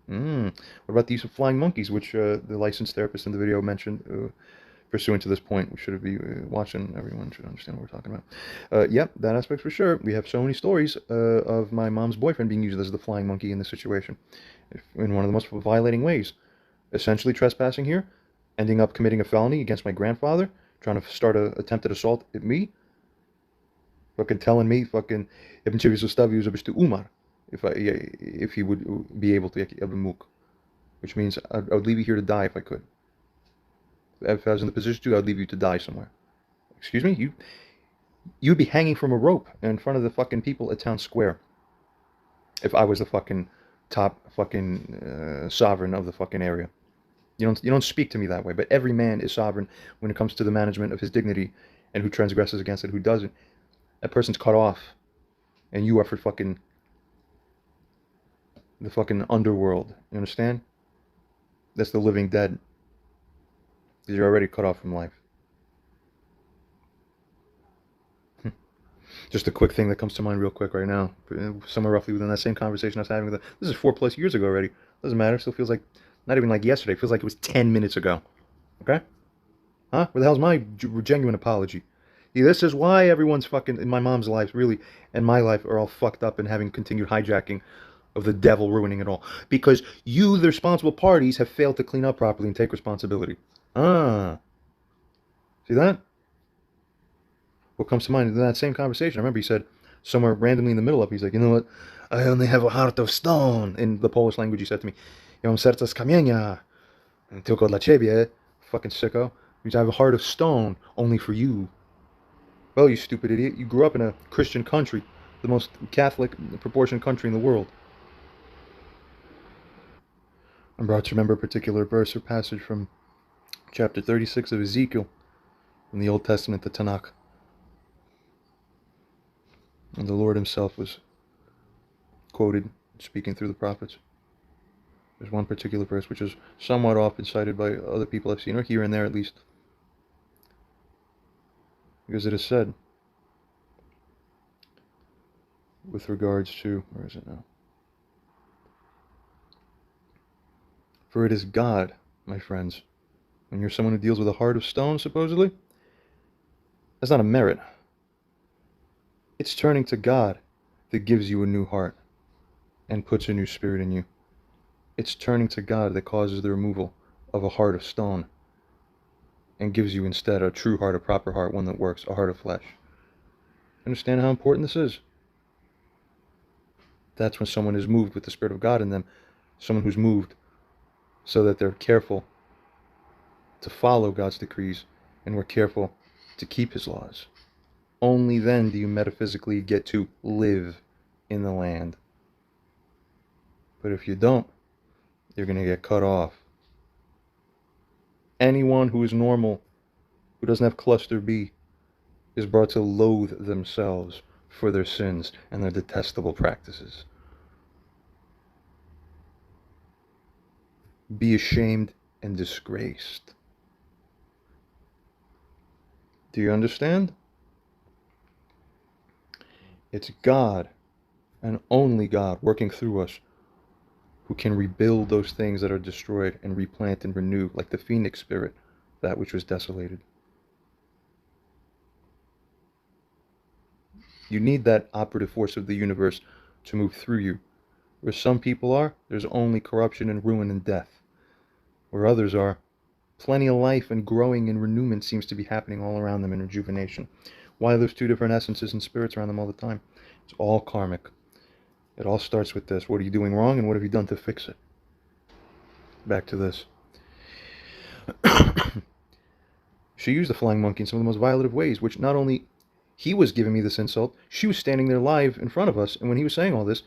What about the use of flying monkeys, which the licensed therapist in the video mentioned? Pursuant to this point, we should be watching. Everyone should understand what we're talking about. Yep, that aspect for sure. We have so many stories of my mom's boyfriend being used as the flying monkey in this situation, in one of the most violating ways. Essentially trespassing here, ending up committing a felony against my grandfather, trying to start an attempted assault at me, Fucking telling me, fucking, ibn Chivi Sustavi was a Umar, if he would be able to, which means I would leave you here to die if I could. If I was in the position to, I'd leave you to die somewhere. Excuse me? You'd be hanging from a rope in front of the fucking people at town square if I was the fucking top fucking sovereign of the fucking area. You don't speak to me that way, but every man is sovereign when it comes to the management of his dignity and who transgresses against it, who doesn't. That person's cut off, and you are for fucking the fucking underworld. You understand? That's the living dead. Because you're already cut off from life. Just a quick thing that comes to mind real quick right now. Somewhere roughly within that same conversation I was having with her. This is 4+ years ago already. Doesn't matter. Still feels like, not even like yesterday. It feels like it was 10 minutes ago. Okay? Huh? Where the hell's my genuine apology? See, this is why everyone's fucking, in my mom's life, really, and my life, are all fucked up and having continued hijacking of the devil ruining it all. Because you, the responsible parties, have failed to clean up properly and take responsibility. See that? What comes to mind in that same conversation? I remember he said, somewhere randomly in the middle of it, he's like, you know what? I only have a heart of stone. In the Polish language, he said to me, ja mam serce z kamienia. Tylko dla ciebie, fucking sicko. Means I have a heart of stone, only for you. Well, you stupid idiot. You grew up in a Christian country, the most Catholic proportioned country in the world. I'm brought to remember a particular verse or passage from chapter 36 of Ezekiel, in the Old Testament, the Tanakh. And the Lord himself was quoted speaking through the prophets. There's one particular verse which is somewhat often cited by other people I've seen, or here and there at least. Because it is said, with regards to, where is it now? For it is God, my friends. When you're someone who deals with a heart of stone, supposedly, that's not a merit. It's turning to God that gives you a new heart and puts a new spirit in you. It's turning to God that causes the removal of a heart of stone and gives you instead a true heart, a proper heart, one that works, a heart of flesh. Understand how important this is? That's when someone is moved with the Spirit of God in them, someone who's moved so that they're careful to follow God's decrees and we're careful to keep his laws. Only then do you metaphysically get to live in the land. But if you don't, you're going to get cut off. Anyone who is normal, who doesn't have cluster B, is brought to loathe themselves for their sins and their detestable practices. Be ashamed and disgraced. Do you understand? It's God, and only God, working through us, who can rebuild those things that are destroyed and replant and renew, like the phoenix spirit, that which was desolated. You need that operative force of the universe to move through you. Where some people are, there's only corruption and ruin and death. Where others are, plenty of life and growing and renewment seems to be happening all around them in rejuvenation. Why there's two different essences and spirits around them all the time? It's all karmic. It all starts with this. What are you doing wrong and what have you done to fix it? Back to this. She used the flying monkey in some of the most violative ways, which not only he was giving me this insult, she was standing there live in front of us, and when he was saying all this,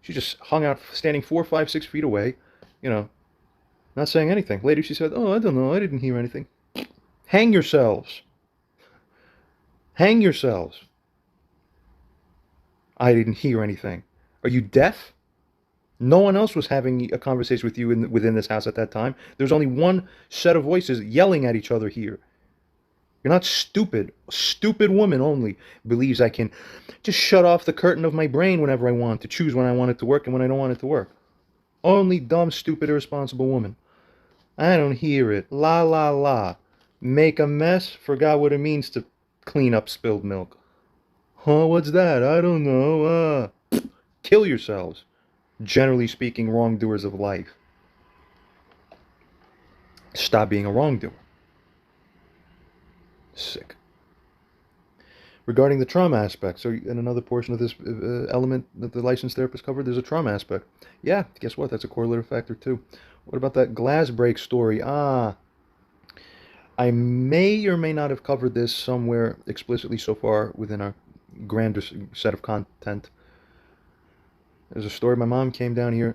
she just hung out, standing 4, 5, 6 feet away, not saying anything. Later she said, "Oh, I don't know, I didn't hear anything." Hang yourselves. Hang yourselves. I didn't hear anything. Are you deaf? No one else was having a conversation with you within this house at that time. There's only one set of voices yelling at each other here. You're not stupid. A stupid woman only believes I can just shut off the curtain of my brain whenever I want, to choose when I want it to work and when I don't want it to work. Only dumb, stupid, irresponsible woman. I don't hear it. La, la, la. Make a mess? Forgot what it means to clean up spilled milk. Huh, what's that? I don't know. Kill yourselves. Generally speaking, wrongdoers of life. Stop being a wrongdoer. Sick. Regarding the trauma aspect, so in another portion of this element that the licensed therapist covered, there's a trauma aspect. Yeah, guess what? That's a correlative factor too. What about that glass break story? I may or may not have covered this somewhere explicitly so far within our grander set of content. There's a story. My mom came down here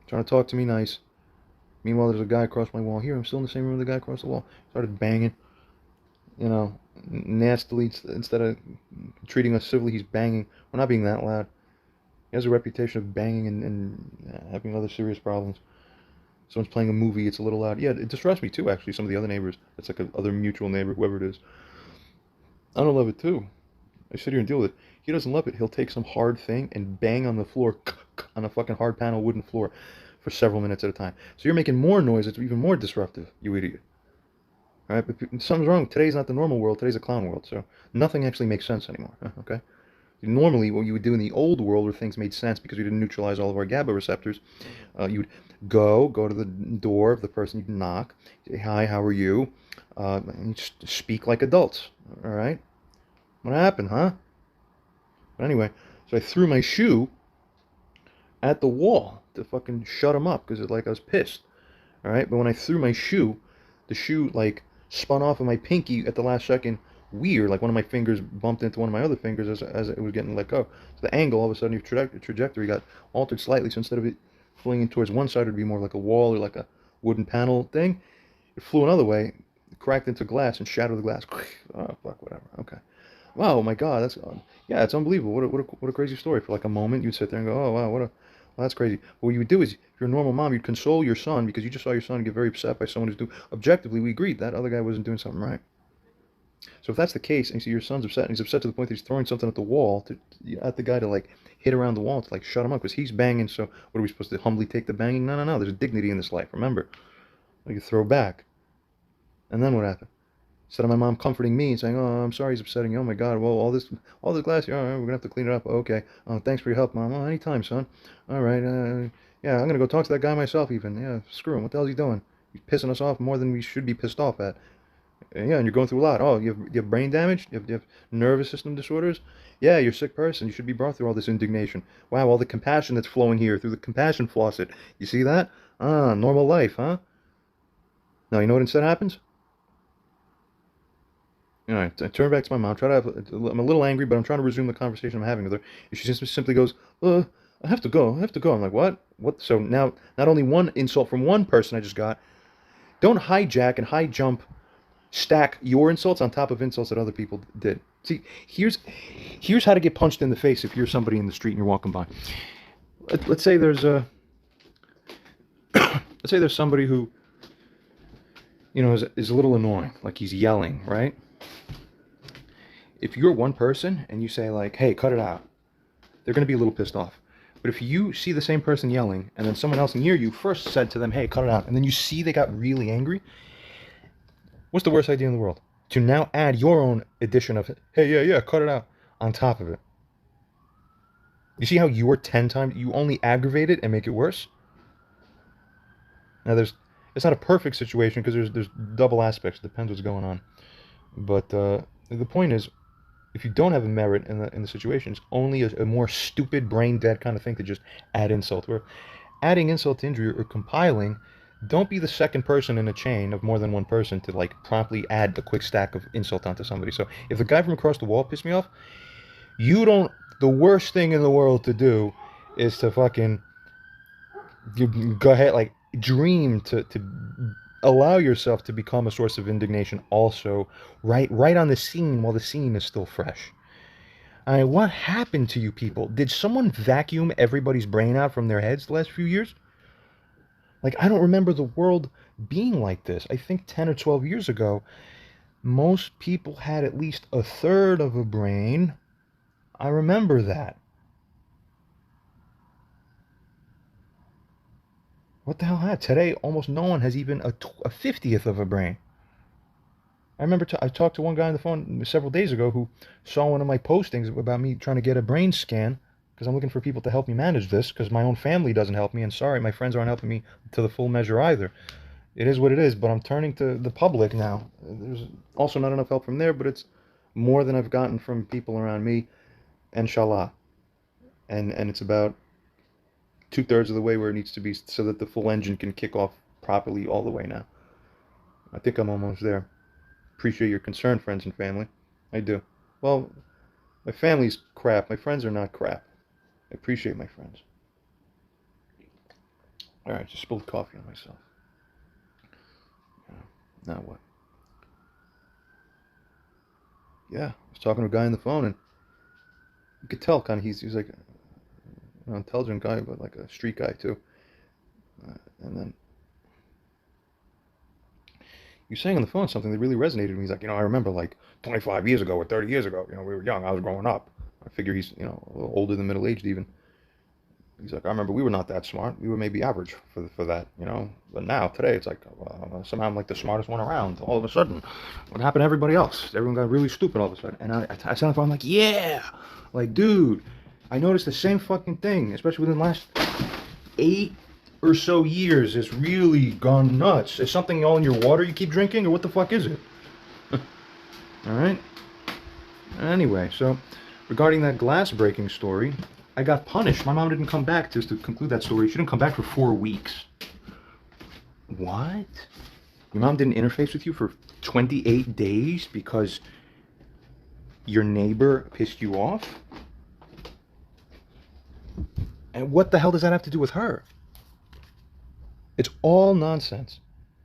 trying to talk to me nice. Meanwhile, there's a guy across my wall. Here, I'm still in the same room with the guy across the wall. Started banging, nastily. Instead of treating us civilly, he's banging. We're not being that loud. He has a reputation of banging and having other serious problems. Someone's playing a movie, it's a little loud. Yeah, it distracts me too, actually, some of the other neighbors. It's like other mutual neighbor, whoever it is. I don't love it too. I sit here and deal with it. He doesn't love it. He'll take some hard thing and bang on the floor, on a fucking hard panel wooden floor for several minutes at a time. So you're making more noise, it's even more disruptive, you idiot. Alright, but something's wrong. Today's not the normal world, today's a clown world, so nothing actually makes sense anymore, okay? Normally, what you would do in the old world where things made sense because we didn't neutralize all of our GABA receptors, you would go to the door of the person, you'd knock, say, hi, how are you? And you just speak like adults, all right? What happened, huh? But anyway, so I threw my shoe at the wall to fucking shut him up because I was pissed, all right? But when I threw my shoe, the shoe, spun off of my pinky at the last second, weird, like one of my fingers bumped into one of my other fingers as it was getting let go. So the angle, all of a sudden, your trajectory got altered slightly. So instead of it flinging towards one side, it would be more like a wall or like a wooden panel thing. It flew another way, cracked into glass and shattered the glass. Oh, fuck, whatever. Okay. Wow, my God, yeah, it's unbelievable. What a crazy story. For like a moment, you'd sit there and go, oh, wow, well, that's crazy. But what you would do is, if you're a normal mom, you'd console your son because you just saw your son get very upset by someone who's doing, objectively, we agreed that other guy wasn't doing something right. So if that's the case, and you see your son's upset, and he's upset to the point that he's throwing something at the wall, at the guy to hit around the wall to shut him up, because he's banging, so what are we supposed to humbly take the banging? No, there's dignity in this life, remember. You throw back. And then what happened? Instead of my mom comforting me and saying, oh, I'm sorry he's upsetting you, oh my God, well, all this glass here, all right, we're going to have to clean it up, okay, oh, thanks for your help, Mom, oh, anytime, son, all right, yeah, I'm going to go talk to that guy myself even, yeah, screw him, what the hell is he doing? He's pissing us off more than we should be pissed off at. Yeah, and you're going through a lot. Oh, you have brain damage? You have nervous system disorders? Yeah, you're a sick person. You should be brought through all this indignation. Wow, all the compassion that's flowing here through the compassion faucet. You see that? Normal life, huh? Now, you know what instead happens? All right, I turn back to my mom. I'm a little angry, but I'm trying to resume the conversation I'm having with her. And she just simply goes, I have to go. I'm like, what? What? So now, not only one insult from one person I just got, don't hijack and high jump stack your insults on top of insults that other people did. See, here's how to get punched in the face if you're somebody in the street and you're walking by. Let's say there's somebody who is a little annoying, like he's yelling, right? If you're one person and you say hey, cut it out, they're going to be a little pissed off. But if you see the same person yelling and then someone else near you first said to them, hey, cut it out, and then you see they got really angry, what's the worst idea in the world? To now add your own addition of, hey, yeah, cut it out, on top of it. You see how you're 10 times, you only aggravate it and make it worse? Now, it's not a perfect situation because there's double aspects. It depends what's going on. But the point is, if you don't have a merit in the situation, it's only a more stupid, brain-dead kind of thing to just add insult. Where adding insult to injury or compiling, don't be the second person in a chain of more than one person to promptly add a quick stack of insult onto somebody. So if the guy from across the wall pissed me off, the worst thing in the world to do is to fucking go ahead, dream to allow yourself to become a source of indignation also right on the scene while the scene is still fresh. I mean, what happened to you people? Did someone vacuum everybody's brain out from their heads the last few years? I don't remember the world being like this. I think 10 or 12 years ago, most people had at least a third of a brain. I remember that. What the hell happened? Today, almost no one has even a 50th of a brain. I remember I talked to one guy on the phone several days ago who saw one of my postings about me trying to get a brain scan, because I'm looking for people to help me manage this, because my own family doesn't help me, and sorry, my friends aren't helping me to the full measure either. It is what it is, but I'm turning to the public now. There's also not enough help from there, but it's more than I've gotten from people around me, inshallah. And it's about 2/3 of the way where it needs to be so that the full engine can kick off properly all the way now. I think I'm almost there. Appreciate your concern, friends and family. I do. Well, my family's crap. My friends are not crap. I appreciate my friends. All right, just spilled coffee on myself. Now what? Yeah, I was talking to a guy on the phone, and you could tell kind of he's like an intelligent guy, but like a street guy too. And then he was saying on the phone something that really resonated with me. He's like, I remember like 25 years ago or 30 years ago, we were young. I was growing up. I figure he's, a little older than middle-aged even. He's like, I remember we were not that smart. We were maybe average for that, But now, today, it's like, somehow I'm like the smartest one around. All of a sudden, what happened to everybody else? Everyone got really stupid all of a sudden. And I sat on the phone, I'm like, yeah! Like, dude, I noticed the same fucking thing, especially within the last 8 or so years. It's really gone nuts. Is something all in your water you keep drinking, or what the fuck is it? Alright? Anyway, so, regarding that glass breaking story, I got punished. My mom didn't come back, just to conclude that story. She didn't come back for 4 weeks. What? Your mom didn't interface with you for 28 days because your neighbor pissed you off? And what the hell does that have to do with her? It's all nonsense.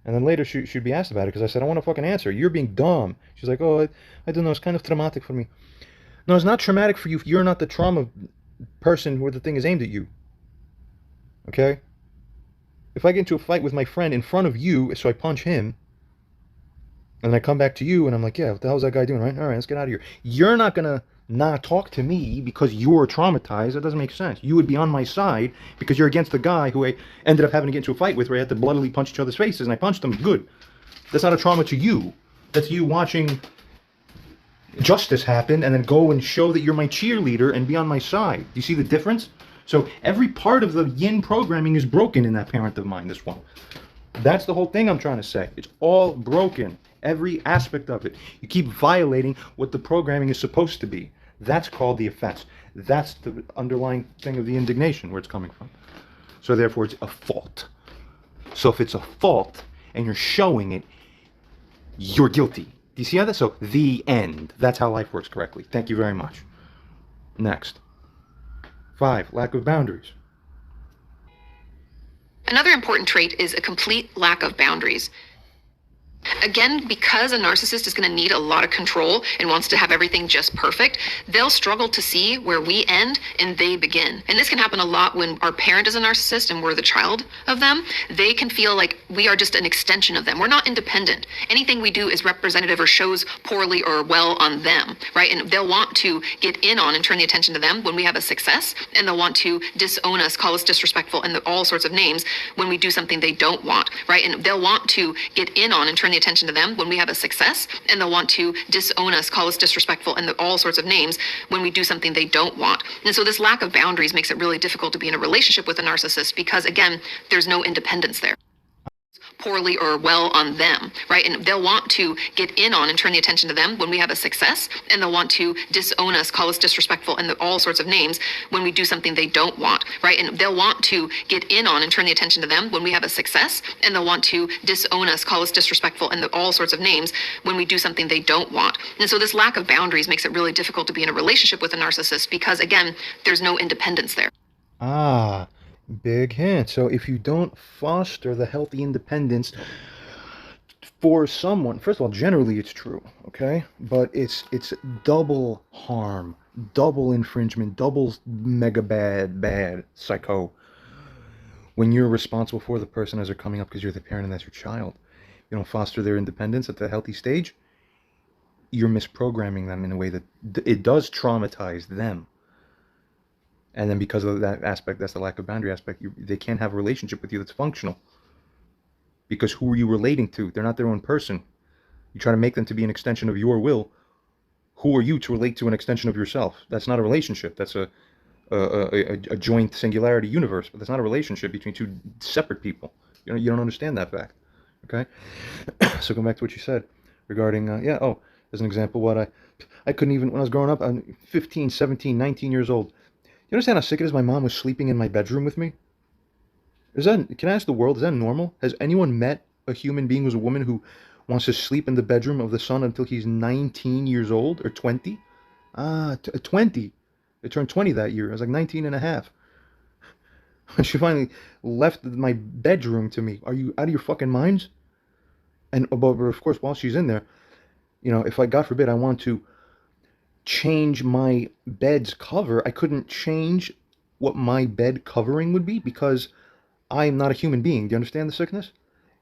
And then later she'd be asked about it because I said, I want to fucking answer. You're being dumb. She's like, oh, I don't know. It's kind of traumatic for me. No, it's not traumatic for you if you're not the trauma person where the thing is aimed at you. Okay? If I get into a fight with my friend in front of you, so I punch him, and I come back to you and I'm like, yeah, what the hell's that guy doing, right? All right, let's get out of here. You're not going to not talk to me because you're traumatized. That doesn't make sense. You would be on my side because you're against the guy who I ended up having to get into a fight with where I had to bloodily punch each other's faces and I punched them. Good. That's not a trauma to you. That's you watching justice happen and then go and show that you're my cheerleader and be on my side. Do you see the difference? So every part of the yin programming is broken in that parent of mine, this one. That's the whole thing I'm trying to say. It's all broken. Every aspect of it. You keep violating what the programming is supposed to be. That's called the offense. That's the underlying thing of the indignation, where it's coming from. So therefore, it's a fault. So if it's a fault and you're showing it, you're guilty. Do you see how that? So the end. That's how life works correctly. Thank you very much. Next. 5, lack of boundaries. Another important trait is a complete lack of boundaries. Again, because a narcissist is going to need a lot of control and wants to have everything just perfect, they'll struggle to see where we end and they begin. And this can happen a lot when our parent is a narcissist and we're the child of them. They can feel like we are just an extension of them. We're not independent. Anything we do is representative or shows poorly or well on them, right? And they'll want to get in on and turn the attention to them when we have a success, and they'll want to disown us, call us disrespectful, and all sorts of names when we do something they don't want, right? And they'll want to get in on and turn the attention to them when we have a success, and they'll want to disown us, call us disrespectful, and all sorts of names when we do something they don't want. And so this lack of boundaries makes it really difficult to be in a relationship with a narcissist because, again, there's no independence there. Poorly or well on them, right? And they'll want to get in on and turn the attention to them when we have a success, and they'll want to disown us, call us disrespectful, and all sorts of names when we do something they don't want, right? And they'll want to get in on and turn the attention to them when we have a success, and they'll want to disown us, call us disrespectful, and all sorts of names when we do something they don't want. And so this lack of boundaries makes it really difficult to be in a relationship with a narcissist because, again, there's no independence there. Ah, big hint. So if you don't foster the healthy independence for someone, first of all, generally it's true, okay? But it's double harm, double infringement, double mega bad psycho when you're responsible for the person as they're coming up because you're the parent and that's your child. You don't foster their independence at the healthy stage, you're misprogramming them in a way that it does traumatize them. And then because of that aspect, that's the lack of boundary aspect, they can't have a relationship with you that's functional. Because who are you relating to? They're not their own person. You try to make them to be an extension of your will. Who are you to relate to an extension of yourself? That's not a relationship. That's a joint singularity universe. But that's not a relationship between two separate people. You don't understand that fact. Okay? So going back to what you said regarding, as an example, what I couldn't even, when I was growing up, I'm 15, 17, 19 years old. You understand how sick it is my mom was sleeping in my bedroom with me? Can I ask the world, is that normal? Has anyone met a human being who's a woman who wants to sleep in the bedroom of the son until he's 19 years old or 20? 20. I turned 20 that year. I was like 19 and a half. She finally left my bedroom to me. Are you out of your fucking minds? And but of course, while she's in there, if I, God forbid, I want to change my bed's cover, I couldn't change what my bed covering would be because I'm not a human being. Do you understand the sickness?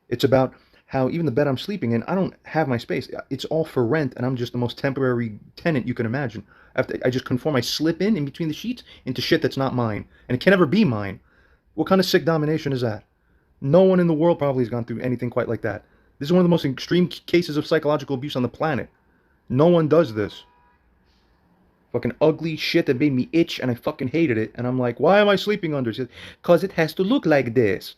It's about how even the bed I'm sleeping in, I don't have my space. It's all for rent, and I'm just the most temporary tenant you can imagine. I just conform. I slip in between the sheets into shit that's not mine, and it can never be mine. What kind of sick domination is that? No one in the world probably has gone through anything quite like that. This is one of the most extreme cases of psychological abuse on the planet. No one does this. Fucking ugly shit that made me itch, and I fucking hated it. And I'm like, why am I sleeping under? She said, because it has to look like this.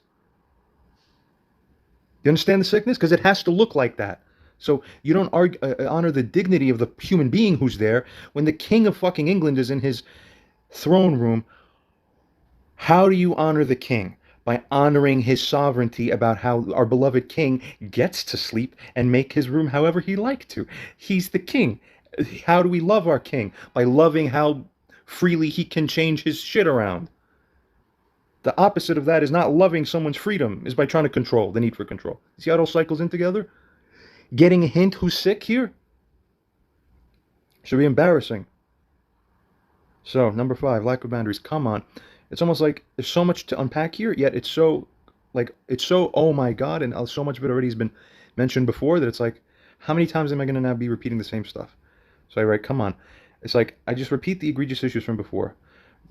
You understand the sickness? Because it has to look like that. So you don't honor the dignity of the human being who's there when the king of fucking England is in his throne room. How do you honor the king? By honoring his sovereignty about how our beloved king gets to sleep and make his room however he likes to. He's the king. How do we love our king? By loving how freely he can change his shit around. The opposite of that is not loving someone's freedom, is by trying to control, the need for control. See how it all cycles in together? Getting a hint who's sick here? Should be embarrassing. So, number 5, lack of boundaries. Come on. It's almost like there's so much to unpack here, yet it's so, oh my God, and so much of it already has been mentioned before that it's like, how many times am I going to now be repeating the same stuff? So I write, come on. It's like, I just repeat the egregious issues from before.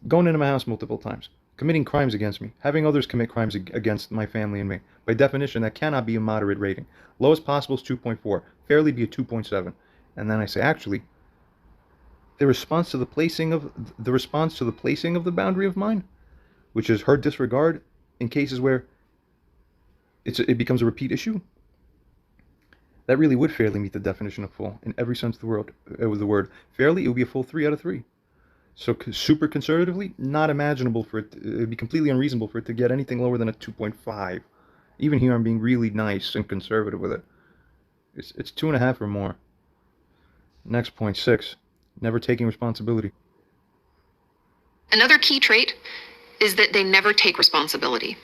Going into my house multiple times. Committing crimes against me. Having others commit crimes against my family and me. By definition, that cannot be a moderate rating. Lowest possible is 2.4. Fairly be a 2.7. And then I say, actually, the response to the placing of the boundary of mine, which is her disregard in cases where it becomes a repeat issue, that really would fairly meet the definition of full in every sense of the word. Fairly, it would be a full 3 out of 3. So super conservatively, not imaginable for it. It would be completely unreasonable for it to get anything lower than a 2.5. Even here, I'm being really nice and conservative with it. It's 2.5 or more. Next point, 6. Never taking responsibility. Another key trait is that they never take responsibility.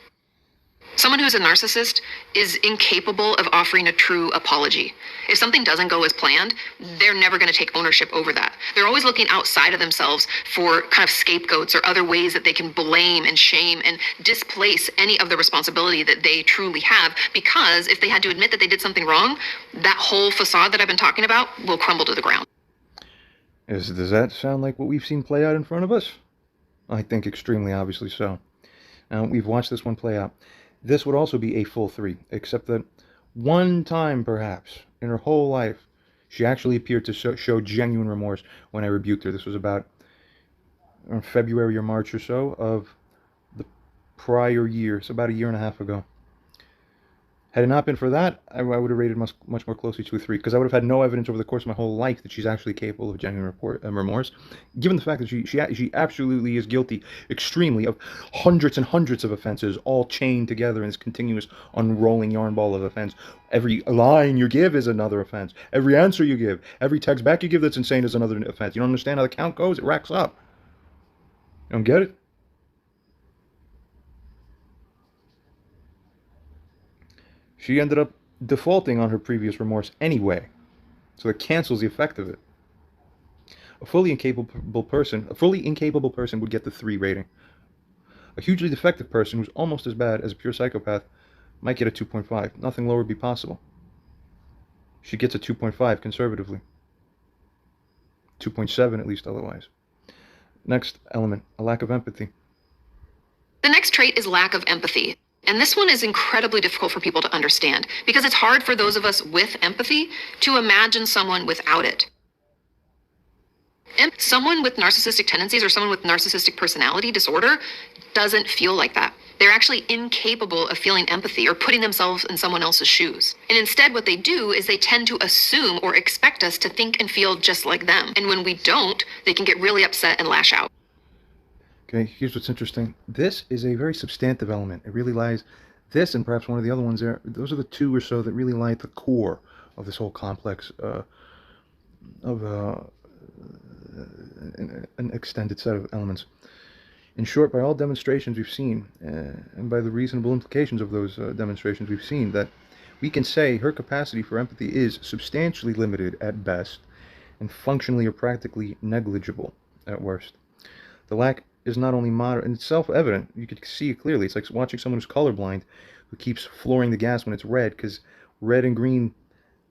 Someone who's a narcissist is incapable of offering a true apology. If something doesn't go as planned, they're never going to take ownership over that. They're always looking outside of themselves for kind of scapegoats or other ways that they can blame and shame and displace any of the responsibility that they truly have, because if they had to admit that they did something wrong, that whole facade that I've been talking about will crumble to the ground. Does that sound like what we've seen play out in front of us? I think extremely obviously so. Now, we've watched this one play out. This would also be a full 3, except that one time, perhaps, in her whole life, she actually appeared to show genuine remorse when I rebuked her. This was about February or March or so of the prior year, so about a year and a half ago. Had it not been for that, I would have rated much more closely to a 3, because I would have had no evidence over the course of my whole life that she's actually capable of genuine remorse, given the fact that she absolutely is guilty, extremely, of hundreds and hundreds of offenses, all chained together in this continuous unrolling yarn ball of offense. Every line you give is another offense. Every answer you give, every text back you give that's insane is another offense. You don't understand how the count goes? It racks up. You don't get it? She ended up defaulting on her previous remorse anyway, so it cancels the effect of it. A fully incapable person would get the 3 rating. A hugely defective person who's almost as bad as a pure psychopath might get a 2.5. Nothing lower would be possible. She gets a 2.5 conservatively. 2.7 at least otherwise. Next element, a lack of empathy. The next trait is lack of empathy. And this one is incredibly difficult for people to understand because it's hard for those of us with empathy to imagine someone without it. And someone with narcissistic tendencies or someone with narcissistic personality disorder doesn't feel like that. They're actually incapable of feeling empathy or putting themselves in someone else's shoes. And instead, what they do is they tend to assume or expect us to think and feel just like them. And when we don't, they can get really upset and lash out. Okay, here's what's interesting. This is a very substantive element. It really lies, this and perhaps one of the other ones there, those are the two or so that really lie at the core of this whole complex of an extended set of elements. In short, by all demonstrations we've seen, and by the reasonable implications of those demonstrations we've seen, that we can say her capacity for empathy is substantially limited at best, and functionally or practically negligible at worst. The lack is not only moderate, and it's self-evident. You could see it clearly. It's like watching someone who's colorblind who keeps flooring the gas when it's red, because red and green,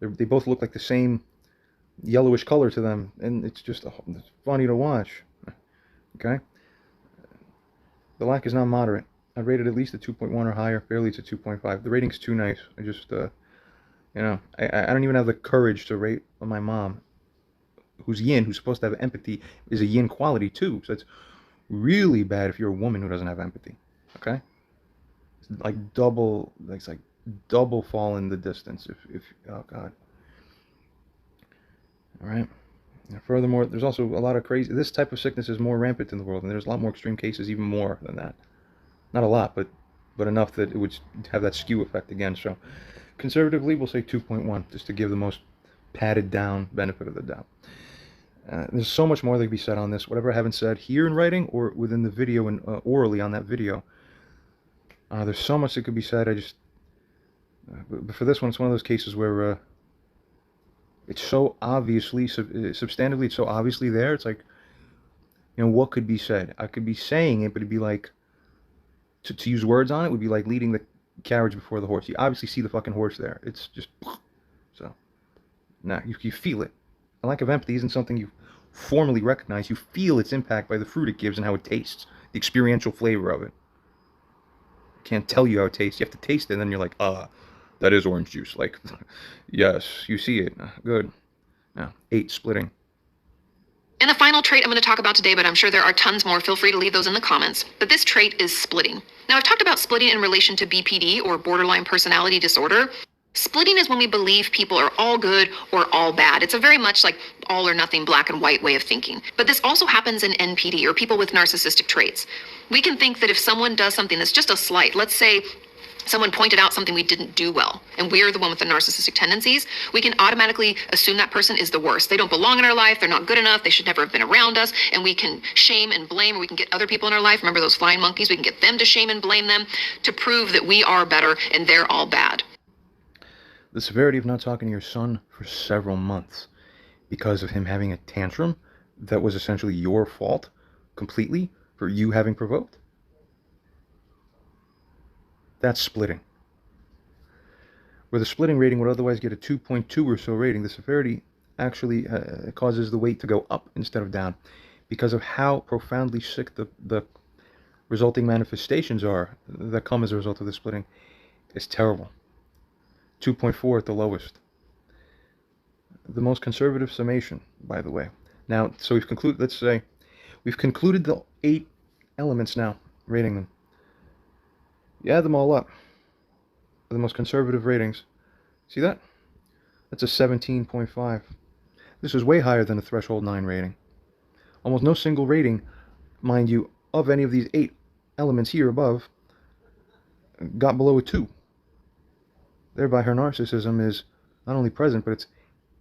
they both look like the same yellowish color to them, and it's just it's funny to watch. Okay? The lack is not moderate. I'd rate it at least a 2.1 or higher. Barely it's a 2.5. The rating's too nice. I just, I don't even have the courage to rate my mom, who's yin, who's supposed to have empathy, is a yin quality too. So it's really bad if you're a woman who doesn't have empathy. Okay? It's like double fall in the distance. If oh God. All right. And furthermore, there's also a lot of crazy. This type of sickness is more rampant in the world, and there's a lot more extreme cases, even more than that. Not a lot, but enough that it would have that skew effect again. So, conservatively, we'll say 2.1, just to give the most padded down benefit of the doubt. There's so much more that can be said on this. Whatever I haven't said here in writing or within the video and orally on that video. There's so much that could be said. But for this one, it's one of those cases where. It's so obviously, substantively, it's so obviously there. It's like, what could be said? I could be saying it, but it'd be like, to use words on it would be like leading the carriage before the horse. You obviously see the fucking horse there. It's just, so, nah, you feel it. A lack of empathy isn't something you formally recognize. You feel its impact by the fruit it gives and how it tastes, the experiential flavor of it. Can't tell you how it tastes. You have to taste it, and then you're like, that is orange juice. Like, yes, you see it. Good. Now, 8, splitting. And the final trait I'm going to talk about today, but I'm sure there are tons more. Feel free to leave those in the comments. But this trait is splitting. Now, I've talked about splitting in relation to BPD, or borderline personality disorder. Splitting is when we believe people are all good or all bad. It's a very much like all or nothing, black and white way of thinking. But this also happens in NPD, or people with narcissistic traits. We can think that if someone does something that's just a slight, let's say someone pointed out something we didn't do well, and we're the one with the narcissistic tendencies, we can automatically assume that person is the worst. They don't belong in our life, they're not good enough, they should never have been around us, and we can shame and blame, or we can get other people in our life, remember those flying monkeys, we can get them to shame and blame them to prove that we are better and they're all bad. The severity of not talking to your son for several months because of him having a tantrum that was essentially your fault completely for you having provoked. That's splitting. Where the splitting rating would otherwise get a 2.2 or so rating, the severity actually causes the weight to go up instead of down because of how profoundly sick the resulting manifestations are that come as a result of the splitting. It's terrible. 2.4 at the lowest. The most conservative summation, by the way. Now, so we've concluded, let's say, we've concluded the 8 elements now, rating them. You add them all up, the most conservative ratings. See that? That's a 17.5. This is way higher than a threshold 9 rating. Almost no single rating, mind you, of any of these 8 elements here above, got below a 2. Thereby, her narcissism is not only present, but it's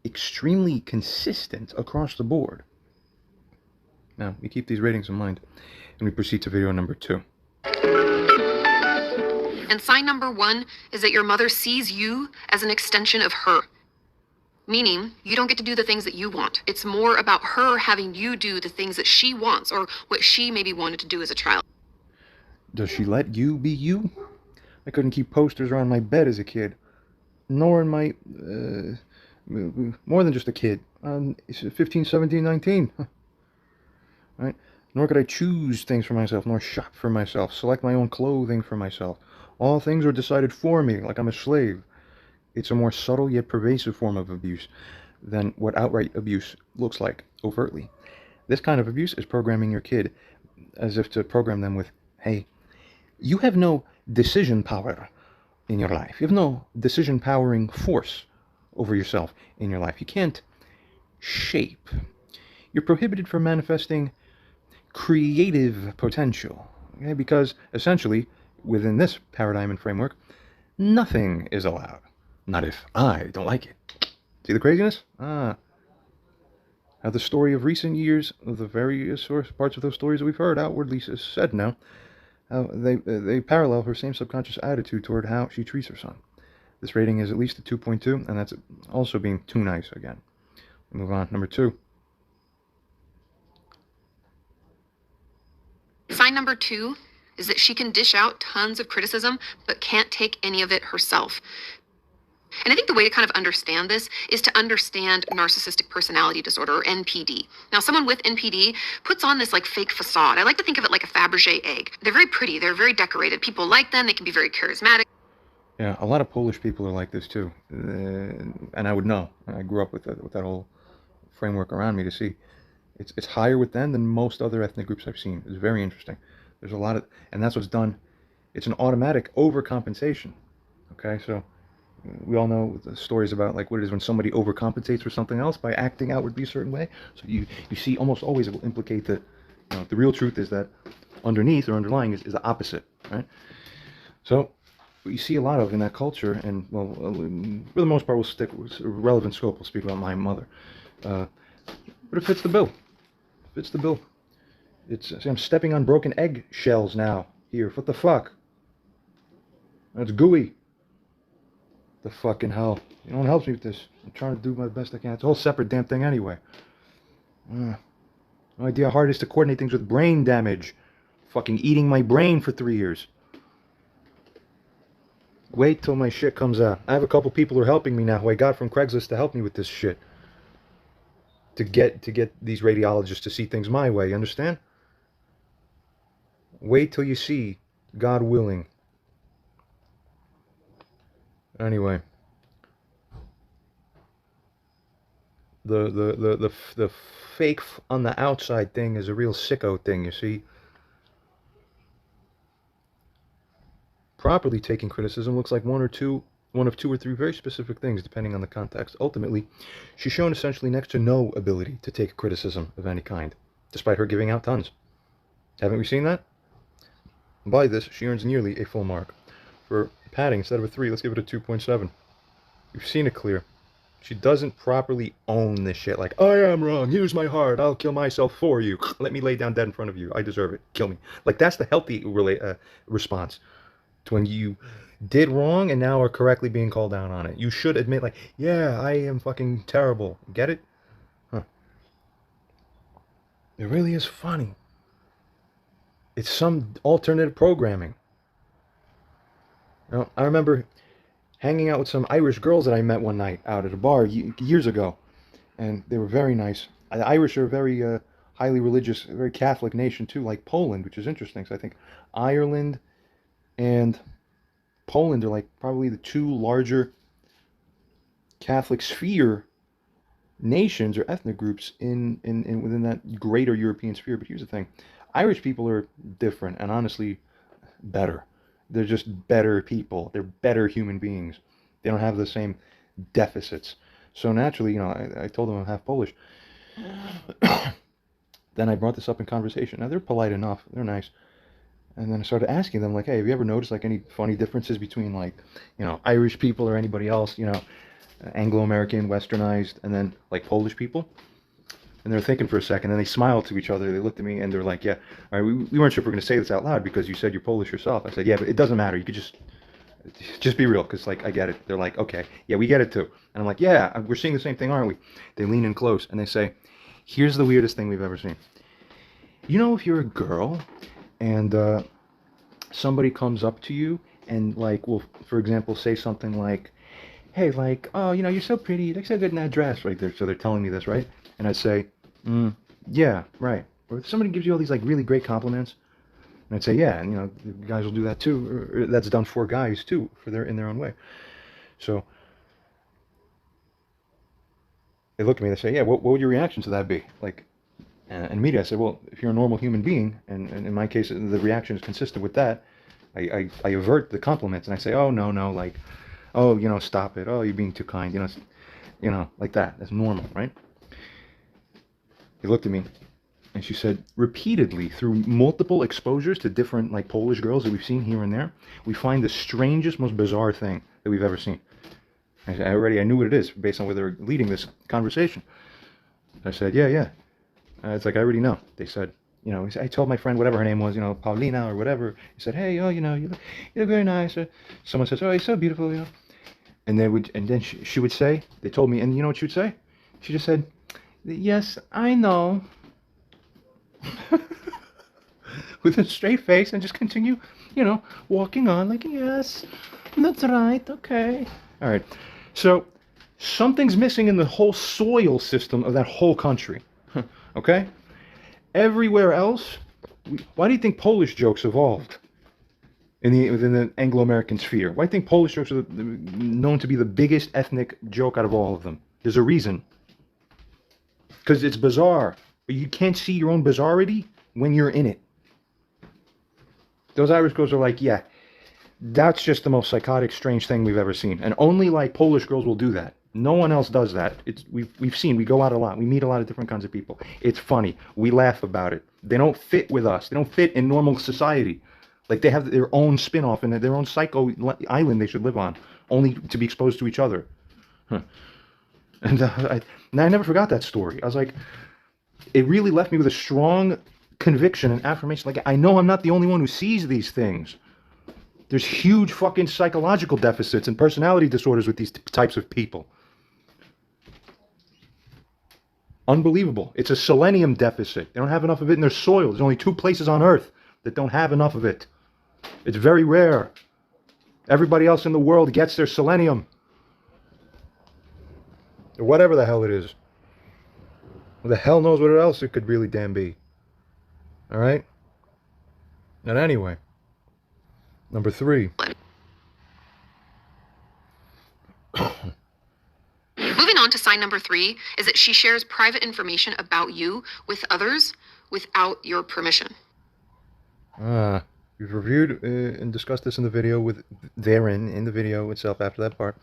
extremely consistent across the board. Now, we keep these ratings in mind, and we proceed to video number 2. And sign number 1 is that your mother sees you as an extension of her. Meaning, you don't get to do the things that you want. It's more about her having you do the things that she wants, or what she maybe wanted to do as a child. Does she let you be you? I couldn't keep posters around my bed as a kid. Nor in my, more than just a kid. 15, 17, 19. Right? Nor could I choose things for myself, nor shop for myself, select my own clothing for myself. All things are decided for me, like I'm a slave. It's a more subtle yet pervasive form of abuse than what outright abuse looks like overtly. This kind of abuse is programming your kid as if to program them with, hey, You have no decision power in your life. You have no decision powering force over yourself in your life. You can't shape. You're prohibited from manifesting creative potential. Okay? Because essentially, within this paradigm and framework, nothing is allowed. Not if I don't like it. See the craziness? How the story of recent years, of the various parts of those stories that we've heard outwardly said now, how they parallel her same subconscious attitude toward how she treats her son. This rating is at least a 2.2, and that's also being too nice again. Move on. Number 2. Sign number 2 is that she can dish out tons of criticism, but can't take any of it herself. And I think the way to kind of understand this is to understand narcissistic personality disorder, or NPD. Now, someone with NPD puts on this like fake facade. I like to think of it like a Fabergé egg. They're very pretty. They're very decorated. People like them. They can be very charismatic. Yeah, a lot of Polish people are like this too, and I would know. I grew up with that whole framework around me to see. It's higher with them than most other ethnic groups I've seen. It's very interesting. There's a lot of, and that's what's done. It's an automatic overcompensation. Okay, so we all know the stories about like what it is when somebody overcompensates for something else by acting outwardly a certain way. So you see almost always it will implicate that the real truth is that underneath or underlying is the opposite, right? So what you see a lot of in that culture, and well, for the most part, we'll stick with relevant scope. We'll speak about my mother, but it fits the bill. Fits the bill. See, I'm stepping on broken egg shells now. Here, what the fuck? That's gooey. The fucking hell. No one helps me with this. I'm trying to do my best I can. It's a whole separate damn thing anyway. No idea how hard it is to coordinate things with brain damage. Fucking eating my brain for 3 years. Wait till my shit comes out. I have a couple people who are helping me now who I got from Craigslist to help me with this shit. To get these radiologists to see things my way, you understand? Wait till you see, God willing. Anyway, the fake on the outside thing is a real sicko thing, you see. Properly taking criticism looks like one of two or three very specific things, depending on the context. Ultimately, she's shown essentially next to no ability to take criticism of any kind, despite her giving out tons. Haven't we seen that? By this, she earns nearly a full mark. For padding, instead of a 3, let's give it a 2.7. You've seen it clear. She doesn't properly own this shit. Like, I am wrong. Here's my heart. I'll kill myself for you. Let me lay down dead in front of you. I deserve it. Kill me. Like, that's the healthy response to when you did wrong and now are correctly being called down on it. You should admit, like, yeah, I am fucking terrible. Get it? Huh. It really is funny. It's some alternative programming. I remember hanging out with some Irish girls that I met one night out at a bar years ago, and they were very nice. The Irish are a very highly religious, very Catholic nation too, like Poland, which is interesting. So I think Ireland and Poland are like probably the two larger Catholic sphere nations or ethnic groups in within that greater European sphere. But here's the thing: Irish people are different and honestly better. They're just better people. They're better human beings. They don't have the same deficits. So naturally, I told them I'm half Polish. Then I brought this up in conversation. Now, they're polite enough. They're nice. And then I started asking them, like, hey, have you ever noticed, like, any funny differences between, like, Irish people or anybody else, Anglo-American, Westernized, and then, like, Polish people? And they were thinking for a second, and they smiled to each other. They looked at me, and they're like, yeah, all right, we weren't sure if we were going to say this out loud because you said you're Polish yourself. I said, yeah, but it doesn't matter. You could just be real, because, like, I get it. They're like, okay, yeah, we get it, too. And I'm like, yeah, we're seeing the same thing, aren't we? They lean in close, and they say, here's the weirdest thing we've ever seen. If you're a girl, and somebody comes up to you, and, like, will, for example, say something like, hey, like, oh, you're so pretty. Looks so good in that dress right there. So they're telling me this, right? And I'd say, yeah, right. Or if somebody gives you all these, like, really great compliments, and I'd say, yeah, and, the guys will do that too. Or that's done for guys too, in their own way. So they look at me, they say, yeah, what would your reaction to that be? Like, and immediately I said, well, if you're a normal human being, and in my case, the reaction is consistent with that, I avert the compliments and I say, oh, no, like, oh, stop it. Oh, you're being too kind. Like that. That's normal, right? He looked at me and she said, repeatedly, through multiple exposures to different, like, Polish girls that we've seen here and there, we find the strangest, most bizarre thing that we've ever seen. I knew what it is based on where they're leading this conversation. I said, yeah. It's like, I already know. They said, I told my friend, whatever her name was, Paulina or whatever. He said, hey, you look very nice. Someone says, oh, you're so beautiful, And then she would say, they told me, and you know what she would say? She just said, yes, I know. With a straight face and just continue, walking on like, yes, that's right, okay. All right. So something's missing in the whole soil system of that whole country. Okay? Everywhere else, why do you think Polish jokes evolved within the Anglo-American sphere? Why do you think Polish jokes are known to be the biggest ethnic joke out of all of them? There's a reason. Because it's bizarre. But you can't see your own bizarrity when you're in it. Those Irish girls are like, yeah, that's just the most psychotic, strange thing we've ever seen. And only, like, Polish girls will do that. No one else does that. We've seen, we go out a lot. We meet a lot of different kinds of people. It's funny. We laugh about it. They don't fit with us. They don't fit in normal society. Like, they have their own spin-off and their own psycho island they should live on, only to be exposed to each other. And I never forgot that story. I was like, it really left me with a strong conviction and affirmation. Like, I know I'm not the only one who sees these things. There's huge fucking psychological deficits and personality disorders with these types of people. Unbelievable. It's a selenium deficit. They don't have enough of it in their soil. There's only 2 places on Earth that don't have enough of it. It's very rare. Everybody else in the world gets their selenium. Or whatever the hell it is. Who the hell knows what else it could really damn be. Alright? And anyway. Number 3. Moving on to sign number 3 is that she shares private information about you with others without your permission. We've reviewed and discussed this in the video in the video itself after that part,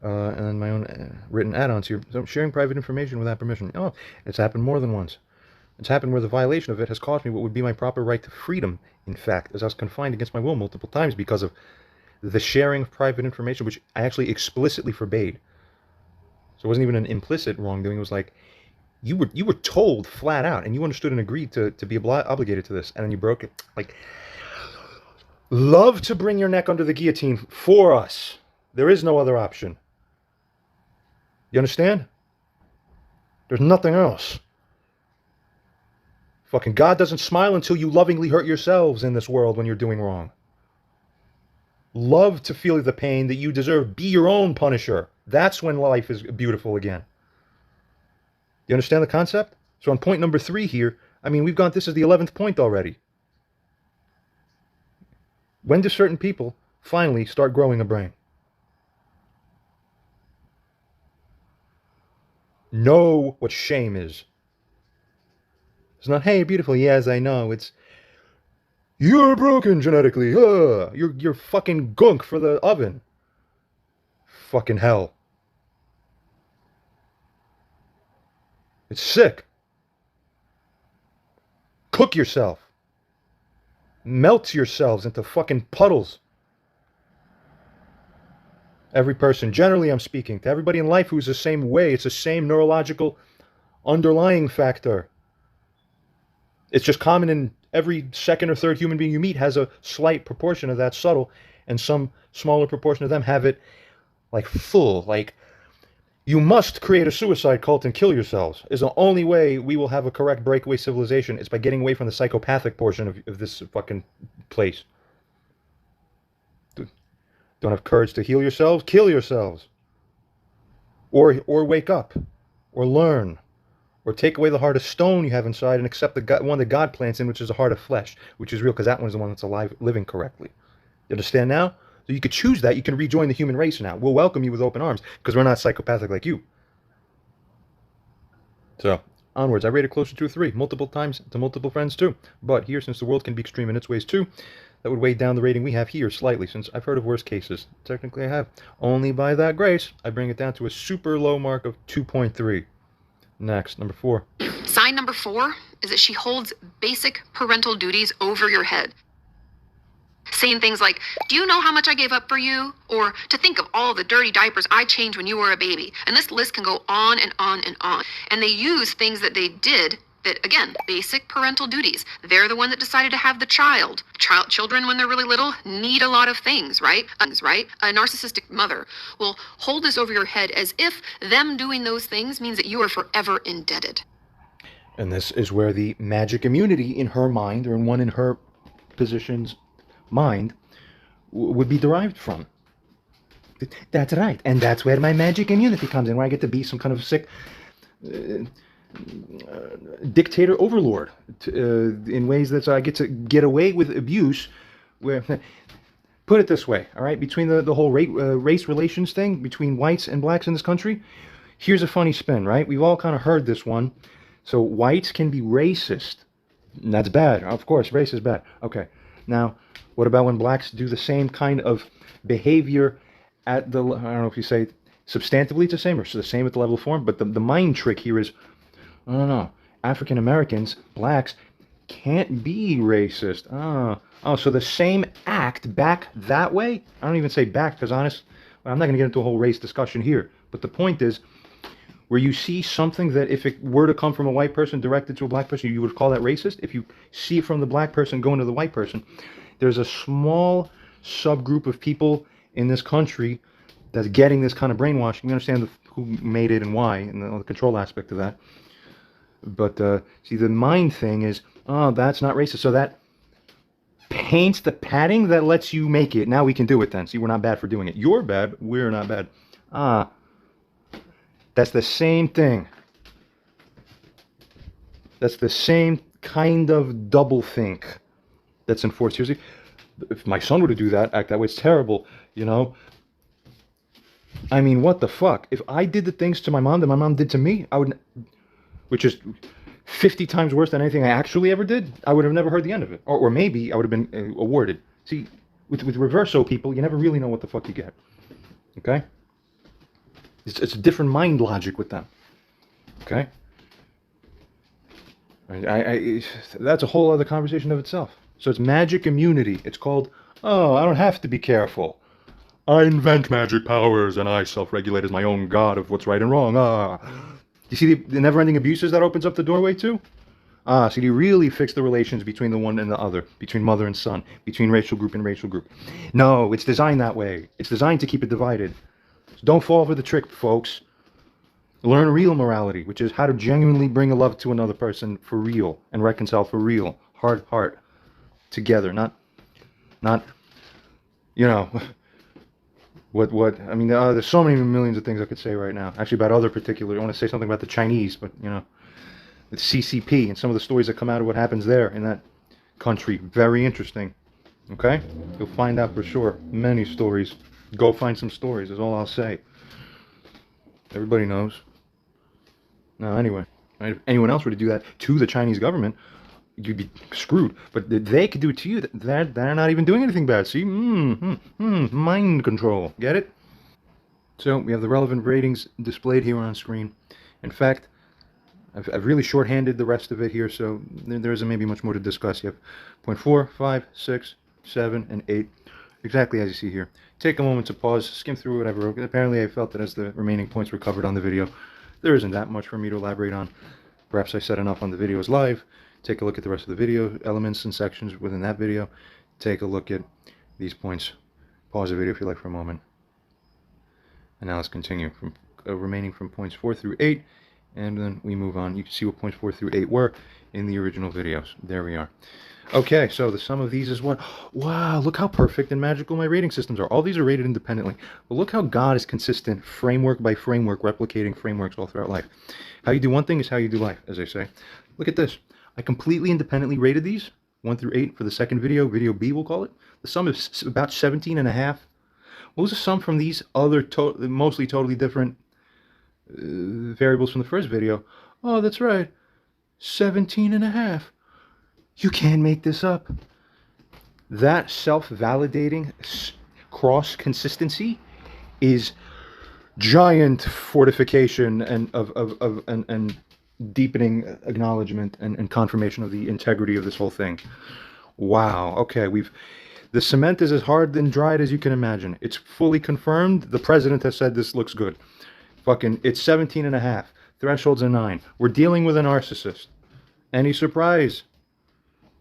and then my own written add-ons here. So sharing private information without permission. Oh, it's happened more than once. It's happened where the violation of it has cost me what would be my proper right to freedom, in fact, as I was confined against my will multiple times because of the sharing of private information, which I actually explicitly forbade. So it wasn't even an implicit wrongdoing. It was like, you were told flat out, and you understood and agreed to be obligated to this, and then you broke it. Like, love to bring your neck under the guillotine for us. There is no other option. You understand? There's nothing else. Fucking God doesn't smile until you lovingly hurt yourselves in this world when you're doing wrong. Love to feel the pain that you deserve. Be your own punisher. That's when life is beautiful again. You understand the concept? So on point number 3 here, I mean, this is the 11th point already. When do certain people finally start growing a brain? Know what shame is. It's not, hey, beautiful, yes, I know. It's, you're broken genetically. You're fucking gunk for the oven. Fucking hell. It's sick. Cook yourself. Melt yourselves into fucking puddles. Every person, generally I'm speaking, to everybody in life who's the same way, it's the same neurological underlying factor. It's just common in every second or third human being you meet has a slight proportion of that subtle, and some smaller proportion of them have it like full. Like, you must create a suicide cult and kill yourselves. Is the only way we will have a correct breakaway civilization. It's by getting away from the psychopathic portion of this fucking place. Don't have courage to heal yourselves? Kill yourselves. Or wake up. Or learn. Or take away the heart of stone you have inside and accept the one that God plants in, which is a heart of flesh, which is real, because that one's the one that's alive, living correctly. You understand now? So you could choose that. You can rejoin the human race now. We'll welcome you with open arms, because we're not psychopathic like you. So, onwards. I rated closer to a 3, multiple times to multiple friends too. But here, since the world can be extreme in its ways too, that would weigh down the rating we have here slightly, since I've heard of worse cases. Technically I have. Only by that grace, I bring it down to a super low mark of 2.3. Next, number 4. Sign number 4 is that she holds basic parental duties over your head. Saying things like, do you know how much I gave up for you? Or to think of all the dirty diapers I changed when you were a baby. And this list can go on and on and on. And they use things that they did that, again, basic parental duties. They're the one that decided to have the child. Children, when they're really little, need a lot of things, right? A narcissistic mother will hold this over your head as if them doing those things means that you are forever indebted. And this is where the magic immunity in her mind, or in one in her position's mind, would be derived from. That's right. And that's where my magic immunity comes in, where I get to be some kind of sick dictator overlord in ways that I get to get away with abuse. Where, put it this way, all right, between the whole race relations thing between whites and blacks in this country, here's a funny spin, right? We've all kind of heard this one. So whites can be racist. And that's bad. Of course, race is bad. Okay. Now, what about when blacks do the same kind of behavior at the, I don't know if you say substantively it's the same or the same at the level of form, but the mind trick here is, no, African Americans, blacks, can't be racist. So the same act back that way? I don't even say back because I'm not going to get into a whole race discussion here. But the point is, where you see something that if it were to come from a white person directed to a black person, you would call that racist. If you see it from the black person going to the white person, there's a small subgroup of people in this country that's getting this kind of brainwashing. We understand who made it and why, and the control aspect of that. But see, the mind thing is, that's not racist. So that paints the padding that lets you make it. Now we can do it then. See, we're not bad for doing it. You're bad. We're not bad. That's the same thing. That's the same kind of double think that's enforced here. See, if my son were to do that, act that way, it's terrible, you know? I mean, what the fuck? If I did the things to my mom that my mom did to me, I would, which is 50 times worse than anything I actually ever did, I would have never heard the end of it. Or maybe I would have been awarded. See, with reverso people, you never really know what the fuck you get. Okay? It's a different mind logic with them. Okay? That's a whole other conversation of itself. So it's magic immunity. It's called, I don't have to be careful. I invent magic powers and I self-regulate as my own god of what's right and wrong. You see the never-ending abuses that opens up the doorway to? So you really fix the relations between the one and the other, between mother and son, between racial group and racial group. No, it's designed that way. It's designed to keep it divided. So don't fall for the trick, folks. Learn real morality, which is how to genuinely bring a love to another person for real and reconcile for real, heart, together, not, you know, what, I mean, there's so many millions of things I could say right now, actually about other particular, I want to say something about the Chinese, but, you know, the CCP and some of the stories that come out of what happens there in that country, very interesting, okay? You'll find out for sure, many stories. Go find some stories, is all I'll say. Everybody knows. Now, anyway, if anyone else were to do that to the Chinese government, you'd be screwed. But they could do it to you. They're not even doing anything bad. See? Mind control. Get it? So, we have the relevant ratings displayed here on screen. In fact, I've really shorthanded the rest of it here, so there isn't maybe much more to discuss. You have 0.4, 5, 6, 7, and 8. Exactly as you see here. Take a moment to pause, skim through whatever. Apparently I felt that as the remaining points were covered on the video, there isn't that much for me to elaborate on. Perhaps I said enough on the videos live. Take a look at the rest of the video elements and sections within that video. Take a look at these points. Pause the video if you like for a moment. And now let's continue from remaining from points 4 through 8, and then we move on. You can see what points 4 through 8 were in the original videos. There we are. Okay, so the sum of these is what? Wow, look how perfect and magical my rating systems are. All these are rated independently. But look how God is consistent, framework by framework, replicating frameworks all throughout life. How you do one thing is how you do life, as they say. Look at this. I completely independently rated these, 1 through 8 for the second video, video B we'll call it. The sum is about 17 and a half. What was the sum from these other mostly totally different variables from the first video? Oh, that's right, 17 and a half. You can't make this up. That self-validating cross consistency is giant fortification and deepening acknowledgement and confirmation of the integrity of this whole thing. Wow. Okay, the cement is as hard and dried as you can imagine. It's fully confirmed. The president has said this looks good. Fucking, it's 17 and a half. Threshold's a 9. We're dealing with a narcissist. Any surprise?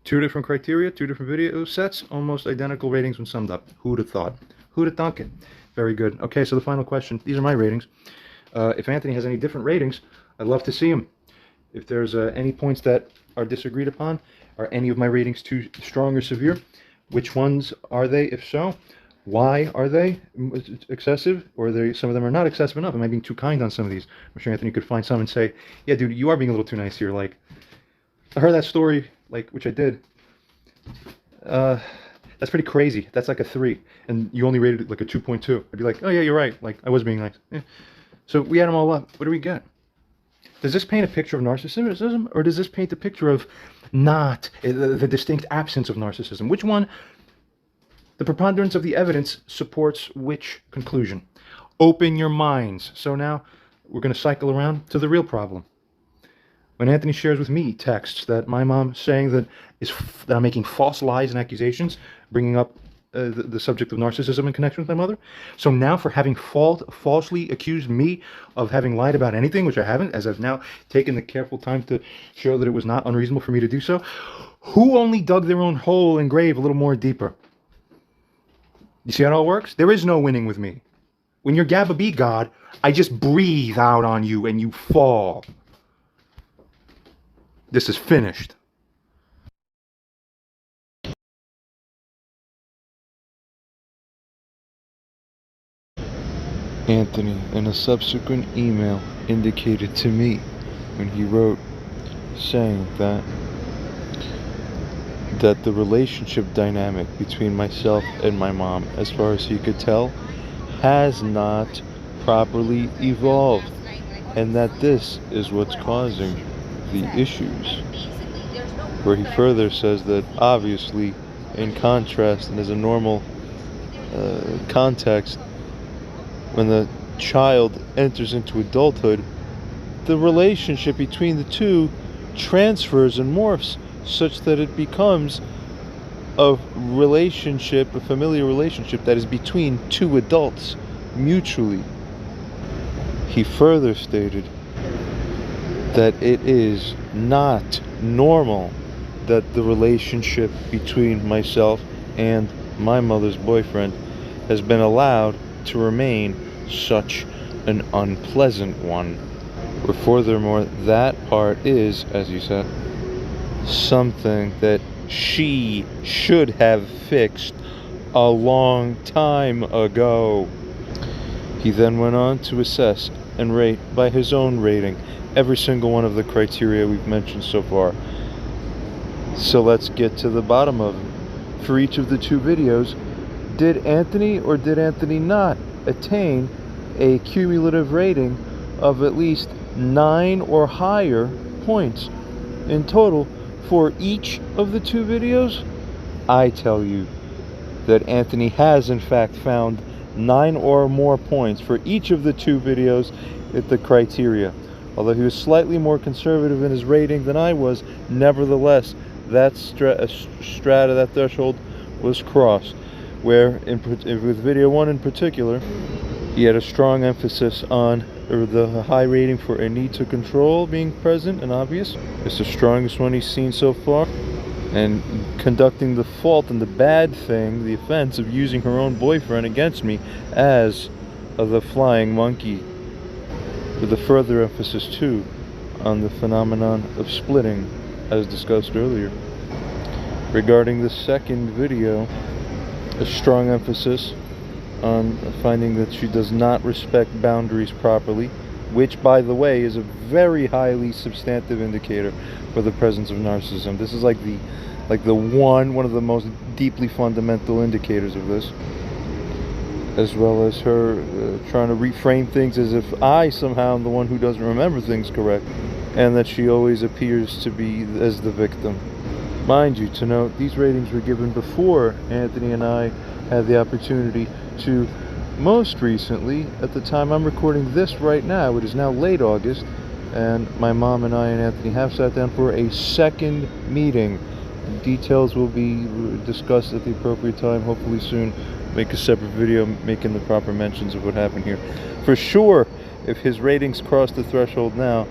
2 different criteria, 2 different video sets, almost identical ratings when summed up. Who'd have thought? Who'd have thunk it? Very good. Okay, so the final question. These are my ratings. If Anthony has any different ratings, I'd love to see them. If there's any points that are disagreed upon, are any of my ratings too strong or severe? Which ones are they, if so? Why are they excessive? Or some of them are not excessive enough? Am I being too kind on some of these? I'm sure Anthony could find some and say, yeah, dude, you are being a little too nice here. Like, I heard that story, like, which I did. That's pretty crazy. That's like a 3. And you only rated it like a 2.2. I'd be like, oh yeah, you're right. Like, I was being nice. Yeah. So we add them all up. What do we get? Does this paint a picture of narcissism? Or does this paint a picture of not the distinct absence of narcissism? Which one? The preponderance of the evidence supports which conclusion? Open your minds. So now we're going to cycle around to the real problem. When Anthony shares with me texts that my mom saying that I'm making false lies and accusations, bringing up the subject of narcissism in connection with my mother. So now for having falsely accused me of having lied about anything, which I haven't, as I've now taken the careful time to show that it was not unreasonable for me to do so, who only dug their own hole and grave a little more deeper? You see how it all works? There is no winning with me. When you're Gabba B God, I just breathe out on you and you fall. This is finished. Anthony, in a subsequent email, indicated to me when he wrote saying that the relationship dynamic between myself and my mom, as far as he could tell, has not properly evolved, and that this is what's causing the issues. Where he further says that obviously, in contrast and as a normal context, when the child enters into adulthood, the relationship between the two transfers and morphs such that it becomes a relationship, a familiar relationship that is between two adults mutually. He further stated that it is not normal that the relationship between myself and my mother's boyfriend has been allowed to remain such an unpleasant one. Or furthermore, that part is, as you said, something that she should have fixed a long time ago. He then went on to assess and rate by his own rating every single one of the criteria we've mentioned so far. So let's get to the bottom of it. For each of the 2 videos, did Anthony or did Anthony not attain a cumulative rating of at least 9 or higher points in total for each of the 2 videos? I tell you that Anthony has in fact found 9 or more points for each of the 2 videos at the criteria. Although he was slightly more conservative in his rating than I was, nevertheless, that strata, that threshold was crossed. Where with video 1 in particular, he had a strong emphasis on the high rating for a need to control being present and obvious. It's the strongest one he's seen so far. And conducting the fault and the bad thing, the offense of using her own boyfriend against me as the flying monkey. With a further emphasis too on the phenomenon of splitting, as discussed earlier. Regarding the second video, a strong emphasis on finding that she does not respect boundaries properly, which, by the way, is a very highly substantive indicator for the presence of narcissism. This is like one of the most deeply fundamental indicators of this, as well as her trying to reframe things as if I somehow am the one who doesn't remember things correct, and that she always appears to be as the victim. Mind you, to note, these ratings were given before Anthony and I had the opportunity to, most recently, at the time I'm recording this right now, it is now late August, and my mom and I and Anthony have sat down for a second meeting. Details will be discussed at the appropriate time, hopefully soon. Make a separate video making the proper mentions of what happened here. For sure, if his ratings cross the threshold now,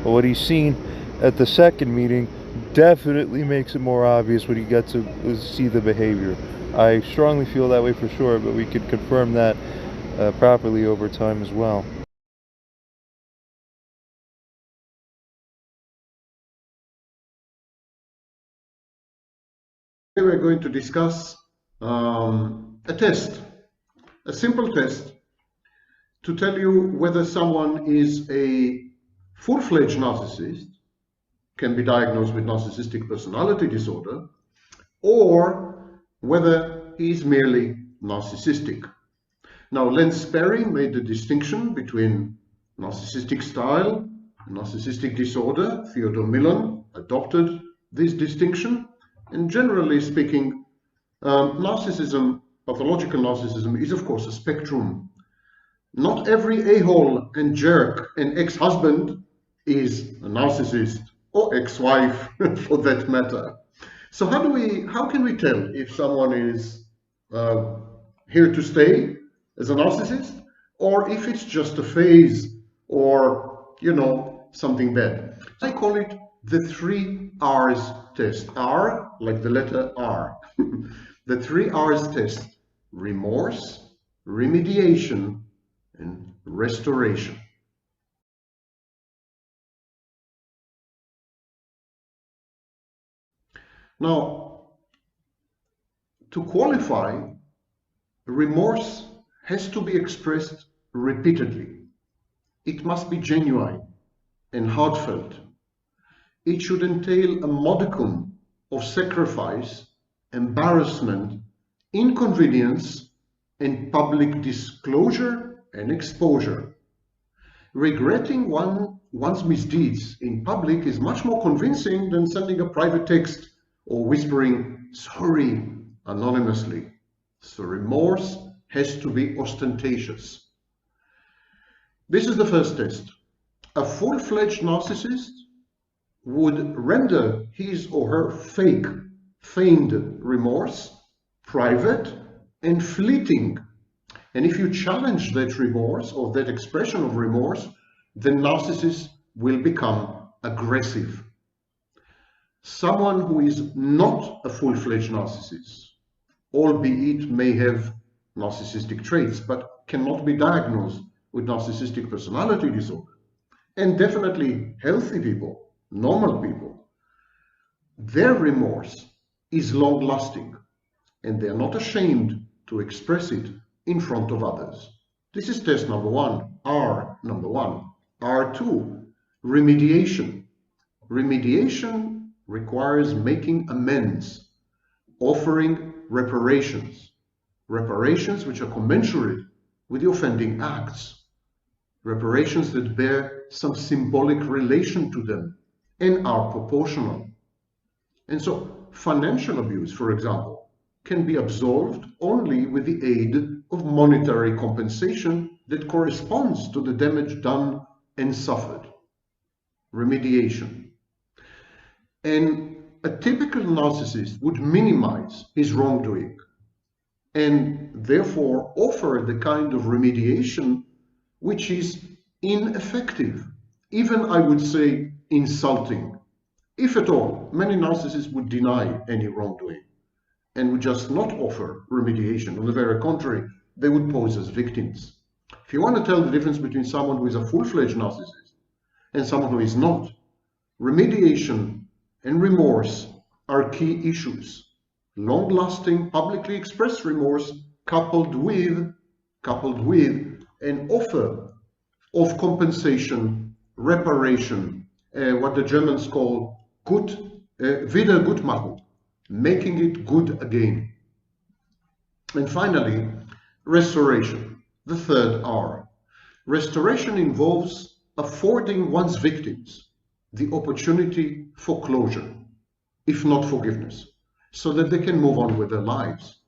what he's seen at the second meeting definitely makes it more obvious when you get to see the behavior. I strongly feel that way for sure, but we could confirm that properly over time as well. We're going to discuss a test, a simple test to tell you whether someone is a full-fledged narcissist, can be diagnosed with narcissistic personality disorder, or whether he is merely narcissistic. Now, Len Sperry made the distinction between narcissistic style and narcissistic disorder. Theodore Millon adopted this distinction. And generally speaking, narcissism, pathological narcissism, is of course a spectrum. Not every a-hole and jerk and ex-husband is a narcissist, or ex-wife for that matter. So how can we tell if someone is here to stay as a narcissist, or if it's just a phase, or something bad? I call it the 3 R's test. R, like the letter R. The 3 R's test: remorse, remediation, and restoration. Now, to qualify, remorse has to be expressed repeatedly. It must be genuine and heartfelt. It should entail a modicum of sacrifice, embarrassment, inconvenience, and public disclosure and exposure. Regretting one's misdeeds in public is much more convincing than sending a private text or whispering "sorry" anonymously. So remorse has to be ostentatious. This is the first test. A full-fledged narcissist would render his or her feigned remorse private and fleeting. And if you challenge that remorse or that expression of remorse, the narcissist will become aggressive. Someone who is not a full-fledged narcissist, albeit may have narcissistic traits, but cannot be diagnosed with narcissistic personality disorder, and definitely healthy people, normal people, their remorse is long-lasting, and they're not ashamed to express it in front of others. This is test number 1, R number 1. R2, remediation. Remediation requires making amends, offering reparations. Reparations which are commensurate with the offending acts. Reparations that bear some symbolic relation to them and are proportional. And so financial abuse, for example, can be absolved only with the aid of monetary compensation that corresponds to the damage done and suffered. Remediation. And a typical narcissist would minimize his wrongdoing and therefore offer the kind of remediation which is ineffective, even I would say insulting. If at all, many narcissists would deny any wrongdoing and would just not offer remediation. On the very contrary, they would pose as victims. If you want to tell the difference between someone who is a full-fledged narcissist and someone who is not, remediation and remorse are key issues. Long-lasting, publicly expressed remorse coupled with an offer of compensation, reparation, what the Germans call Wiedergutmachung, making it good again. And finally, restoration, the 3rd R. Restoration involves affording one's victims the opportunity for closure. if not forgiveness, so that they can move on with their lives.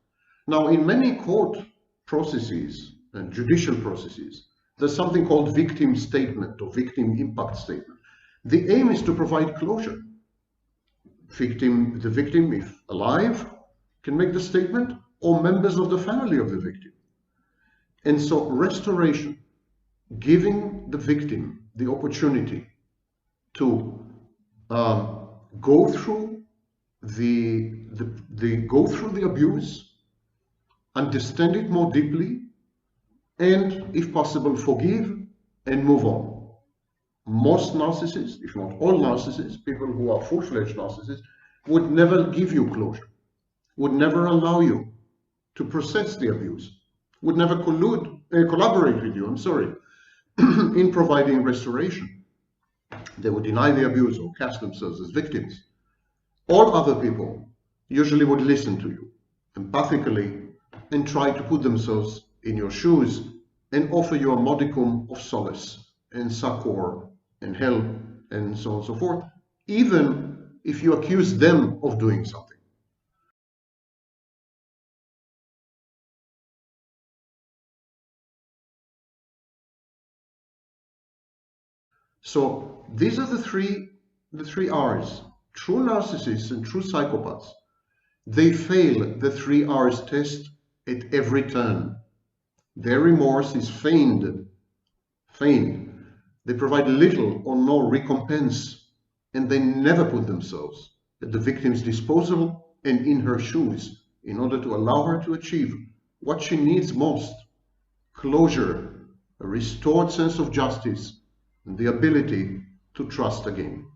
Now, in many court processes and judicial processes, there's something called victim statement or victim impact statement. The aim is to provide closure. The victim, if alive, can make the statement, or members of the family of the victim. And so restoration, giving the victim the opportunity to go through the abuse, understand it more deeply, and if possible forgive and move on. Most narcissists, if not all narcissists, people who are full-fledged narcissists, would never give you closure, would never allow you to process the abuse, would never collaborate with you, in providing restoration. They would deny the abuse or cast themselves as victims. All other people usually would listen to you empathically and try to put themselves in your shoes and offer you a modicum of solace and succor and help and so on and so forth, even if you accuse them of doing something. So these are the three R's. True narcissists and true psychopaths, they fail the 3 R's test at every turn. Their remorse is feigned. They provide little or no recompense, and they never put themselves at the victim's disposal and in her shoes in order to allow her to achieve what she needs most: closure, a restored sense of justice, and the ability to trust again.